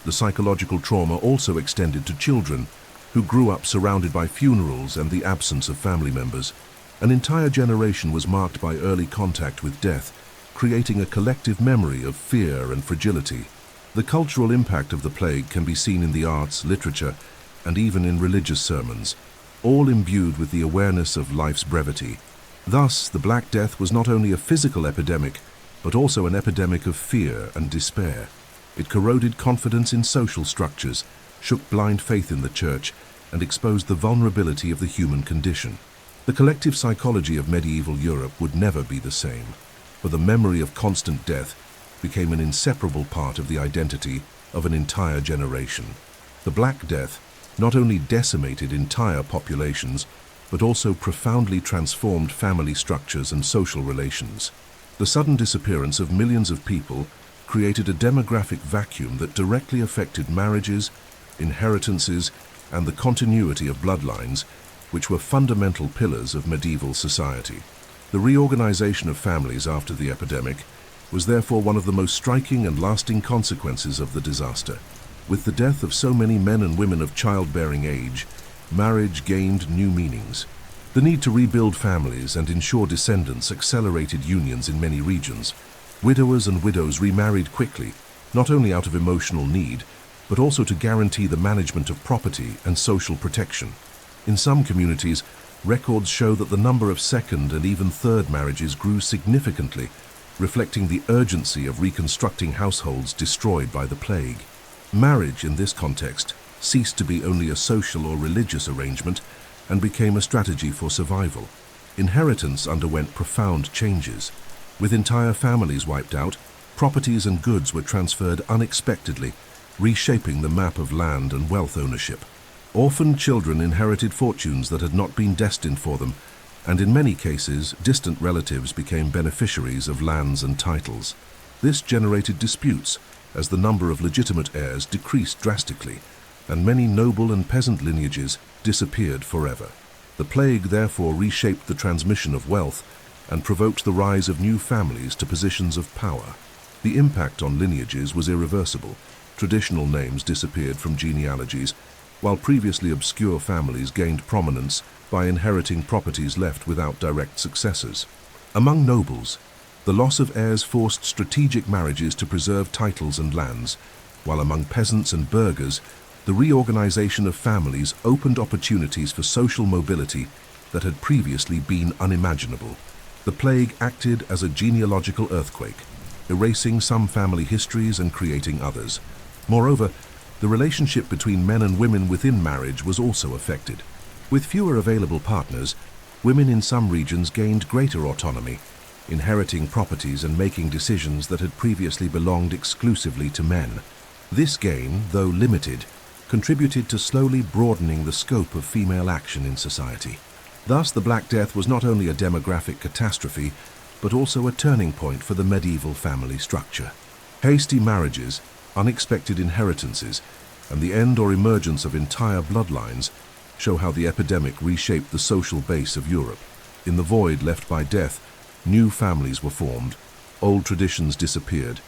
Speaker 1: The psychological trauma also extended to children, who grew up surrounded by funerals and the absence of family members. An entire generation was marked by early contact with death, creating a collective memory of fear and fragility. The cultural impact of the plague can be seen in the arts, literature, and even in religious sermons, all imbued with the awareness of life's brevity. Thus, the Black Death was not only a physical epidemic, but also an epidemic of fear and despair. It corroded confidence in social structures, shook blind faith in the church, and exposed the vulnerability of the human condition. The collective psychology of medieval Europe would never be the same, for the memory of constant death became an inseparable part of the identity of an entire generation. The Black Death not only decimated entire populations, but also profoundly transformed family structures and social relations. The sudden disappearance of millions of people created a demographic vacuum that directly affected marriages, inheritances, and the continuity of bloodlines, which were fundamental pillars of medieval society. The reorganization of families after the epidemic was therefore one of the most striking and lasting consequences of the disaster. With the death of so many men and women of childbearing age, marriage gained new meanings. The need to rebuild families and ensure descendants accelerated unions in many regions. Widowers and widows remarried quickly, not only out of emotional need, but also to guarantee the management of property and social protection. In some communities, records show that the number of second and even third marriages grew significantly, reflecting the urgency of reconstructing households destroyed by the plague. Marriage, in this context, ceased to be only a social or religious arrangement and became a strategy for survival. Inheritance underwent profound changes. With entire families wiped out, properties and goods were transferred unexpectedly, reshaping the map of land and wealth ownership. Orphaned children inherited fortunes that had not been destined for them, and in many cases, distant relatives became beneficiaries of lands and titles. This generated disputes, as the number of legitimate heirs decreased drastically, and many noble and peasant lineages disappeared forever. The plague therefore reshaped the transmission of wealth and provoked the rise of new families to positions of power. The impact on lineages was irreversible. Traditional names disappeared from genealogies, while previously obscure families gained prominence by inheriting properties left without direct successors. Among nobles, the loss of heirs forced strategic marriages to preserve titles and lands, while among peasants and burghers, the reorganization of families opened opportunities for social mobility that had previously been unimaginable. The plague acted as a genealogical earthquake, erasing some family histories and creating others. Moreover, the relationship between men and women within marriage was also affected. With fewer available partners, women in some regions gained greater autonomy, inheriting properties and making decisions that had previously belonged exclusively to men. This gain, though limited, contributed to slowly broadening the scope of female action in society. Thus, the Black Death was not only a demographic catastrophe, but also a turning point for the medieval family structure. Hasty marriages, unexpected inheritances, and the end or emergence of entire bloodlines show how the epidemic reshaped the social base of Europe. In the void left by death, new families were formed, old traditions disappeared,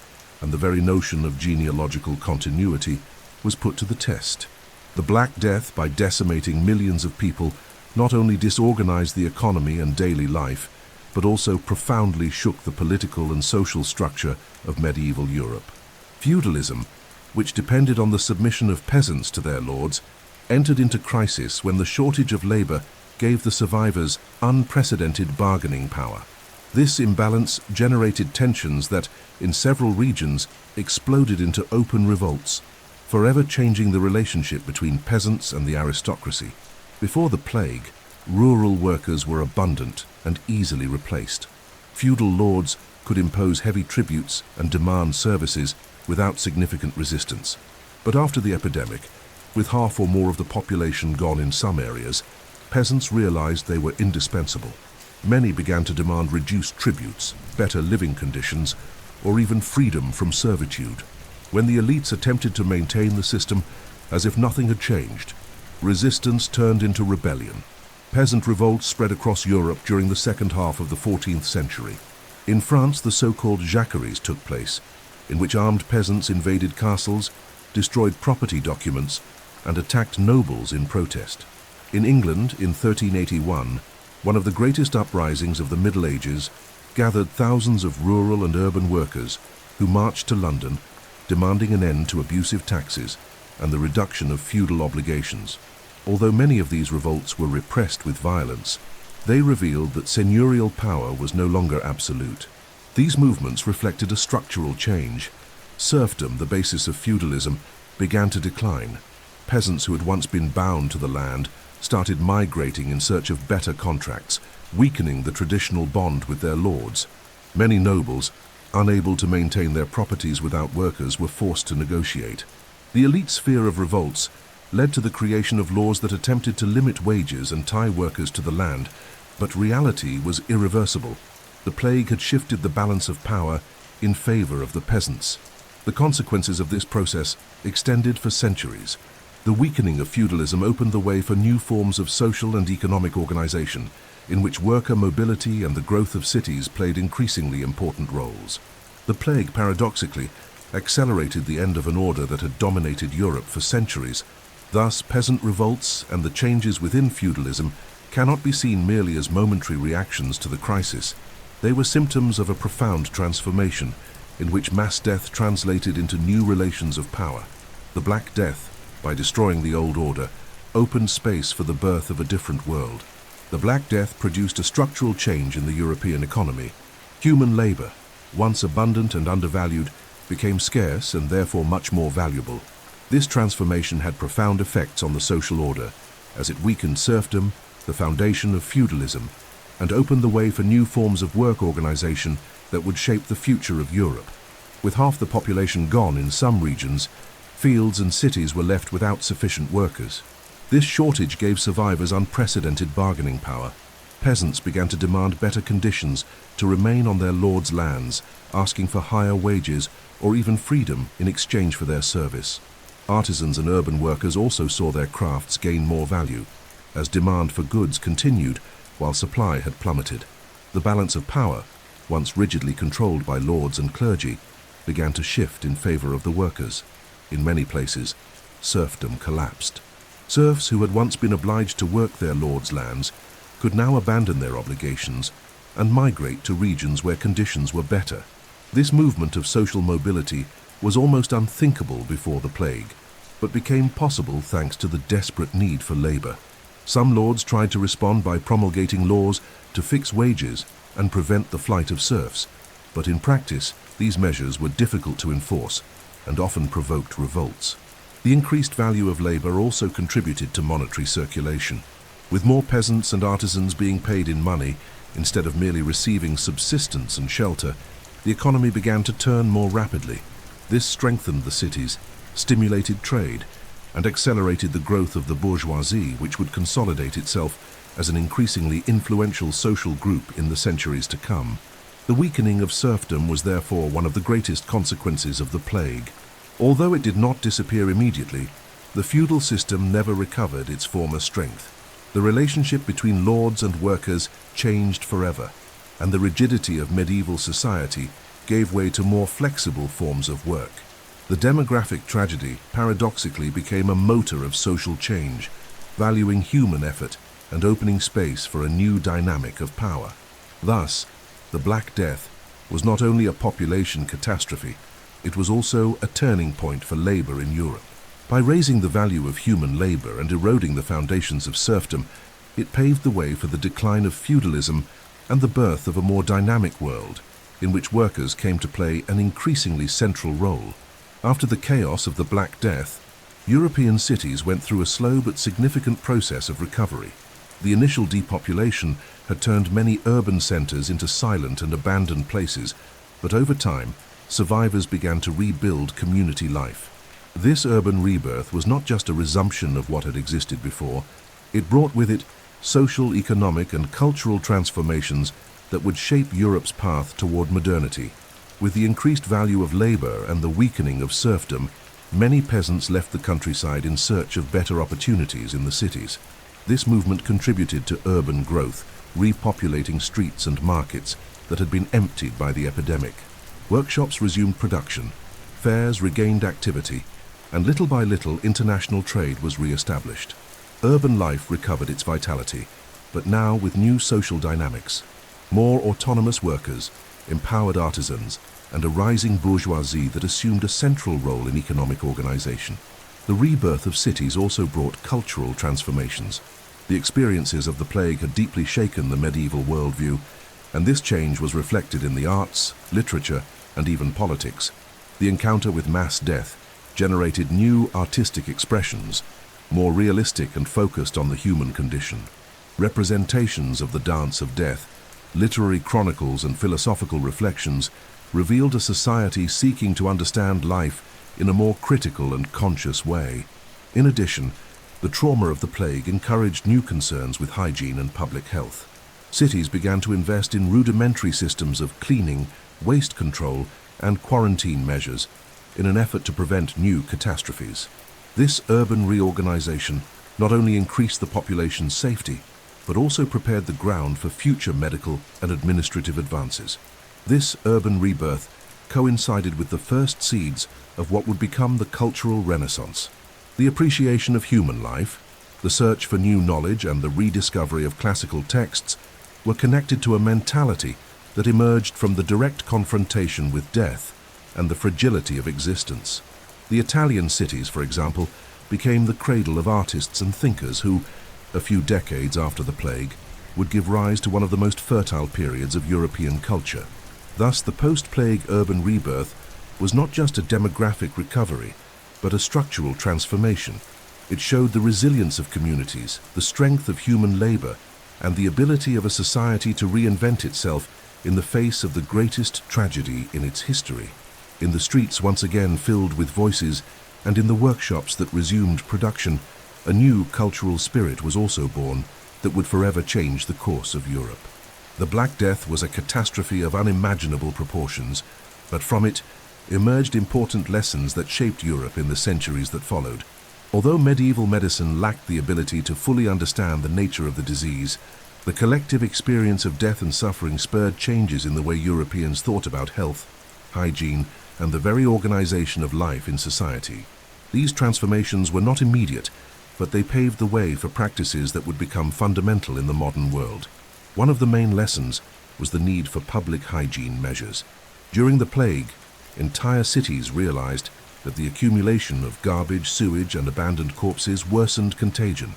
Speaker 1: and the very notion of genealogical continuity was put to the test. The Black Death, by decimating millions of people, not only disorganized the economy and daily life, but also profoundly shook the political and social structure of medieval Europe. Feudalism, which depended on the submission of peasants to their lords, entered into crisis when the shortage of labor gave the survivors unprecedented bargaining power. This imbalance generated tensions that, in several regions, exploded into open revolts, forever changing the relationship between peasants and the aristocracy. Before the plague, rural workers were abundant and easily replaced. Feudal lords could impose heavy tributes and demand services without significant resistance. But after the epidemic, with half or more of the population gone in some areas, peasants realized they were indispensable. Many began to demand reduced tributes, better living conditions, or even freedom from servitude. When the elites attempted to maintain the system as if nothing had changed, resistance turned into rebellion. Peasant revolts spread across Europe during the second half of the 14th century. In France, the so-called jacqueries took place, in which armed peasants invaded castles, destroyed property documents, and attacked nobles in protest. In England, in 1381, one of the greatest uprisings of the Middle Ages gathered thousands of rural and urban workers who marched to London, demanding an end to abusive taxes and the reduction of feudal obligations. Although many of these revolts were repressed with violence, they revealed that seigneurial power was no longer absolute. These movements reflected a structural change. Serfdom, the basis of feudalism, began to decline. Peasants who had once been bound to the land started migrating in search of better contracts, weakening the traditional bond with their lords. Many nobles, unable to maintain their properties without workers, were forced to negotiate. The elite's fear of revolts led to the creation of laws that attempted to limit wages and tie workers to the land, but reality was irreversible. The plague had shifted the balance of power in favor of the peasants. The consequences of this process extended for centuries. The weakening of feudalism opened the way for new forms of social and economic organization, in which worker mobility and the growth of cities played increasingly important roles. The plague, paradoxically, accelerated the end of an order that had dominated Europe for centuries. Thus, peasant revolts and the changes within feudalism cannot be seen merely as momentary reactions to the crisis. They were symptoms of a profound transformation, in which mass death translated into new relations of power. The Black Death, by destroying the old order, opened space for the birth of a different world. The Black Death produced a structural change in the European economy. Human labor, once abundant and undervalued, became scarce and therefore much more valuable. This transformation had profound effects on the social order, as it weakened serfdom, the foundation of feudalism, and opened the way for new forms of work organization that would shape the future of Europe. With half the population gone in some regions, fields and cities were left without sufficient workers. This shortage gave survivors unprecedented bargaining power. Peasants began to demand better conditions to remain on their lords' lands, asking for higher wages or even freedom in exchange for their service. Artisans and urban workers also saw their crafts gain more value, as demand for goods continued while supply had plummeted. The balance of power, once rigidly controlled by lords and clergy, began to shift in favor of the workers. In many places, serfdom collapsed. Serfs who had once been obliged to work their lords' lands could now abandon their obligations and migrate to regions where conditions were better. This movement of social mobility was almost unthinkable before the plague, but became possible thanks to the desperate need for labor. Some lords tried to respond by promulgating laws to fix wages and prevent the flight of serfs, but in practice, these measures were difficult to enforce and often provoked revolts. The increased value of labor also contributed to monetary circulation. With more peasants and artisans being paid in money instead of merely receiving subsistence and shelter, the economy began to turn more rapidly. This strengthened the cities, stimulated trade, and accelerated the growth of the bourgeoisie, which would consolidate itself as an increasingly influential social group in the centuries to come. The weakening of serfdom was therefore one of the greatest consequences of the plague. Although it did not disappear immediately, the feudal system never recovered its former strength. The relationship between lords and workers changed forever, and the rigidity of medieval society gave way to more flexible forms of work. The demographic tragedy paradoxically became a motor of social change, valuing human effort and opening space for a new dynamic of power. Thus, the Black Death was not only a population catastrophe, it was also a turning point for labor in Europe. By raising the value of human labor and eroding the foundations of serfdom, it paved the way for the decline of feudalism and the birth of a more dynamic world, in which workers came to play an increasingly central role. After the chaos of the Black Death, European cities went through a slow but significant process of recovery. The initial depopulation had turned many urban centers into silent and abandoned places, but over time, survivors began to rebuild community life. This urban rebirth was not just a resumption of what had existed before, it brought with it social, economic, and cultural transformations that would shape Europe's path toward modernity. With the increased value of labor and the weakening of serfdom, many peasants left the countryside in search of better opportunities in the cities. This movement contributed to urban growth, repopulating streets and markets that had been emptied by the epidemic. Workshops resumed production, fairs regained activity, and little by little international trade was re-established. Urban life recovered its vitality, but now with new social dynamics. More autonomous workers, empowered artisans, and a rising bourgeoisie that assumed a central role in economic organization. The rebirth of cities also brought cultural transformations. The experiences of the plague had deeply shaken the medieval worldview, and this change was reflected in the arts, literature, and even politics. The encounter with mass death generated new artistic expressions, more realistic and focused on the human condition. Representations of the dance of death, literary chronicles, and philosophical reflections revealed a society seeking to understand life in a more critical and conscious way. In addition, the trauma of the plague encouraged new concerns with hygiene and public health. Cities began to invest in rudimentary systems of cleaning, waste control, and quarantine measures in an effort to prevent new catastrophes. This urban reorganization not only increased the population's safety, but also prepared the ground for future medical and administrative advances. This urban rebirth coincided with the first seeds of what would become the cultural renaissance. The appreciation of human life, the search for new knowledge, and the rediscovery of classical texts were connected to a mentality that emerged from the direct confrontation with death and the fragility of existence. The Italian cities, for example, became the cradle of artists and thinkers who, a few decades after the plague, would give rise to one of the most fertile periods of European culture. Thus, the post-plague urban rebirth was not just a demographic recovery, but a structural transformation. It showed the resilience of communities, the strength of human labor, and the ability of a society to reinvent itself in the face of the greatest tragedy in its history. In the streets once again filled with voices, and in the workshops that resumed production, a new cultural spirit was also born that would forever change the course of Europe. The Black Death was a catastrophe of unimaginable proportions, but from it emerged important lessons that shaped Europe in the centuries that followed. Although medieval medicine lacked the ability to fully understand the nature of the disease, the collective experience of death and suffering spurred changes in the way Europeans thought about health, hygiene, and the very organization of life in society. These transformations were not immediate, but they paved the way for practices that would become fundamental in the modern world. One of the main lessons was the need for public hygiene measures. During the plague, entire cities realized that the accumulation of garbage, sewage, and abandoned corpses worsened contagion.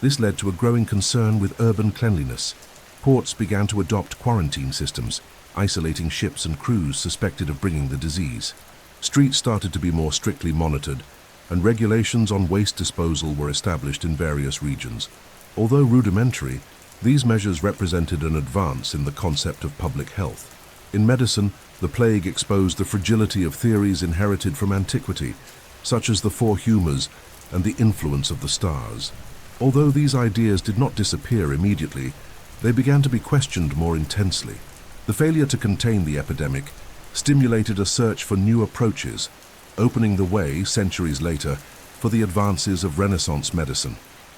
Speaker 1: This led to a growing concern with urban cleanliness. Ports began to adopt quarantine systems, isolating ships and crews suspected of bringing the disease. Streets started to be more strictly monitored, and regulations on waste disposal were established in various regions. Although rudimentary, these measures represented an advance in the concept of public health. In medicine, the plague exposed the fragility of theories inherited from antiquity, such as the four humours and the influence of the stars. Although these ideas did not disappear immediately, they began to be questioned more intensely. The failure to contain the epidemic stimulated a search for new approaches, opening the way, centuries later, for the advances of Renaissance medicine.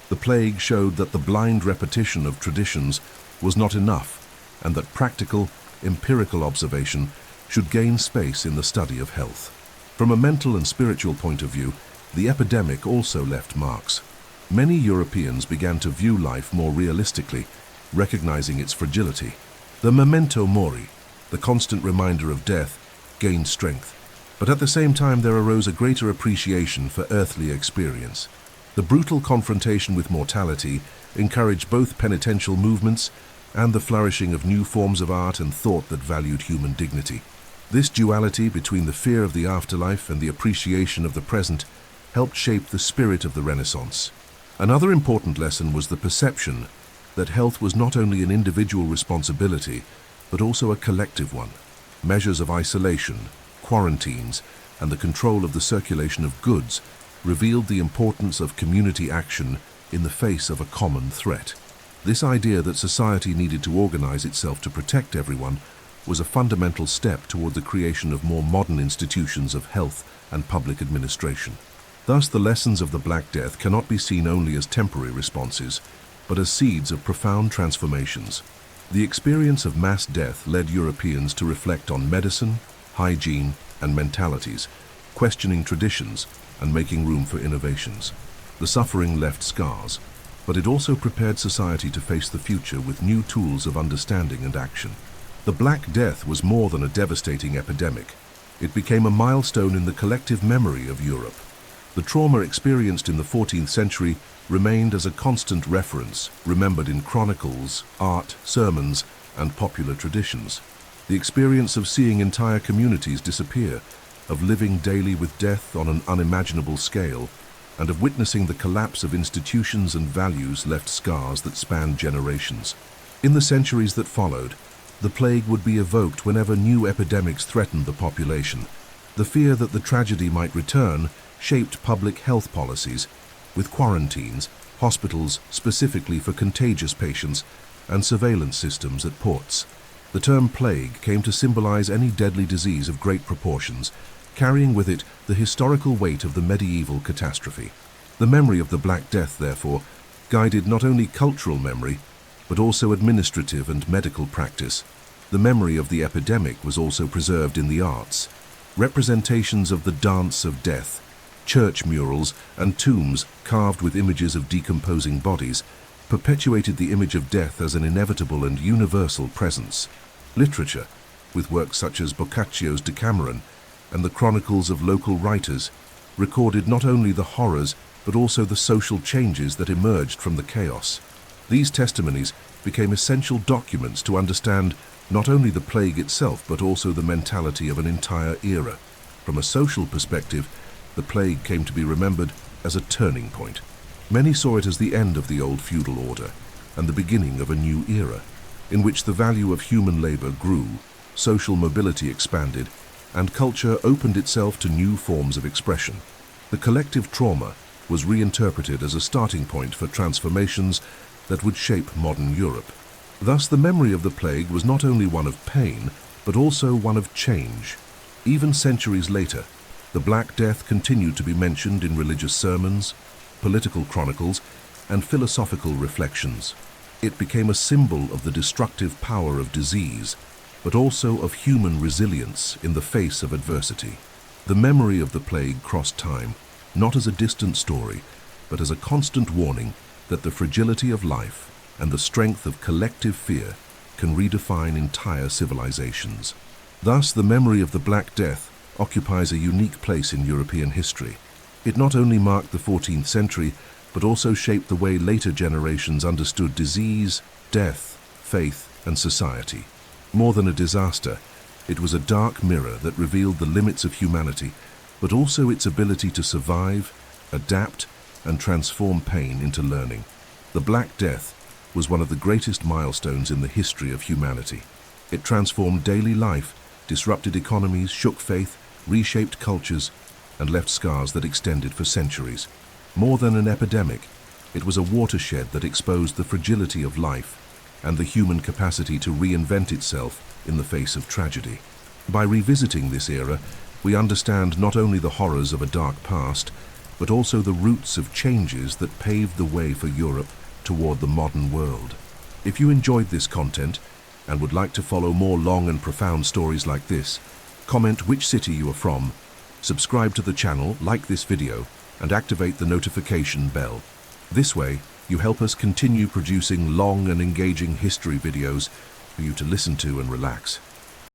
Speaker 1: The plague showed that the blind repetition of traditions was not enough, and that practical, empirical observation should gain space in the study of health. From a mental and spiritual point of view, the epidemic also left marks. Many Europeans began to view life more realistically, recognizing its fragility. The memento mori, the constant reminder of death, gained strength. But at the same time, there arose a greater appreciation for earthly experience. The brutal confrontation with mortality encouraged both penitential movements and the flourishing of new forms of art and thought that valued human dignity. This duality between the fear of the afterlife and the appreciation of the present helped shape the spirit of the Renaissance. Another important lesson was the perception that health was not only an individual responsibility, but also a collective one. Measures of isolation, quarantines, and the control of the circulation of goods revealed the importance of community action in the face of a common threat. This idea that society needed to organize itself to protect everyone was a fundamental step toward the creation of more modern institutions of health and public administration. Thus, the lessons of the Black Death cannot be seen only as temporary responses, but as seeds of profound transformations. The experience of mass death led Europeans to reflect on medicine, hygiene, and mentalities, questioning traditions and making room for innovations. The suffering left scars, but it also prepared society to face the future with new tools of understanding and action. The Black Death was more than a devastating epidemic. It became a milestone in the collective memory of Europe. The trauma experienced in the 14th century remained as a constant reference, remembered in chronicles, art, sermons, and popular traditions. The experience of seeing entire communities disappear, of living daily with death on an unimaginable scale, and of witnessing the collapse of institutions and values left scars that spanned generations. In the centuries that followed, the plague would be evoked whenever new epidemics threatened the population. The fear that the tragedy might return shaped public health policies, with quarantines, hospitals specifically for contagious patients, and surveillance systems at ports. The term plague came to symbolize any deadly disease of great proportions, carrying with it the historical weight of the medieval catastrophe. The memory of the Black Death, therefore, guided not only cultural memory, but also administrative and medical practice. The memory of the epidemic was also preserved in the arts. Representations of the dance of death, church murals, and tombs carved with images of decomposing bodies perpetuated the image of death as an inevitable and universal presence. Literature, with works such as Boccaccio's Decameron and the chronicles of local writers, recorded not only the horrors but also the social changes that emerged from the chaos. These testimonies became essential documents to understand not only the plague itself but also the mentality of an entire era. From a social perspective, the plague came to be remembered as a turning point. Many saw it as the end of the old feudal order and the beginning of a new era, in which the value of human labor grew, social mobility expanded, and culture opened itself to new forms of expression. The collective trauma was reinterpreted as a starting point for transformations that would shape modern Europe. Thus, the memory of the plague was not only one of pain, but also one of change. Even centuries later, the Black Death continued to be mentioned in religious sermons, political chronicles, and philosophical reflections. It became a symbol of the destructive power of disease, but also of human resilience in the face of adversity. The memory of the plague crossed time, not as a distant story, but as a constant warning that the fragility of life and the strength of collective fear can redefine entire civilizations. Thus, the memory of the Black Death occupies a unique place in European history. It not only marked the 14th century, but also shaped the way later generations understood disease, death, faith, and society. More than a disaster, it was a dark mirror that revealed the limits of humanity, but also its ability to survive, adapt, and transform pain into learning. The Black Death was one of the greatest milestones in the history of humanity. It transformed daily life, disrupted economies, shook faith, reshaped cultures, and left scars that extended for centuries. More than an epidemic, it was a watershed that exposed the fragility of life and the human capacity to reinvent itself in the face of tragedy. By revisiting this era, we understand not only the horrors of a dark past, but also the roots of changes that paved the way for Europe toward the modern world. If you enjoyed this content and would like to follow more long and profound stories like this, Comment which city you are from, subscribe to the channel, like this video, and activate the notification bell. This way, you help us continue producing long and engaging history videos for you to listen to and relax.